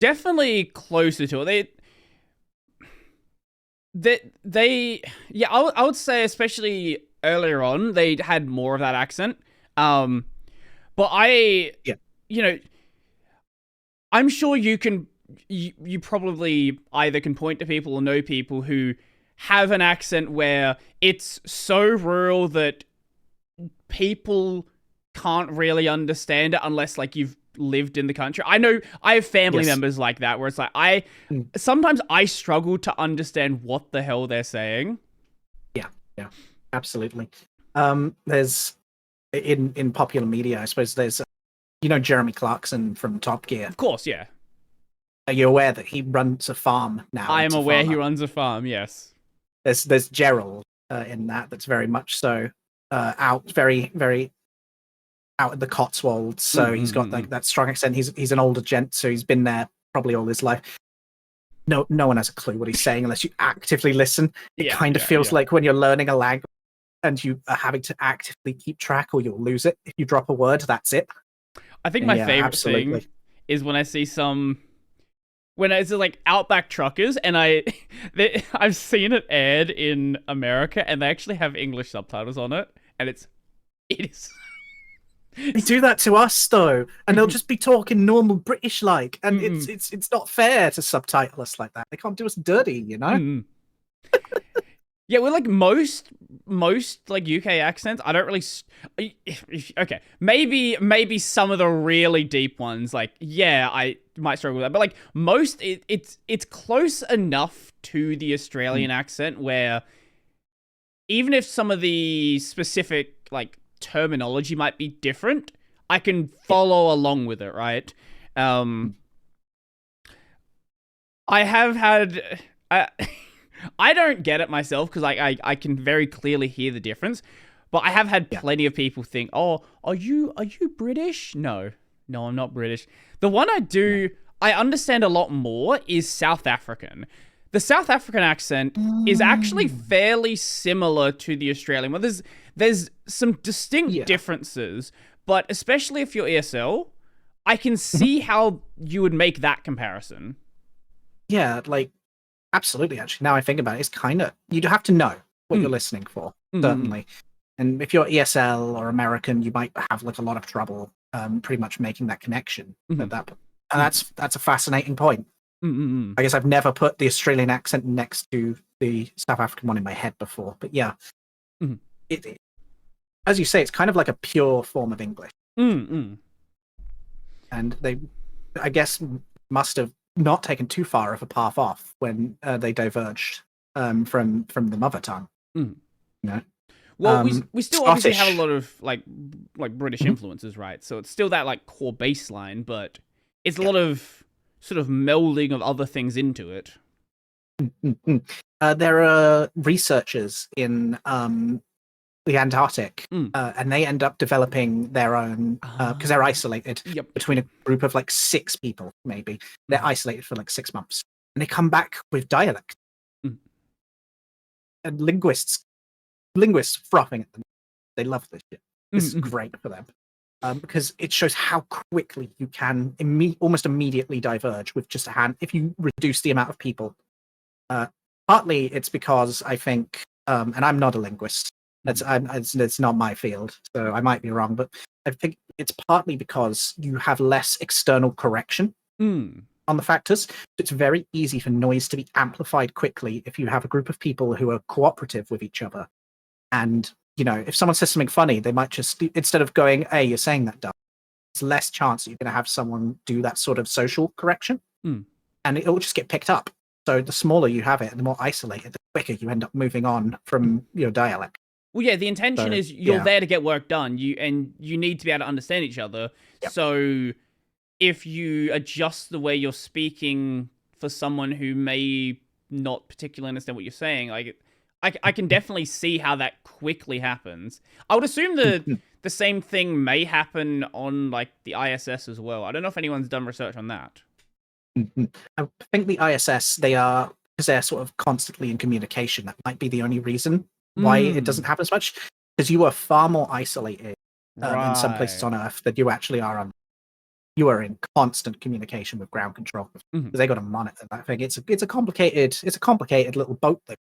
Definitely closer to it. I would say especially earlier on they had more of that accent. But I'm sure you probably either can point to people or know people who have an accent where it's so rural that people can't really understand it unless like you've lived in the country. I know I have family members like that where it's like sometimes I struggle to understand what the hell they're saying. Yeah, absolutely. There's in popular media, I suppose there's Jeremy Clarkson from Top Gear. Of course, yeah. Are you aware that he runs a farm now? I am aware he runs a farm, yes. There's Gerald in that's very much so out, very, very out in the Cotswolds. So he's got like that strong accent. He's an older gent, so he's been there probably all his life. No one has a clue what he's saying unless you actively listen. It kind of feels like when you're learning a language and you are having to actively keep track or you'll lose it. If you drop a word, that's it. I think my favorite thing is when I see when it's like Outback Truckers, and I've seen it aired in America, and they actually have English subtitles on it, and it is. They do that to us though, and they'll just be talking normal British like, and it's not fair to subtitle us like that. They can't do us dirty, Yeah, we're like most like UK accents. I don't really. Okay, maybe some of the really deep ones. Like, I might struggle with that, but like most, it's close enough to the Australian accent where even if some of the specific like terminology might be different, I can follow along with it, right? I have had. I don't get it myself because I can very clearly hear the difference, but I have had plenty of people think, "Oh, are you British?" No, I'm not British. The one I understand a lot more is South African. The South African accent is actually fairly similar to the Australian one. There's some distinct differences, but especially if you're ESL, I can see how you would make that comparison. Yeah, like. Absolutely, actually. Now I think about it, it's kind of... You'd have to know what you're listening for, certainly. And if you're ESL or American, you might have like a lot of trouble pretty much making that connection. And that's a fascinating point. I guess I've never put the Australian accent next to the South African one in my head before. But yeah, it, as you say, it's kind of like a pure form of English. And they, I guess, must have not taken too far of a path off when they diverged from the mother tongue. Well, we still obviously have a lot of like British influences, right? So it's still that like core baseline, but it's a lot of sort of melding of other things into it. There are researchers in the Antarctic, and they end up developing their own because they're isolated between a group of like 6 people, maybe. They're isolated for like 6 months, and they come back with dialect. And linguists linguists frothing at them. They love this shit. This is great for them. Because it shows how quickly you can almost immediately diverge with just a hand if you reduce the amount of people. Partly it's because I think, and I'm not a linguist, it's not my field, so I might be wrong, but I think it's partly because you have less external correction on the factors. It's very easy for noise to be amplified quickly if you have a group of people who are cooperative with each other. And if someone says something funny, they might just, instead of going, hey, you're saying that dumb, it's less chance that you're going to have someone do that sort of social correction. And it'll just get picked up. So the smaller you have it, and the more isolated, the quicker you end up moving on from your dialect. Well, yeah, the intention is you're there to get work done. You need to be able to understand each other. Yep. So if you adjust the way you're speaking for someone who may not particularly understand what you're saying, like I can definitely see how that quickly happens. I would assume the same thing may happen on like the ISS as well. I don't know if anyone's done research on that. I think the ISS, because they're sort of constantly in communication. That might be the only reason why it doesn't happen as much, because you are far more isolated in some places on Earth than you actually are on. You are in constant communication with ground control because they got to monitor that thing. It's a complicated little boat thing.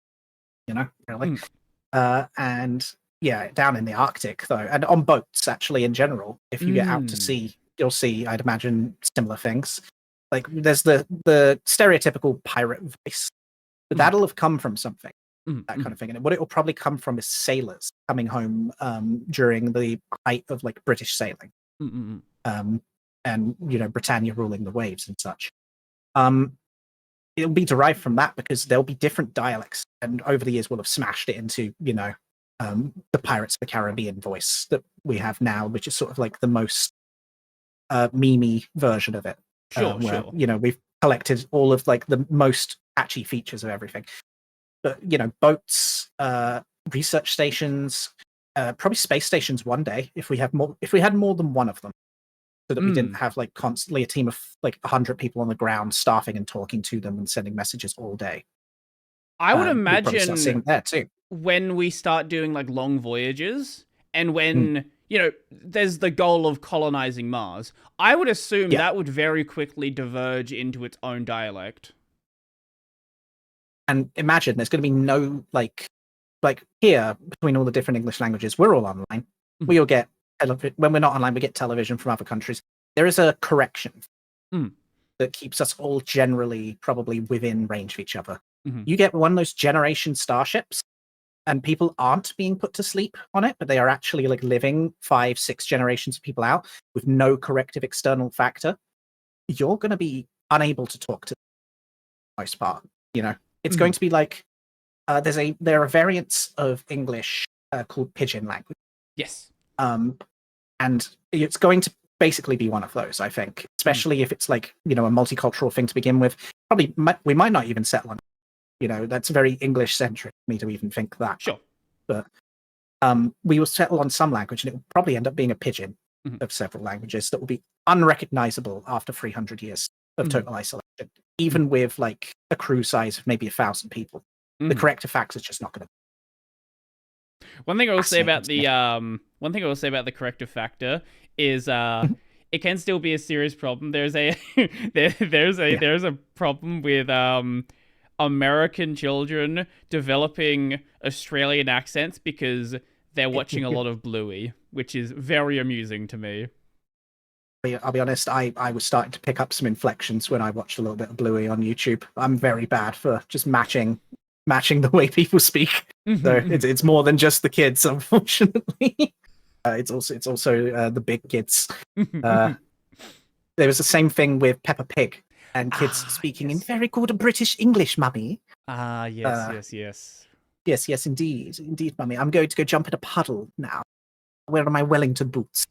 Really. And yeah, down in the Arctic though, and on boats actually in general, if you get out to sea, you'll see, I'd imagine, similar things. Like there's the stereotypical pirate voice, but that'll have come from something, that kind of thing. And what it will probably come from is sailors coming home during the height of like British sailing, and Britannia ruling the waves and such. It'll be derived from that because there'll be different dialects, and over the years we'll have smashed it into the Pirates of the Caribbean voice that we have now, which is sort of like the most memey version of it. Sure. We've collected all of like the most catchy features of everything. But boats, research stations, probably space stations one day if we had more than one of them. So that we didn't have like constantly a team of like 100 people on the ground staffing and talking to them and sending messages all day. I would imagine seeing that too. When we start doing like long voyages and when there's the goal of colonizing Mars, I would assume that would very quickly diverge into its own dialect. And imagine there's going to be no like here between all the different English languages, we're all online. We all get when we're not online, we get television from other countries. There is a correction that keeps us all generally probably within range of each other. You get one of those generation starships, and people aren't being put to sleep on it, but they are actually like living 5-6 generations of people out with no corrective external factor. You're going to be unable to talk to them for the most part. It's going to be like there are variants of English called pidgin language. Yes. And it's going to basically be one of those, I think, especially if it's like, a multicultural thing to begin with. Probably we might not even settle on, that's very English centric for me to even think that. Sure. But we will settle on some language and it will probably end up being a pidgin of several languages that will be unrecognizable after 300 years of total isolation, even with like a crew size of maybe 1,000 people. The corrective factor is just not going to. One thing I will say about the corrective factor is it can still be a serious problem. There's a there's a problem with American children developing Australian accents because they're watching a lot of Bluey, which is very amusing to me. I'll be honest, I was starting to pick up some inflections when I watched a little bit of Bluey on YouTube. I'm very bad for just matching the way people speak. So it's more than just the kids, unfortunately. It's also the big kids. There was the same thing with Peppa Pig and kids speaking in very good British English, mummy. Yes. Yes, indeed, mummy. I'm going to go jump in a puddle now. Where are my Wellington boots?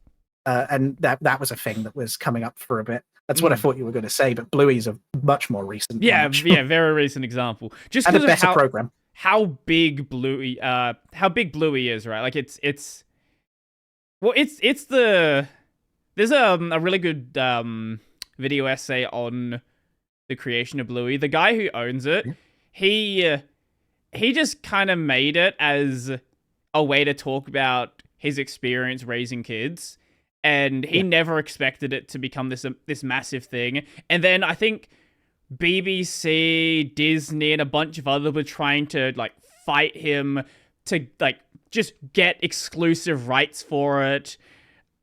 And that was a thing that was coming up for a bit. That's what I thought you were going to say, but Bluey's a much more recent. Very recent example. Just and a because better program. How big Bluey is, right? Like it's there's a really good video essay on the creation of Bluey. The guy who owns it, he just kind of made it as a way to talk about his experience raising kids, and he never expected it to become this massive thing. And then I think BBC, Disney, and a bunch of others were trying to like fight him to like just get exclusive rights for it.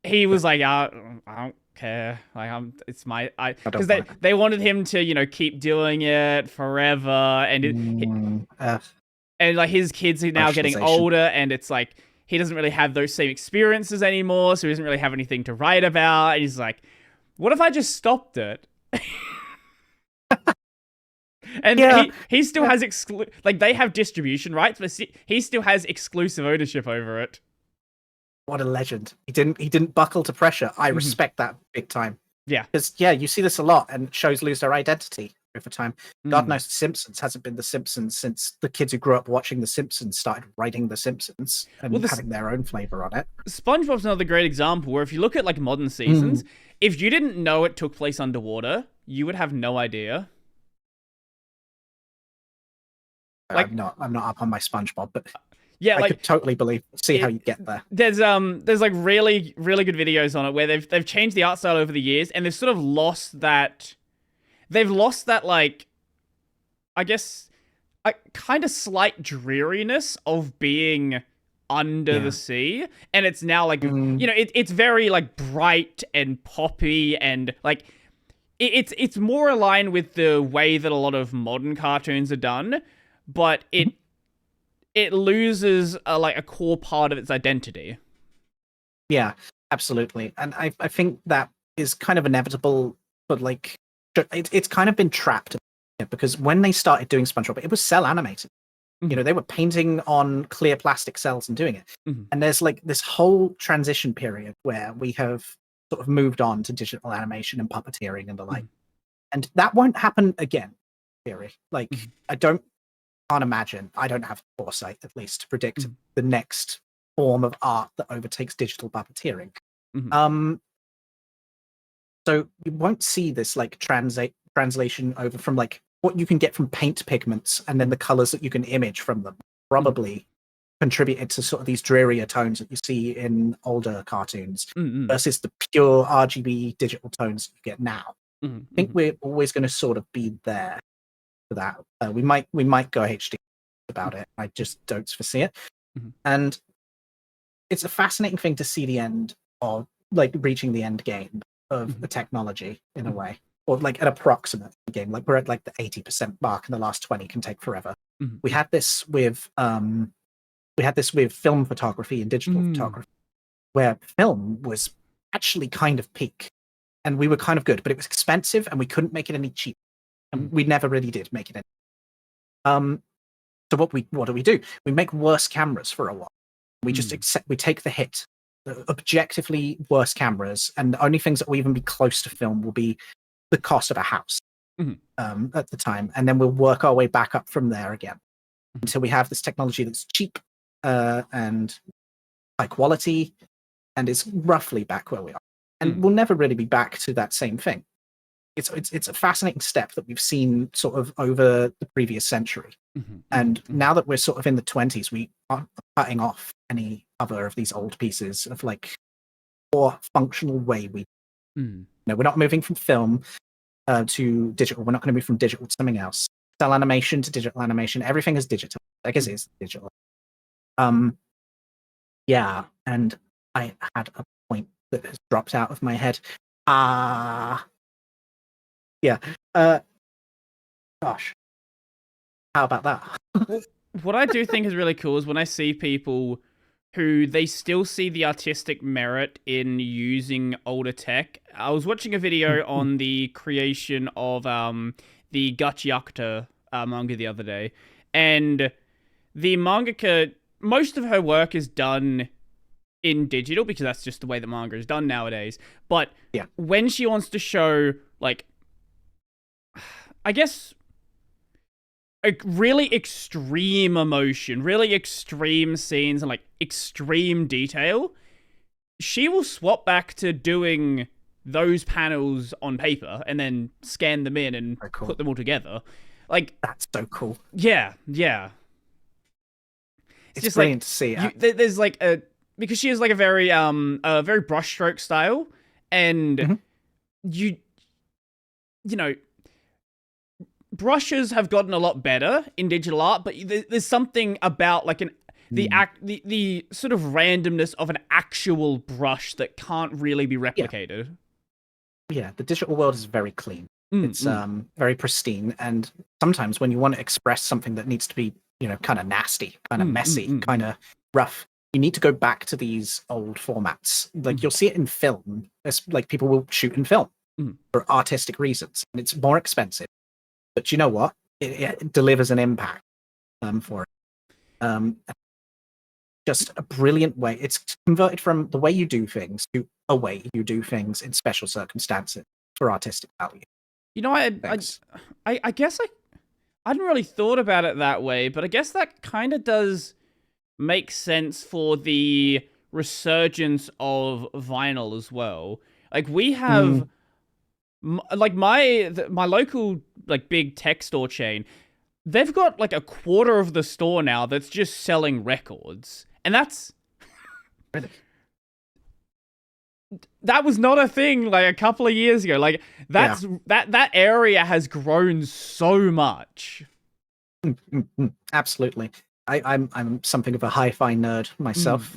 He was like, I don't care. Like it's my because they wanted him to, you know, keep doing it forever, and and like his kids are now getting older, and it's like he doesn't really have those same experiences anymore, so he doesn't really have anything to write about. And he's like, what if I just stopped it? And he still has like they have distribution rights, but he still has exclusive ownership over it. What a legend! He didn't buckle to pressure. I respect that big time. Yeah, because you see this a lot, and shows lose their identity over time. God knows The Simpsons hasn't been The Simpsons since the kids who grew up watching The Simpsons started writing The Simpsons and having their own flavor on it. SpongeBob's another great example where if you look at like modern seasons, if you didn't know it took place underwater, you would have no idea. Like, I'm not up on my SpongeBob, but yeah, I could totally see how you get there. There's like really good videos on it where they've changed the art style over the years, and they've sort of lost that. They've lost that, like, I guess, a kind of slight dreariness of being under the sea, and it's now like you know it's very like bright and poppy, and like it's more aligned with the way that a lot of modern cartoons are done, but it loses like a core part of its identity. Yeah, absolutely, and I think that is kind of inevitable, but like it's kind of been trapped because when they started doing SpongeBob, it was cell animated. You know, they were painting on clear plastic cells and doing it. And there's like this whole transition period where we have sort of moved on to digital animation and puppeteering and the like. And that won't happen again, in theory. Like, I can't imagine, I don't have the foresight, at least, to predict the next form of art that overtakes digital puppeteering. So you won't see this like translation over from like what you can get from paint pigments and then the colors that you can image from them probably contributed to sort of these drearier tones that you see in older cartoons versus the pure RGB digital tones you get now. I think we're always going to sort of be there for that. We might go HD about it. I just don't foresee it. And it's a fascinating thing to see the end of like reaching the end game of the technology in a way. Or like an approximate game, like we're at like the 80% mark, and the last 20 can take forever. We had this with film photography and digital photography, where film was actually kind of peak, and we were kind of good, but it was expensive, and we couldn't make it any cheaper, and we never really did make it any. So what do? We make worse cameras for a while. We just we take the hit, the objectively worse cameras, and the only things that will even be close to film will be the cost of a house at the time, and then we'll work our way back up from there again until we have this technology that's cheap and high quality and is roughly back where we are, and we'll never really be back to that same thing. It's a fascinating step that we've seen sort of over the previous century, and now that we're sort of in the 20s, we aren't cutting off any other of these old pieces of like more functional way we no, we're not moving from film to digital. We're not going to move from digital to something else. Cell animation to digital animation. Everything is digital. I guess it's digital. Yeah, and I had a point that has dropped out of my head. Yeah. Gosh. How about that? What I do think is really cool is when I see people who they still see the artistic merit in using older tech. I was watching a video on the creation of the Gachiakta manga the other day, and the mangaka, most of her work is done in digital because that's just the way that manga is done nowadays. But when she wants to show, like, I guess, a really extreme emotion, really extreme scenes, and like extreme detail, she will swap back to doing those panels on paper and then scan them in and put them all together. Like, that's so cool. Yeah. it's just brilliant to see. There's like because she has like a very brushstroke style, and you know, brushes have gotten a lot better in digital art, but there's something about like the sort of randomness of an actual brush that can't really be replicated. Yeah, the digital world is very clean. It's very pristine, and sometimes when you want to express something that needs to be, kind of nasty, kind of messy, kind of rough, you need to go back to these old formats. Like you'll see it in film. It's like people will shoot in film for artistic reasons, and it's more expensive. But you know what? It delivers an impact for it. Just a brilliant way. It's converted from the way you do things to a way you do things in special circumstances for artistic value. I guess I hadn't really thought about it that way, but I guess that kind of does make sense for the resurgence of vinyl as well. Like we have, like my local like big tech store chain, they've got like a quarter of the store now that's just selling records, and that's. That was not a thing like a couple of years ago. Like that area has grown so much. Absolutely. I'm something of a hi-fi nerd myself.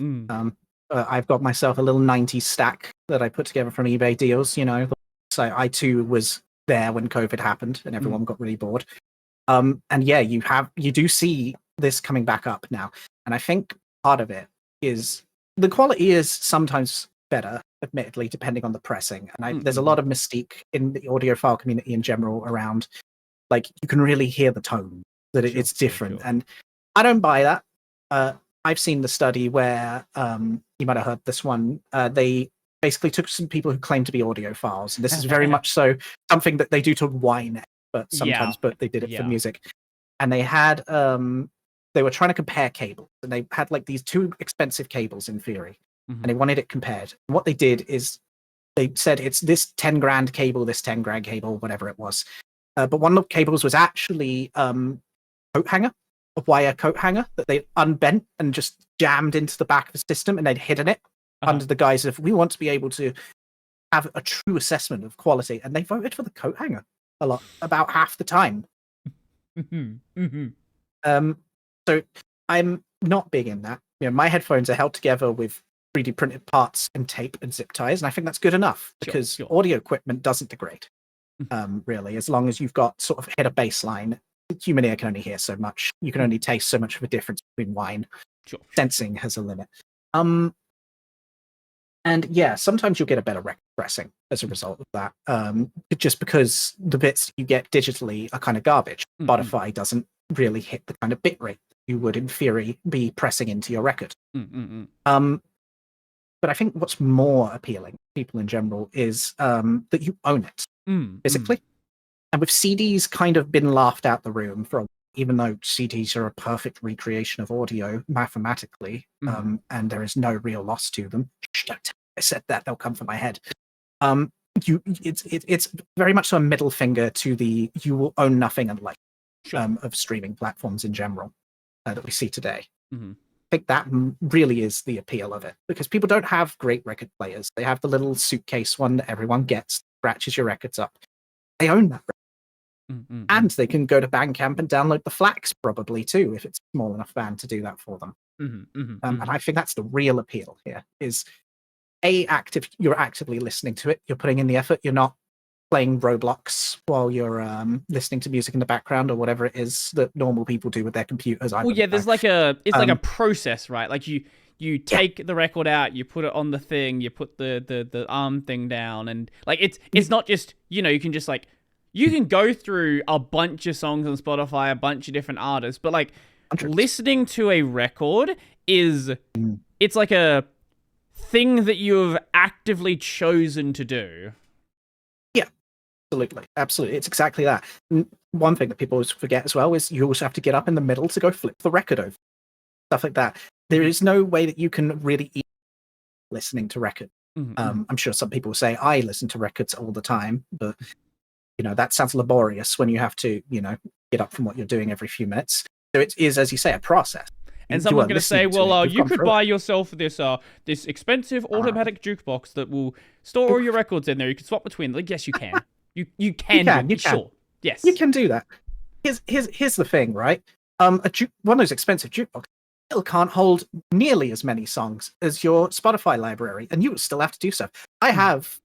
I've got myself a little 90s stack that I put together from eBay deals. So I too was there when COVID happened and everyone got really bored. And yeah, you do see this coming back up now, and I think part of it is the quality is sometimes better, admittedly, depending on the pressing. And there's a lot of mystique in the audiophile community in general around, like, you can really hear the tone, that it's different. Sure. And I don't buy that. I've seen the study where, you might have heard this one, they basically took some people who claim to be audiophiles. And this is very much so something that they do to wine, but sometimes, but they did it for music. And they had, they were trying to compare cables, and they had like these two expensive cables in theory. And they wanted it compared. And what they did is they said it's this 10 grand cable, this 10 grand cable, whatever it was. But one of the cables was actually coat hanger, a wire coat hanger that they unbent and just jammed into the back of the system, and they'd hidden it under the guise of, we want to be able to have a true assessment of quality. And they voted for the coat hanger a lot, about half the time. So I'm not big in that. My headphones are held together with 3D printed parts and tape and zip ties, and I think that's good enough because audio equipment doesn't degrade, really, as long as you've got sort of hit a baseline. Human ear can only hear so much. You can only taste so much of a difference between wine. Sensing has a limit. And yeah, sometimes you'll get a better record pressing as a result of that, just because the bits you get digitally are kind of garbage. Spotify doesn't really hit the kind of bit rate you would in theory be pressing into your record. But I think what's more appealing to people in general is that you own it physically. And with CDs kind of been laughed out the room for, even though CDs are a perfect recreation of audio mathematically, and there is no real loss to them. Don't tell me I said that, they'll come for my head. It's very much so a middle finger to the you will own nothing and like of streaming platforms in general that we see today. I think that really is the appeal of it, because people don't have great record players. They have the little suitcase one that everyone gets, scratches your records up. They own that record. And they can go to Bandcamp and download the FLACs probably too, if it's a small enough band to do that for them. And I think that's the real appeal here, is you're actively listening to it, you're putting in the effort, you're not playing Roblox while you're listening to music in the background or whatever it is that normal people do with their computers. There's like a process, right? Like you take the record out, you put it on the thing, you put the arm thing down, and like it's not just, you can just like, you can go through a bunch of songs on Spotify, a bunch of different artists, but like listening to a record it's like a thing that you have actively chosen to do. Absolutely. It's exactly that. One thing that people always forget as well is you also have to get up in the middle to go flip the record over. Stuff like that. There is no way that you can really eat listening to records. I'm sure some people say, I listen to records all the time, but that sounds laborious when you have to, get up from what you're doing every few minutes. So it is, as you say, a process. and someone's going to say, well, you could buy it. yourself this expensive automatic jukebox that will store all your records in there. You can swap between them. Like, yes, you can. You can. Sure. Yes. You can do that. Here's the thing, right? One of those expensive jukeboxes still can't hold nearly as many songs as your Spotify library, and you would still have to do so. I have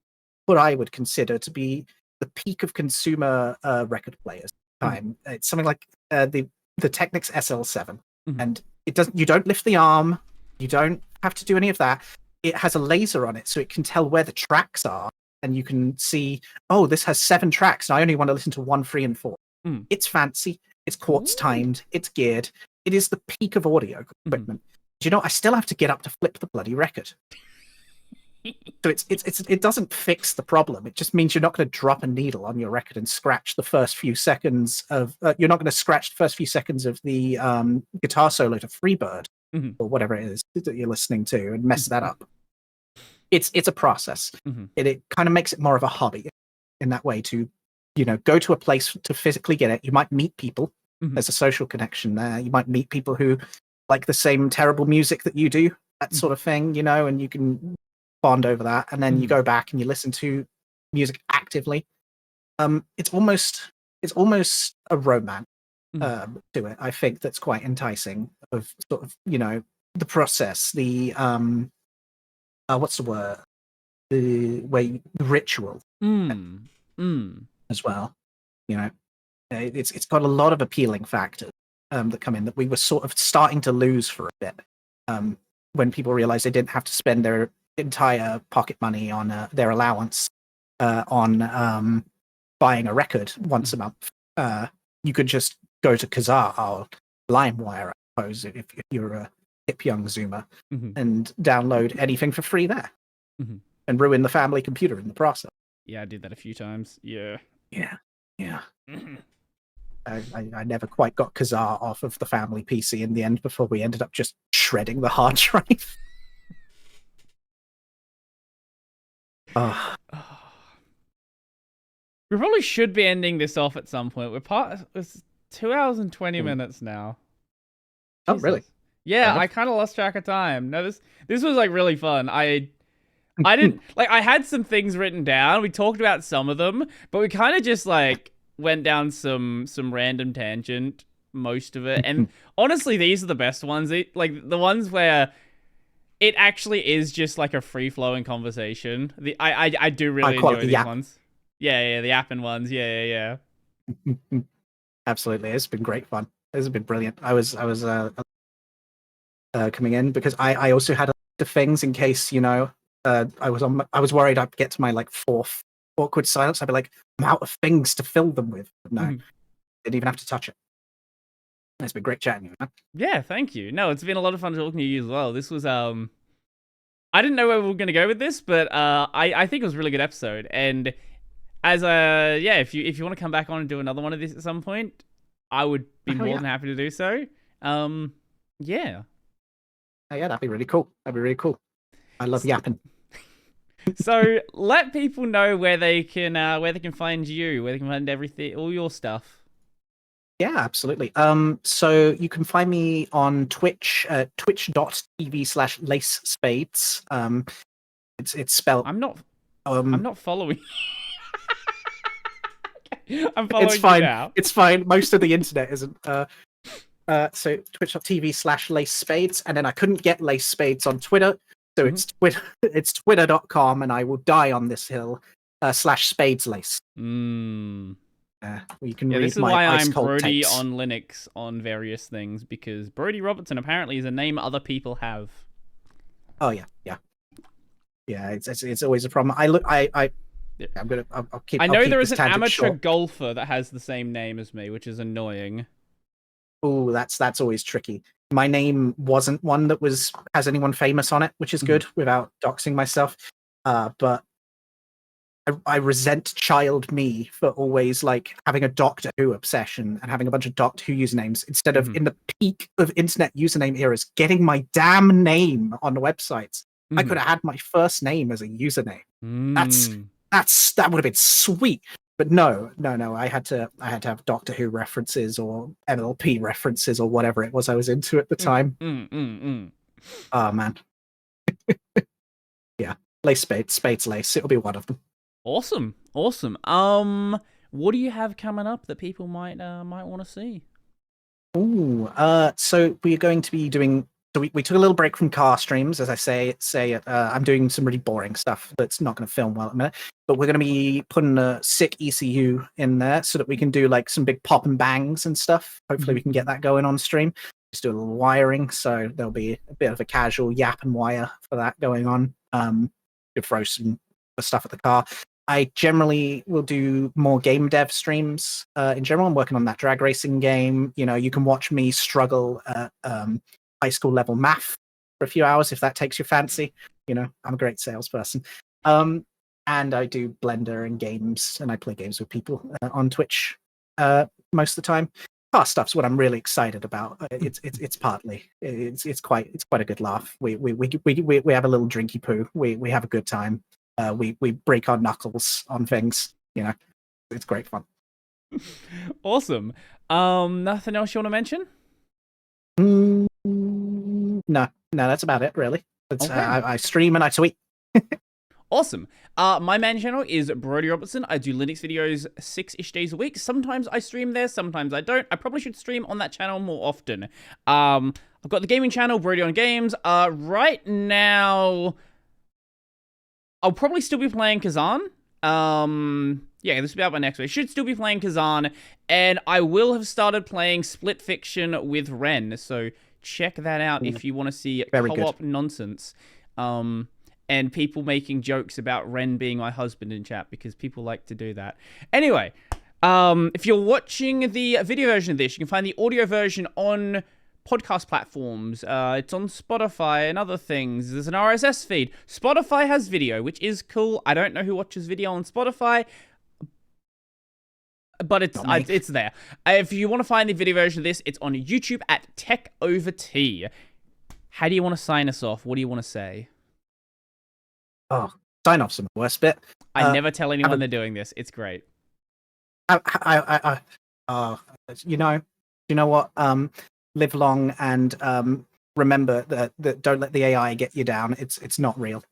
what I would consider to be the peak of consumer record players time. It's something like the Technics SL7, and you don't lift the arm, you don't have to do any of that. It has a laser on it, so it can tell where the tracks are, and you can see, oh, this has 7 tracks, and I only want to listen to 1, 3, and 4. It's fancy, it's quartz timed, it's geared. It is the peak of audio equipment. Do you know, I still have to get up to flip the bloody record. So it doesn't fix the problem. It just means you're not going to drop a needle on your record and scratch the first few seconds of. You're not going to scratch the first few seconds of the guitar solo to Freebird or whatever it is that you're listening to and mess that up. It's a process. It kind of makes it more of a hobby in that way. To go to a place to physically get it. You might meet people. There's a social connection there. You might meet people who like the same terrible music that you do. That sort of thing, and you can bond over that, and then you go back and you listen to music actively. It's almost a romance to it. I think that's quite enticing. Of sort of the process, the what's the word? The ritual as well. It's got a lot of appealing factors that come in that we were sort of starting to lose for a bit when people realized they didn't have to spend their entire pocket money on their allowance on buying a record once a month. You could just go to Kazaa or LimeWire, I suppose, if you're a hip young Zoomer, and download anything for free there, and ruin the family computer in the process. Yeah, I did that a few times. Yeah. I never quite got Kazaa off of the family PC in the end before we ended up just shredding the hard drive. We probably should be ending this off at some point. It's 2 hours and 20 minutes now. Oh, Jesus. Really? Yeah, I kind of lost track of time. No, this was like really fun. I didn't I had some things written down. We talked about some of them, but we kind of just like went down some random tangent most of it. And honestly, these are the best ones. Like the ones where it actually is just like a free-flowing conversation. I do really enjoy these ones. Yeah, the apping ones. Yeah. Absolutely, it's been great fun. This has been brilliant. I was coming in because I also had a list of things in case I was worried I'd get to my like 4th awkward silence. I'd be like, I'm out of things to fill them with. But no, didn't even have to touch it. It's been great chatting, man. Yeah, thank you. No, it's been a lot of fun talking to you as well. This was I didn't know where we were going to go with this, but I think it was a really good episode. And as if you want to come back on and do another one of this at some point, I would be more than happy to do so. Yeah. Oh, yeah, that'd be really cool. I love yapping. So let people know where they can find you, where they can find everything, all your stuff. Yeah, absolutely. So you can find me on Twitch, twitch.tv/Lacespades. It's spelled. I'm not following. I'm following. It's fine. You now. It's fine. Most of the internet isn't. So twitch.tv/Lacespades, and then I couldn't get Lacespades on Twitter, so it's Twitter. It's twitter.com, and I will die on this hill. /SpadesLace. You can read this is my why ice I'm cold Brody takes. on Linux on various things, because Brody Robertson apparently is a name other people have. Oh yeah. It's always a problem. I'll keep. I know there is an amateur golfer that has the same name as me, which is annoying. Oh, that's always tricky. My name wasn't one that has anyone famous on it, which is good without doxing myself. But I resent child me for always like having a Doctor Who obsession and having a bunch of Doctor Who usernames instead of in the peak of internet username eras getting my damn name on the websites. I could have had my first name as a username. That would have been sweet. but no. I had to have Doctor Who references or NLP references or whatever it was I was into at the time. Oh man. Yeah, Spades Lace. It'll be one of them. Awesome. What do you have coming up that people might want to see? Ooh, so we're going to be doing. So we took a little break from car streams, as I say. I'm doing some really boring stuff that's not going to film well at a minute. But we're going to be putting a sick ECU in there so that we can do like some big pop and bangs and stuff. Hopefully, we can get that going on stream. Just do a little wiring, so there'll be a bit of a casual yap and wire for that going on. To throw some stuff at the car. I generally will do more game dev streams. In general, I'm working on that drag racing game. You know, you can watch me struggle at high school level math for a few hours if that takes your fancy. You know, I'm a great salesperson. And I do Blender and games, and I play games with people on Twitch most of the time. Car stuff's what I'm really excited about. It's quite a good laugh. We have a little drinky poo. We have a good time. We break our knuckles on things. You know, it's great fun. Awesome. Nothing else you want to mention? No, that's about it, really. Okay. I stream and I tweet. Awesome. My main channel is Brody Robertson. I do Linux videos 6-ish days a week. Sometimes I stream there, sometimes I don't. I probably should stream on that channel more often. I've got the gaming channel, Brody on Games. Right now, I'll probably still be playing Kazan. Yeah, this will be out by next week. Should still be playing Kazan, and I will have started playing Split Fiction with Ren. So check that out if you want to see co-op nonsense. And people making jokes about Ren being my husband in chat, because people like to do that. Anyway, if you're watching the video version of this, you can find the audio version on podcast platforms. It's on Spotify and other things. There's an RSS feed. Spotify has video, which is cool. I don't know who watches video on Spotify, but it's there. If you want to find the video version of this, it's on YouTube at Tech Over Tea. How do you want to sign us off? What do you want to say? Oh, sign off's the worst bit. I never tell anyone they're doing this. It's great. You know what? Live long and remember that don't let the AI get you down. It's not real.